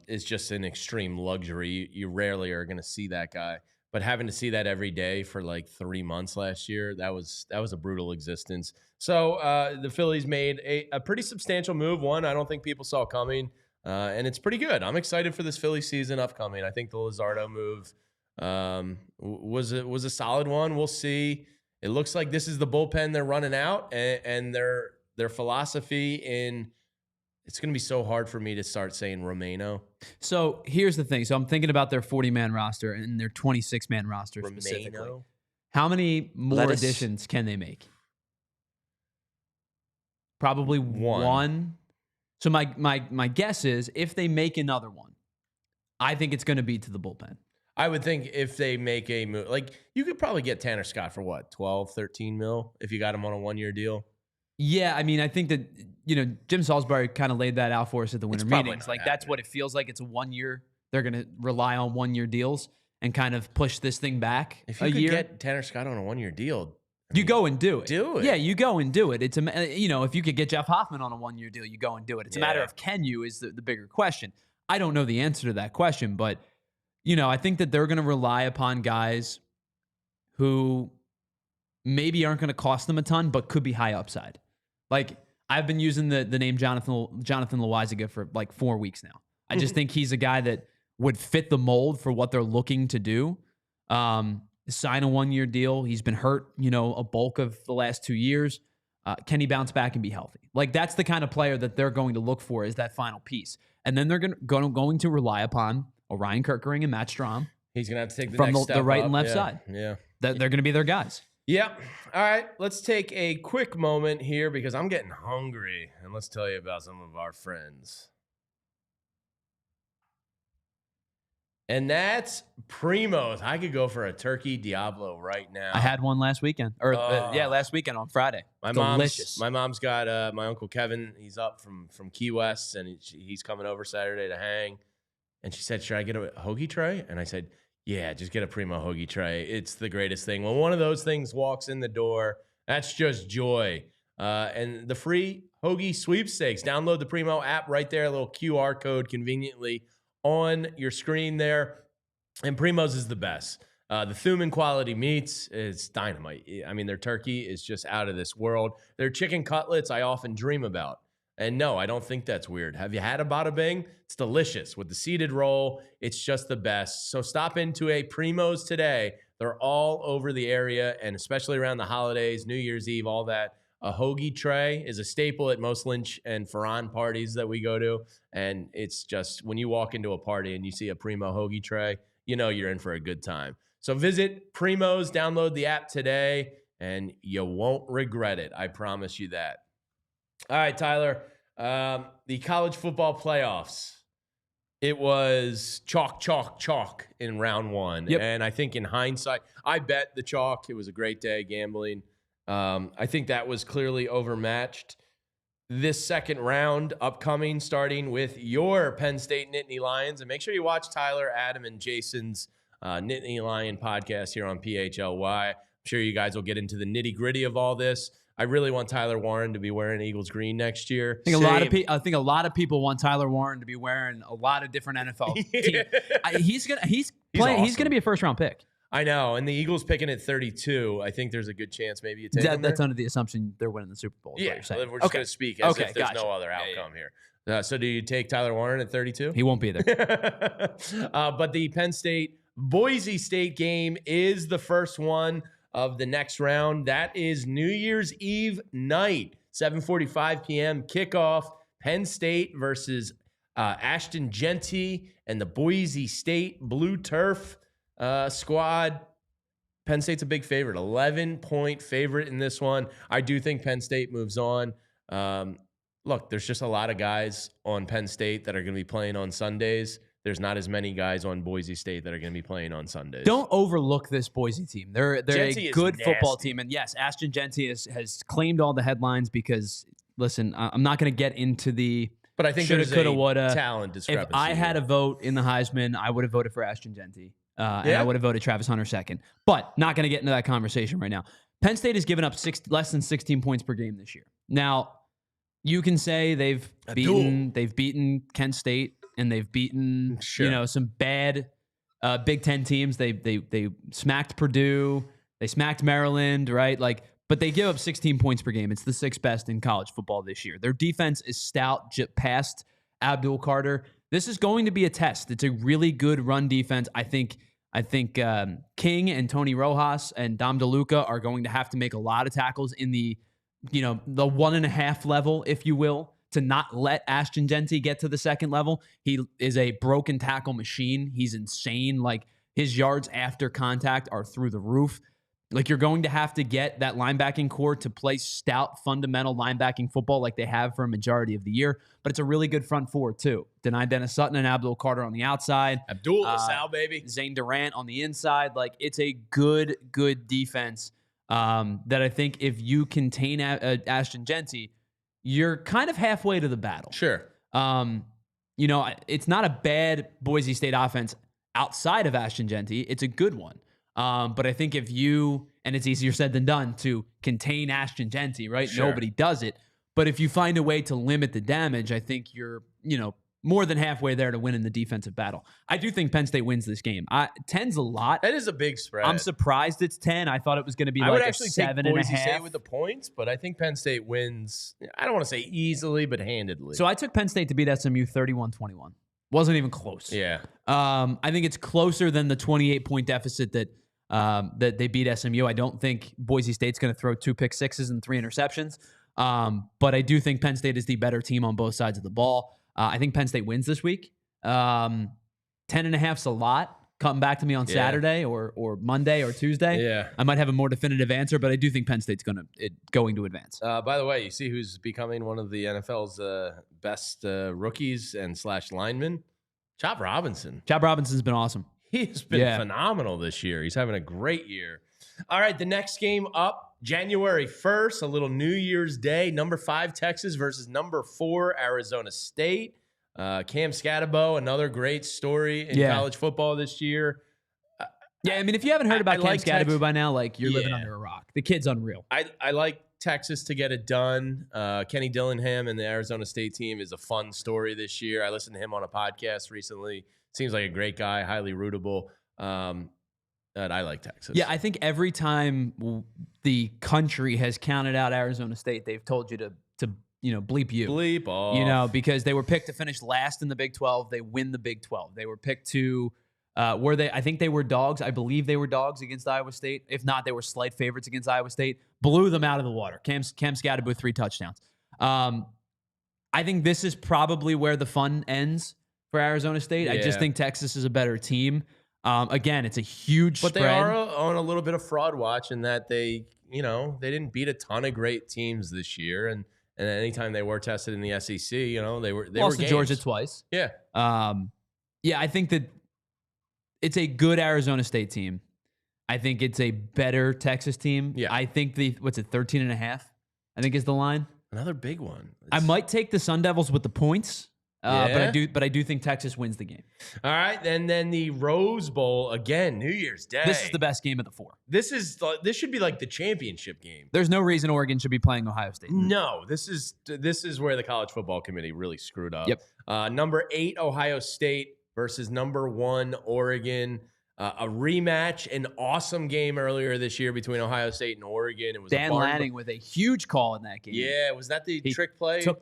is just an extreme luxury. You rarely are going to see that guy, but having to see that every day for like 3 months last year, that was a brutal existence. So the Phillies made a pretty substantial move. One I don't think people saw coming, and it's pretty good. I'm excited for this Philly season upcoming. I think the Luzardo move was a solid one. We'll see. It looks like this is the bullpen they're running out, and their philosophy in. It's going to be so hard for me to start saying Romano. So here's the thing. So I'm thinking about their 40-man roster and their 26-man roster specifically. How many more additions can they make? Probably one. So my guess is if they make another one, I think it's going to be to the bullpen. I would think if they make a move, like you could probably get Tanner Scott for what, 12, 13 mil if you got him on a 1 year deal. Yeah, I mean, I think that, Jim Salisbury kind of laid that out for us at the winter meetings. Like, that's what it feels like. It's a 1 year. They're going to rely on 1 year deals and kind of push this thing back if you a could year. Get Tanner Scott on a 1 year deal. You go and do it. Do it. Yeah, you go and do it. It's if you could get Jeff Hoffman on a 1 year deal, you go and do it. It's a matter of can you is the bigger question. I don't know the answer to that question, but I think that they're going to rely upon guys who maybe aren't going to cost them a ton, but could be high upside. Like, I've been using the name Jonathan Loaizaga for like 4 weeks now. I just think he's a guy that would fit the mold for what they're looking to do. Sign a 1 year deal. He's been hurt, a bulk of the last 2 years. Can he bounce back and be healthy? Like, that's the kind of player that they're going to look for is that final piece. And then they're going to rely upon Orion Kirkering and Matt Strom. He's going to have to take the from next step the right up. and left side. Yeah. They're going to be their guys. Yep. All right. Let's take a quick moment here because I'm getting hungry. And let's tell you about some of our friends. And that's Primo's. I could go for a turkey Diablo right now. I had one last weekend. Last weekend on Friday. Delicious. My mom's got my Uncle Kevin. He's up from Key West, and he's coming over Saturday to hang. And she said, should I get a hoagie tray? And I said, yeah, just get a Primo hoagie tray. It's the greatest thing. When one of those things walks in the door, that's just joy. And the free hoagie sweepstakes. Download the Primo app right there, a little QR code conveniently on your screen there. And Primo's is the best. The Thuman quality meats is dynamite. I mean, their turkey is just out of this world. Their chicken cutlets I often dream about. And no, I don't think that's weird. Have you had a Bada Bing? It's delicious with the seeded roll. It's just the best. So stop into a Primo's today. They're all over the area, and especially around the holidays, New Year's Eve, all that. A hoagie tray is a staple at most Lynch and Ferran parties that we go to. And it's just when you walk into a party and you see a Primo hoagie tray, you're in for a good time. So visit Primo's, download the app today, and you won't regret it. I promise you that. All right, Tyler, the college football playoffs. It was chalk in round one. Yep. And I think in hindsight, I bet the chalk. It was a great day gambling. I think that was clearly overmatched. This second round upcoming, starting with your Penn State Nittany Lions. And make sure you watch Tyler, Adam, and Jason's Nittany Lion podcast here on PHLY. I'm sure you guys will get into the nitty-gritty of all this. I really want Tyler Warren to be wearing Eagles green next year. I think a lot of people want Tyler Warren to be wearing a lot of different NFL teams. He's gonna be a first round pick. I know, and the Eagles picking at 32. I think there's a good chance maybe you take them That's there. under the assumption they're winning the Super Bowl. Yeah, we're just going to speak as if there's no other outcome here. So do you take Tyler Warren at 32? He won't be there. But the Penn State-Boise State game is the first one of the next round. That is New Year's Eve night, 7:45 p.m. kickoff. Penn State versus Ashton Genty and the Boise State Blue Turf squad. Penn State's a big favorite, 11-point favorite in this one. I do think Penn State moves on. Look, there's just a lot of guys on Penn State that are going to be playing on Sundays. There's not as many guys on Boise State that are going to be playing on Sundays. Don't overlook this Boise team. They're a good football team. And yes, Ashton Genty has claimed all the headlines because, listen, I'm not going to get into the but I think there's a talent discrepancy. If I had a vote in the Heisman, I would have voted for Ashton Genty. And I would have voted Travis Hunter second. But not going to get into that conversation right now. Penn State has given up less than 16 points per game this year. Now, you can say they've beaten Kent State and they've beaten some bad Big Ten teams. They smacked Purdue, they smacked Maryland, right? But they give up 16 points per game. It's the sixth best in college football this year. Their defense is stout, past Abdul Carter. This is going to be a test. It's a really good run defense. I think King and Tony Rojas and Dom DeLuca are going to have to make a lot of tackles in the 1.5 level, if you will, to not let Ashton Genty get to the second level. He is a broken tackle machine. He's insane. His yards after contact are through the roof. You're going to have to get that linebacking core to play stout, fundamental linebacking football like they have for a majority of the year. But it's a really good front four, too. Dennis Sutton and Abdul Carter on the outside. Abdul Sal, baby. Zane Durant on the inside. It's a good defense that I think if you contain Ashton Genty, you're kind of halfway to the battle. Sure. It's not a bad Boise State offense outside of Ashton Genty. It's a good one. But I think and it's easier said than done to contain Ashton Genty, right? Sure. Nobody does it. But if you find a way to limit the damage, I think you're, more than halfway there to win in the defensive battle. I do think Penn State wins this game. 10's a lot. That is a big spread. I'm surprised it's 10. I thought it was going to be I would a actually 7.5. take Boise State with the points, but I think Penn State wins. I don't want to say easily, but handedly. So I took Penn State to beat SMU 31-21. Wasn't even close. Yeah. I think it's closer than the 28-point deficit that they beat SMU. I don't think Boise State's going to throw 2 pick sixes and 3 interceptions. But I do think Penn State is the better team on both sides of the ball. I think Penn State wins this week. 10.5's a lot. Come back to me on Saturday or Monday or Tuesday. Yeah. I might have a more definitive answer, but I do think Penn State's going to advance. By the way, you see who's becoming one of the NFL's best rookies and / linemen? Chop Robinson. Chop Robinson's been awesome. He's been phenomenal this year. He's having a great year. All right, the next game up, January 1st, a little New Year's Day. Number 5, Texas versus number 4, Arizona State. Cam Scatterbo, another great story in college football this year. If you haven't heard about Cam Scatterbo by now, you're living under a rock. The kid's unreal. I like Texas to get it done. Kenny Dillingham and the Arizona State team is a fun story this year. I listened to him on a podcast recently. Seems like a great guy, highly rootable. And I like Texas. Yeah, I think every time the country has counted out Arizona State, they've told you to bleep you. Bleep off. Because they were picked to finish last in the Big 12. They win the Big 12. They were picked to I think they were dogs. I believe they were dogs against Iowa State. If not, they were slight favorites against Iowa State. Blew them out of the water. Cam Scatterbo, 3 touchdowns. I think this is probably where the fun ends for Arizona State. I just think Texas is a better team. Again, it's a huge spread. But they are on a little bit of fraud watch in that they didn't beat a ton of great teams this year. And anytime they were tested in the SEC, they lost were to Georgia twice. Yeah. I think that it's a good Arizona State team. I think it's a better Texas team. Yeah. I think 13.5, I think is the line. Another big one. I might take the Sun Devils with the points. But I do think Texas wins the game. All right, and then the Rose Bowl again, New Year's Day. This is the best game of the 4. This should be like the championship game. There's no reason Oregon should be playing Ohio State. No, this is where the College Football Committee really screwed up. Yep. Number 8 Ohio State versus number 1 Oregon. A rematch, an awesome game earlier this year between Ohio State and Oregon. It was Dan Lanning with a huge call in that game. Yeah, was that the trick play? He took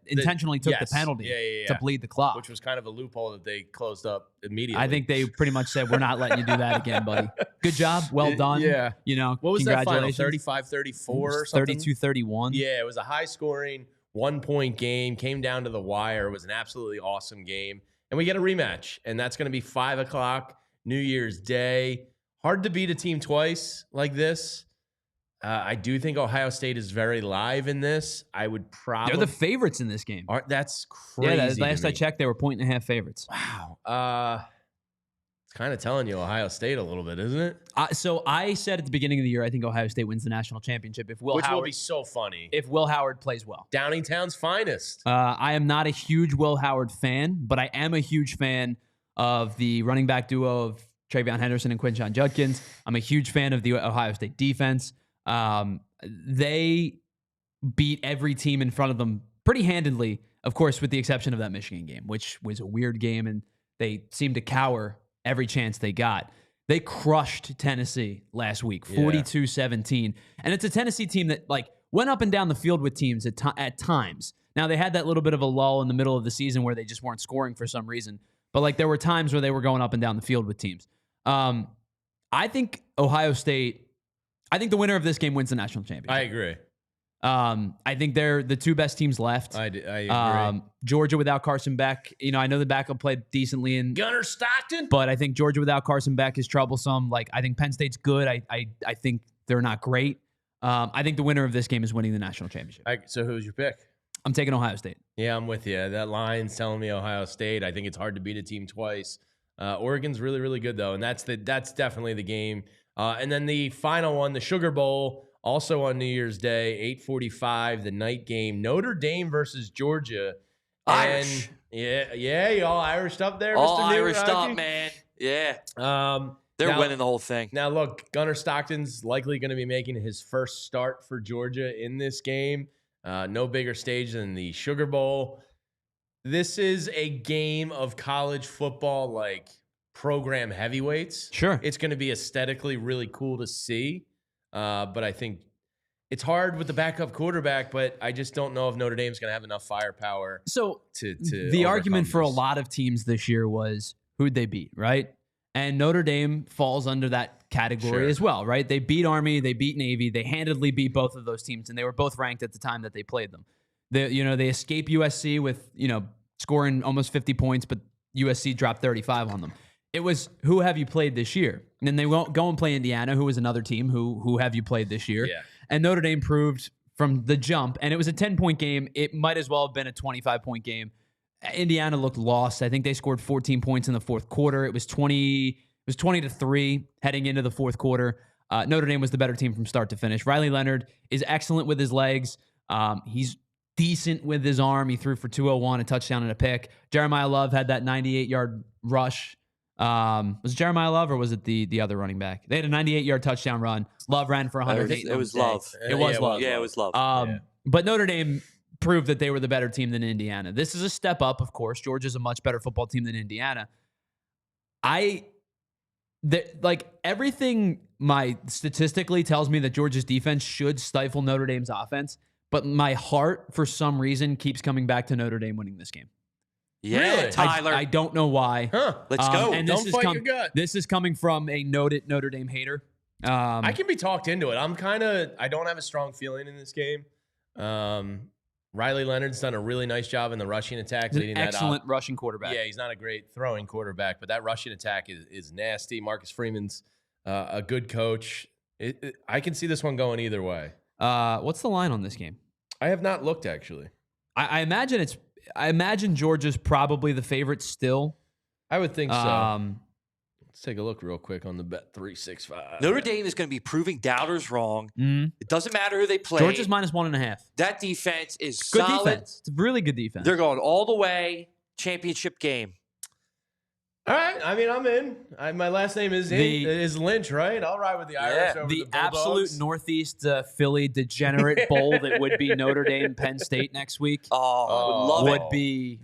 intentionally took the penalty to bleed the clock, which was kind of a loophole that they closed up immediately. I think they pretty much said, we're not letting you do that again, buddy. Good job. Well done. Yeah. What was that final? 35-34 or something? 32-31. Yeah, it was a high-scoring, one-point game. Came down to the wire. It was an absolutely awesome game. And we get a rematch, and that's going to be 5 o'clock New Year's Day. Hard to beat a team twice like this. I do think Ohio State is very live in this. I would probably... They're the favorites in this game. That's crazy. Yeah, last I checked, they were 1.5 favorites. Wow. It's kind of telling you Ohio State a little bit, isn't it? So I said at the beginning of the year, I think Ohio State wins the national championship which will be so funny if Will Howard plays well. Downingtown's finest. I am not a huge Will Howard fan, but I am a huge fan of the running back duo of Travion Henderson and Quinshon Judkins. I'm a huge fan of the Ohio State defense. They beat every team in front of them pretty handedly, of course, with the exception of that Michigan game, which was a weird game, and they seemed to cower every chance they got. They crushed Tennessee last week, 42-17. And it's a Tennessee team that went up and down the field with teams at times. Now, they had that little bit of a lull in the middle of the season where they just weren't scoring for some reason. But there were times where they were going up and down the field with teams. I think Ohio State, I think the winner of this game wins the national championship. I agree. I think they're the two best teams left. I agree. Georgia without Carson Beck, I know the backup played decently in Gunnar Stockton, but I think Georgia without Carson Beck is troublesome. I think Penn State's good. I think they're not great. I think the winner of this game is winning the national championship. So who's your pick? I'm taking Ohio State. Yeah, I'm with you. That line's telling me Ohio State. I think it's hard to beat a team twice. Oregon's really, really good though, and that's definitely the game. And then the final one, the Sugar Bowl. Also on New Year's Day, 8:45, the night game, Notre Dame versus Georgia. Irish. Yeah, you all Irished up there, all Mr. Irished up, man. Yeah. They're winning the whole thing. Now, look, Gunnar Stockton's likely going to be making his first start for Georgia in this game. No bigger stage than the Sugar Bowl. This is a game of college football, program heavyweights. Sure. It's going to be aesthetically really cool to see. But I think it's hard with the backup quarterback, but I just don't know if Notre Dame's going to have enough firepower. So to the argument for a this. lot of teams this year was who'd they beat, right? And Notre Dame falls under that category as well, right? They beat Army, they beat Navy, they handedly beat both of those teams, and they were both ranked at the time that they played them. They escape USC with scoring almost 50 points, but USC dropped 35 on them. It was, who have you played this year? And then they won't go and play Indiana, who was another team. Who have you played this year? Yeah. And Notre Dame proved from the jump, and it was a 10-point game. It might as well have been a 25-point game. Indiana looked lost. I think they scored 14 points in the fourth quarter. It was 20-3 heading into the fourth quarter. Notre Dame was the better team from start to finish. Riley Leonard is excellent with his legs. He's decent with his arm. He threw for 201, a touchdown and a pick. Jeremiah Love had that 98-yard rush. Was it Jeremiah Love or was it the other running back? They had a 98-yard touchdown run. Love ran for 108. It was Love. It was Love. Yeah, it was Love. But Notre Dame proved that they were the better team than Indiana. This is a step up, of course. Georgia's a much better football team than Indiana. Everything statistically tells me that Georgia's defense should stifle Notre Dame's offense, but my heart, for some reason, keeps coming back to Notre Dame winning this game. Yeah, really? Tyler. I don't know why. Huh. Let's go. And don't fight your gut. This is coming from a noted Notre Dame hater. I can be talked into it. I don't have a strong feeling in this game. Riley Leonard's done a really nice job in the rushing attack. He's an excellent rushing quarterback. Yeah, he's not a great throwing quarterback, but that rushing attack is nasty. Marcus Freeman's a good coach. I can see this one going either way. What's the line on this game? I have not looked, actually. I imagine Georgia's probably the favorite still. I would think so. Let's take a look real quick on the Bet365. Notre Dame is going to be proving doubters wrong. It doesn't matter who they play. Georgia's -1.5. That defense is good solid. Defense. It's a really good defense. They're going all the way. Championship game. All right. I mean, I'm in. My last name is Lynch, right? I'll ride with the Irish over the absolute Northeast Philly degenerate bowl that would be Notre Dame, Penn State next week. Would feed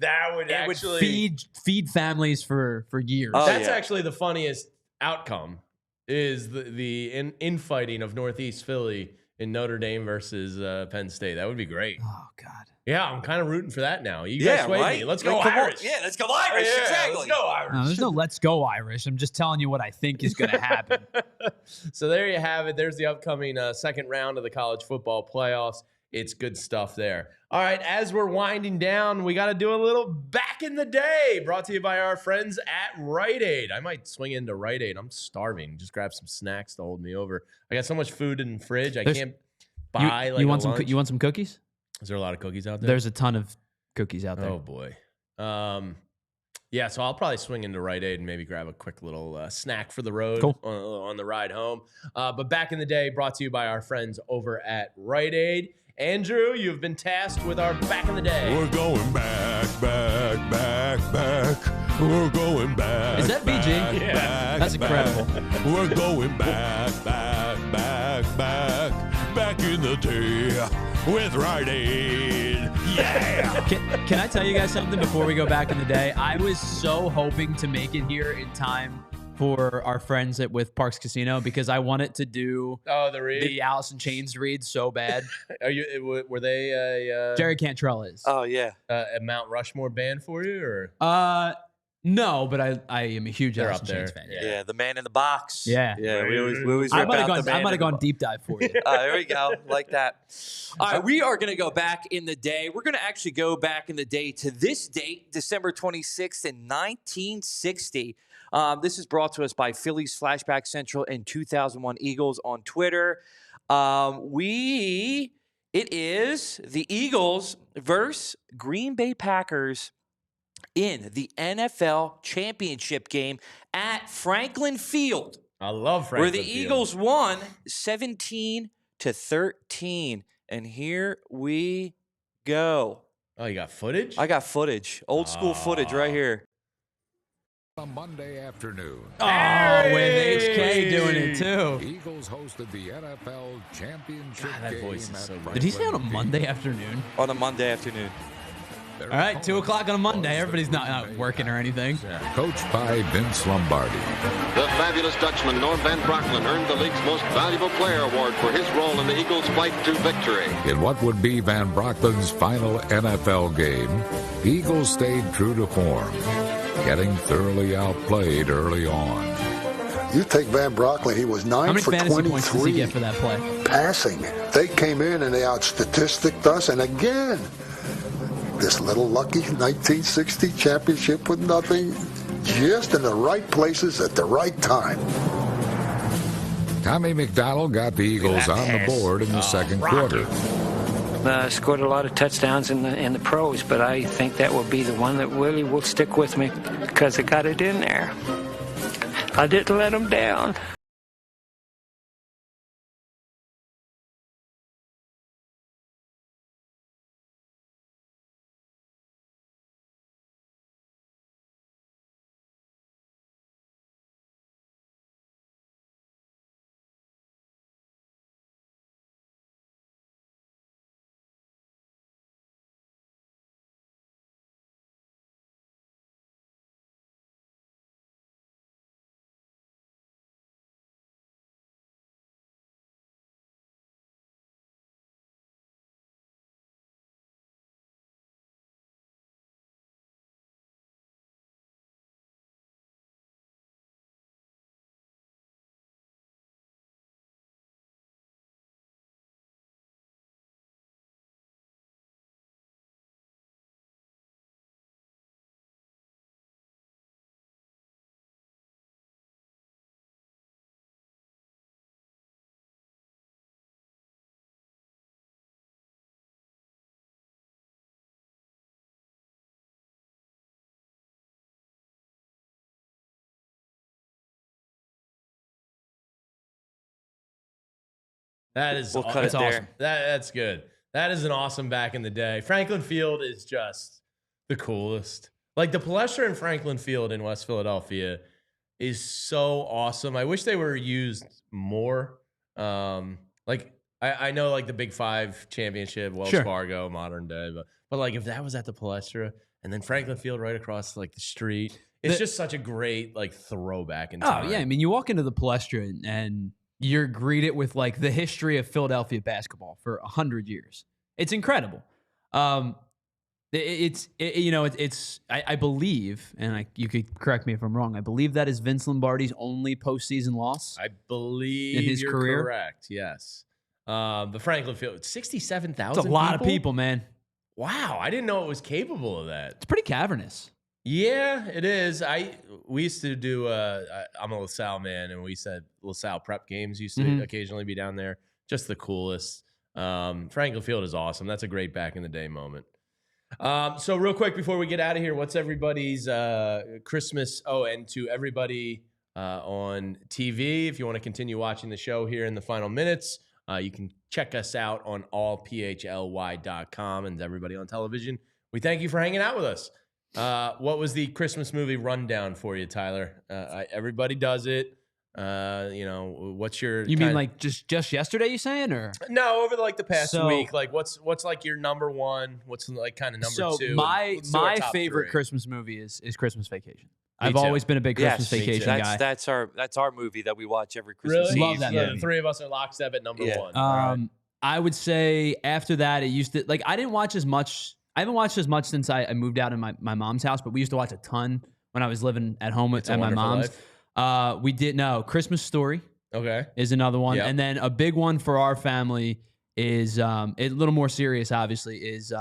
families for years. That's actually the funniest outcome is the infighting of Northeast Philly in Notre Dame versus Penn State. That would be great. Oh God. Yeah, I'm kind of rooting for that now. You guys sway me. Let's go Irish. Yeah, let's go Irish. Yeah, exactly. Let's go Irish. No, there's no let's go Irish. I'm just telling you what I think is going to happen. So there you have it. There's the upcoming second round of the college football playoffs. It's good stuff there. All right, as we're winding down, we got to do a little back in the day, brought to you by our friends at Rite Aid. I might swing into Rite Aid. I'm starving. Just grab some snacks to hold me over. I got so much food in the fridge. I can't buy you want lunch. You want some cookies? Is there a lot of cookies out there? There's a ton of cookies out there. Oh, boy. Yeah, so I'll probably swing into Rite Aid and maybe grab a quick little snack for the road on the ride home. But back in the day, brought to you by our friends over at Rite Aid. Andrew, you've been tasked with our back in the day. We're going back. We're going back. Is that BG? Yeah. That's incredible. We're going back in the day with Rite Aid. Yeah. Can I tell you guys something before we go back in the day? I was so hoping to make it here in time for our friends with Parks Casino because I wanted to do the Alice in Chains read so bad. Were they Jerry Cantrell is. Oh yeah. A Mount Rushmore band for you or? No, I am a huge Alice in Chains fan. Yeah, the man in the box. Yeah. We always I might have gone deep dive for you. There we go. Like that. All right, we are going to go back in the day. We're going to actually go back in the day to this date, December 26th in 1960. This is brought to us by Phillies Flashback Central and 2001 Eagles on Twitter. It is the Eagles versus Green Bay Packers in the NFL championship game at Franklin Field. I love Franklin where the Field. Eagles won 17-13. And here we go. Oh, you got footage? I got footage. Old school footage right here. A Monday afternoon. Oh, with HK doing it too. Eagles hosted the NFL championship that game. voice is so good. Did he say on a Monday afternoon? On a Monday afternoon. All right, 2 o'clock on a Monday. Everybody's not working or anything. Coached by Vince Lombardi. The fabulous Dutchman Norm Van Brocklin earned the league's most valuable player award for his role in the Eagles' flight to victory. In what would be Van Brocklin's final NFL game, the Eagles stayed true to form, getting thoroughly outplayed early on. You take Van Brocklin, he was 9 for 23. How many fantasy points does he get for that play? Passing. They came in and they out-statisticed us, and again, this little lucky 1960 championship with nothing, just in the right places at the right time. Tommy McDonald got the Eagles on the board in the second quarter. Scored a lot of touchdowns in the pros, but I think that will be the one that really will stick with me because I got it in there. I didn't let them down. That is that's awesome. That's good. That is an awesome back in the day. Franklin Field is just the coolest. Like the Palestra and Franklin Field in West Philadelphia is so awesome. I wish they were used more. Like I know like the Big Five championship, Wells Fargo, modern day, but like if that was at the Palestra and then Franklin Field right across like the street, it's just such a great like throwback in time. Oh yeah, I mean you walk into the Palestra and you're greeted with like the history of Philadelphia basketball for 100 years. It's incredible. I believe, and you could correct me if I'm wrong, I believe that is Vince Lombardi's only postseason loss. I believe in his career. Correct. Yes. The Franklin Field, 67,000. That's a lot of people, man. Wow, I didn't know it was capable of that. It's pretty cavernous. Yeah, it is. We used to do. I'm a LaSalle man, and we said LaSalle prep games used to occasionally be down there. Just the coolest. Franklin Field is awesome. That's a great back in the day moment. So real quick before we get out of here, what's everybody's Christmas? Oh, and to everybody on TV, if you want to continue watching the show here in the final minutes, you can check us out on allphly.com. And everybody on television, we thank you for hanging out with us. What was the Christmas movie rundown for you, Tyler? Everybody does it. What's your? You mean like just yesterday? You saying or no? Over the past week, like what's like your number one? What's like kind of number two? My favorite Christmas movie is Christmas Vacation. I've always been a big Christmas Vacation guy. That's our movie that we watch every Christmas. Really? Love that movie. The three of us are lockstep at number one. Right. I would say after that, it used to like I didn't watch as much. I haven't watched as much since I moved out in my mom's house, but we used to watch a ton when I was living at home at my mom's. We did Christmas Story. Okay, is another one, and then a big one for our family is a little more serious. Obviously, is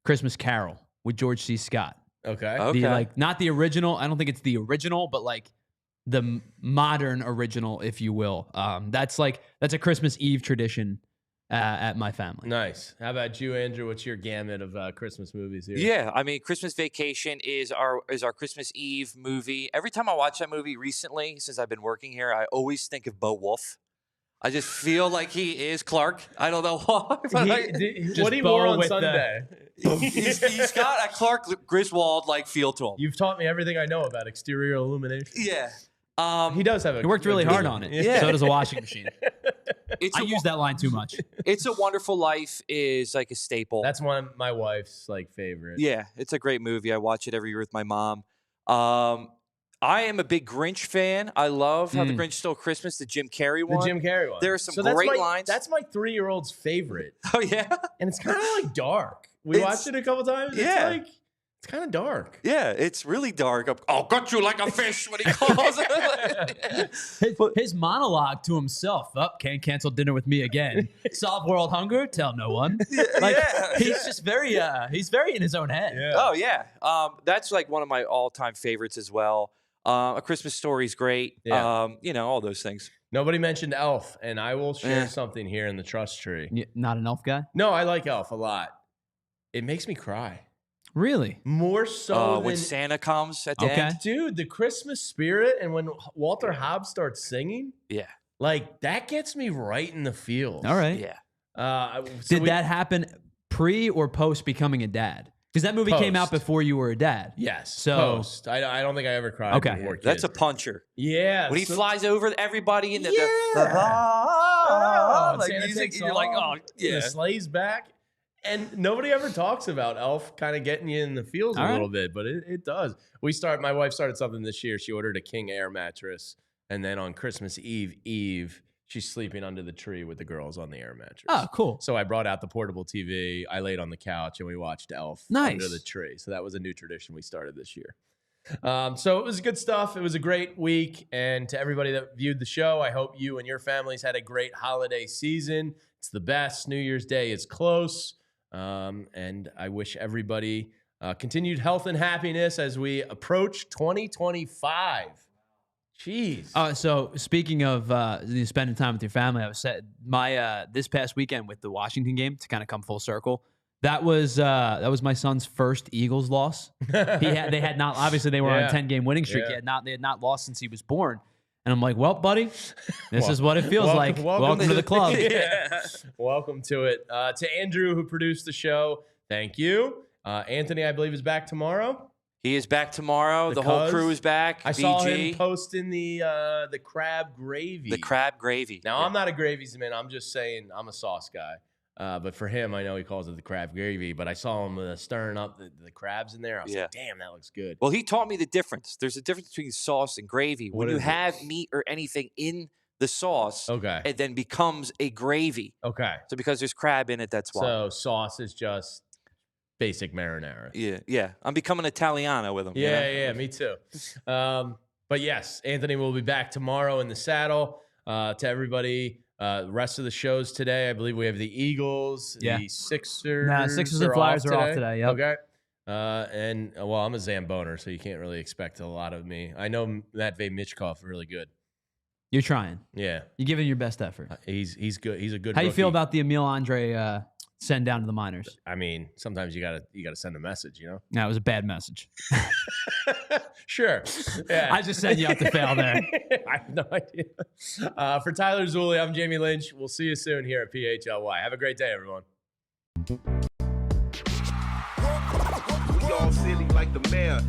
Christmas Carol with George C. Scott. Okay, not the original. I don't think it's the original, but like the modern original, if you will. That's a Christmas Eve tradition. At my family. Nice. How about you, Andrew? What's your gamut of Christmas movies here? Yeah, I mean, Christmas Vacation is our Christmas Eve movie. Every time I watch that movie recently, since I've been working here, I always think of Bo Wulf. I just feel like he is Clark. I don't know why. What he wore on Sunday. He's got a Clark Griswold like feel to him. You've taught me everything I know about exterior illumination. Yeah. He does have. He worked really hard on it. Yeah. So does a washing machine. I use that line too much. It's a Wonderful Life is like a staple. That's one of my wife's like favorite. Yeah, it's a great movie. I watch it every year with my mom. I am a big Grinch fan. I love How the Grinch Stole Christmas, the Jim Carrey one. The Jim Carrey one. There are some great lines. That's my 3-year-old's favorite. Oh yeah, and it's kind of like dark. We watched it a couple times. Yeah. It's kind of dark. Yeah, it's really dark. I'll gut you like a fish, what he calls it. His monologue to himself, can't cancel dinner with me again. Solve world hunger, tell no one. He's just very in his own head. Yeah. Oh, yeah. That's like one of my all-time favorites as well. A Christmas Story is great. Yeah. All those things. Nobody mentioned Elf, and I will share something here in the trust tree. Not an Elf guy? No, I like Elf a lot. It makes me cry. Really? More so when Santa comes at the end. Dude, the Christmas spirit and when Walter Hobbs starts singing. Yeah. Like, that gets me right in the feels. All right. Yeah. Did that happen pre or post becoming a dad? Because that movie came out before you were a dad. Yes. So post. I don't think I ever cried before kids. That's a puncher. Yeah. When he flies over everybody in the music, and you're like, oh, yeah. The sleigh's back. And nobody ever talks about Elf kind of getting you in the feels a little bit, but it does. My wife started something this year. She ordered a King Air mattress, and then on Christmas Eve, she's sleeping under the tree with the girls on the air mattress. Oh, cool. So I brought out the portable TV. I laid on the couch, and we watched Elf under the tree. So that was a new tradition we started this year. So it was good stuff. It was a great week. And to everybody that viewed the show, I hope you and your families had a great holiday season. It's the best. New Year's Day is close. And I wish everybody continued health and happiness as we approach 2025. Jeez. So speaking of spending time with your family, I was this past weekend with the Washington game to kind of come full circle. That was my son's first Eagles loss. They had not obviously they were on a 10-game winning streak. They had not lost since he was born. And I'm like, well, buddy, this is what it feels like. Welcome to the club. Welcome to it. To Andrew, who produced the show, thank you. Anthony, I believe, is back tomorrow. He is back tomorrow. The whole crew is back. I saw him posting the crab gravy. The crab gravy. Now, I'm not a gravies man. I'm just saying I'm a sauce guy. But for him, I know he calls it the crab gravy. But I saw him stirring up the crabs in there. I was like, damn, that looks good. Well, he taught me the difference. There's a difference between sauce and gravy. When you have meat or anything in the sauce, it then becomes a gravy. Okay. So because there's crab in it, that's why. So sauce is just basic marinara. Yeah. I'm becoming Italiano with him. Yeah, me too. But yes, Anthony will be back tomorrow in the saddle. To everybody, the rest of the shows today, I believe we have the Eagles, the Sixers. No, Sixers and Flyers are off today. Yep. Okay. And I'm a Zamboner, so you can't really expect a lot of me. I know Matvey Michkov really good. You're trying. Yeah. You're giving your best effort. He's good. He's a good How rookie. you feel about the Emil Andre send down to the minors? I mean, sometimes you gotta send a message, you know? No, it was a bad message. Sure. Yeah. I just said you have to fail there. I have no idea. For Tyler Zulli, I'm Jamie Lynch. We'll see you soon here at PHLY. Have a great day, everyone. We all silly like the mayor.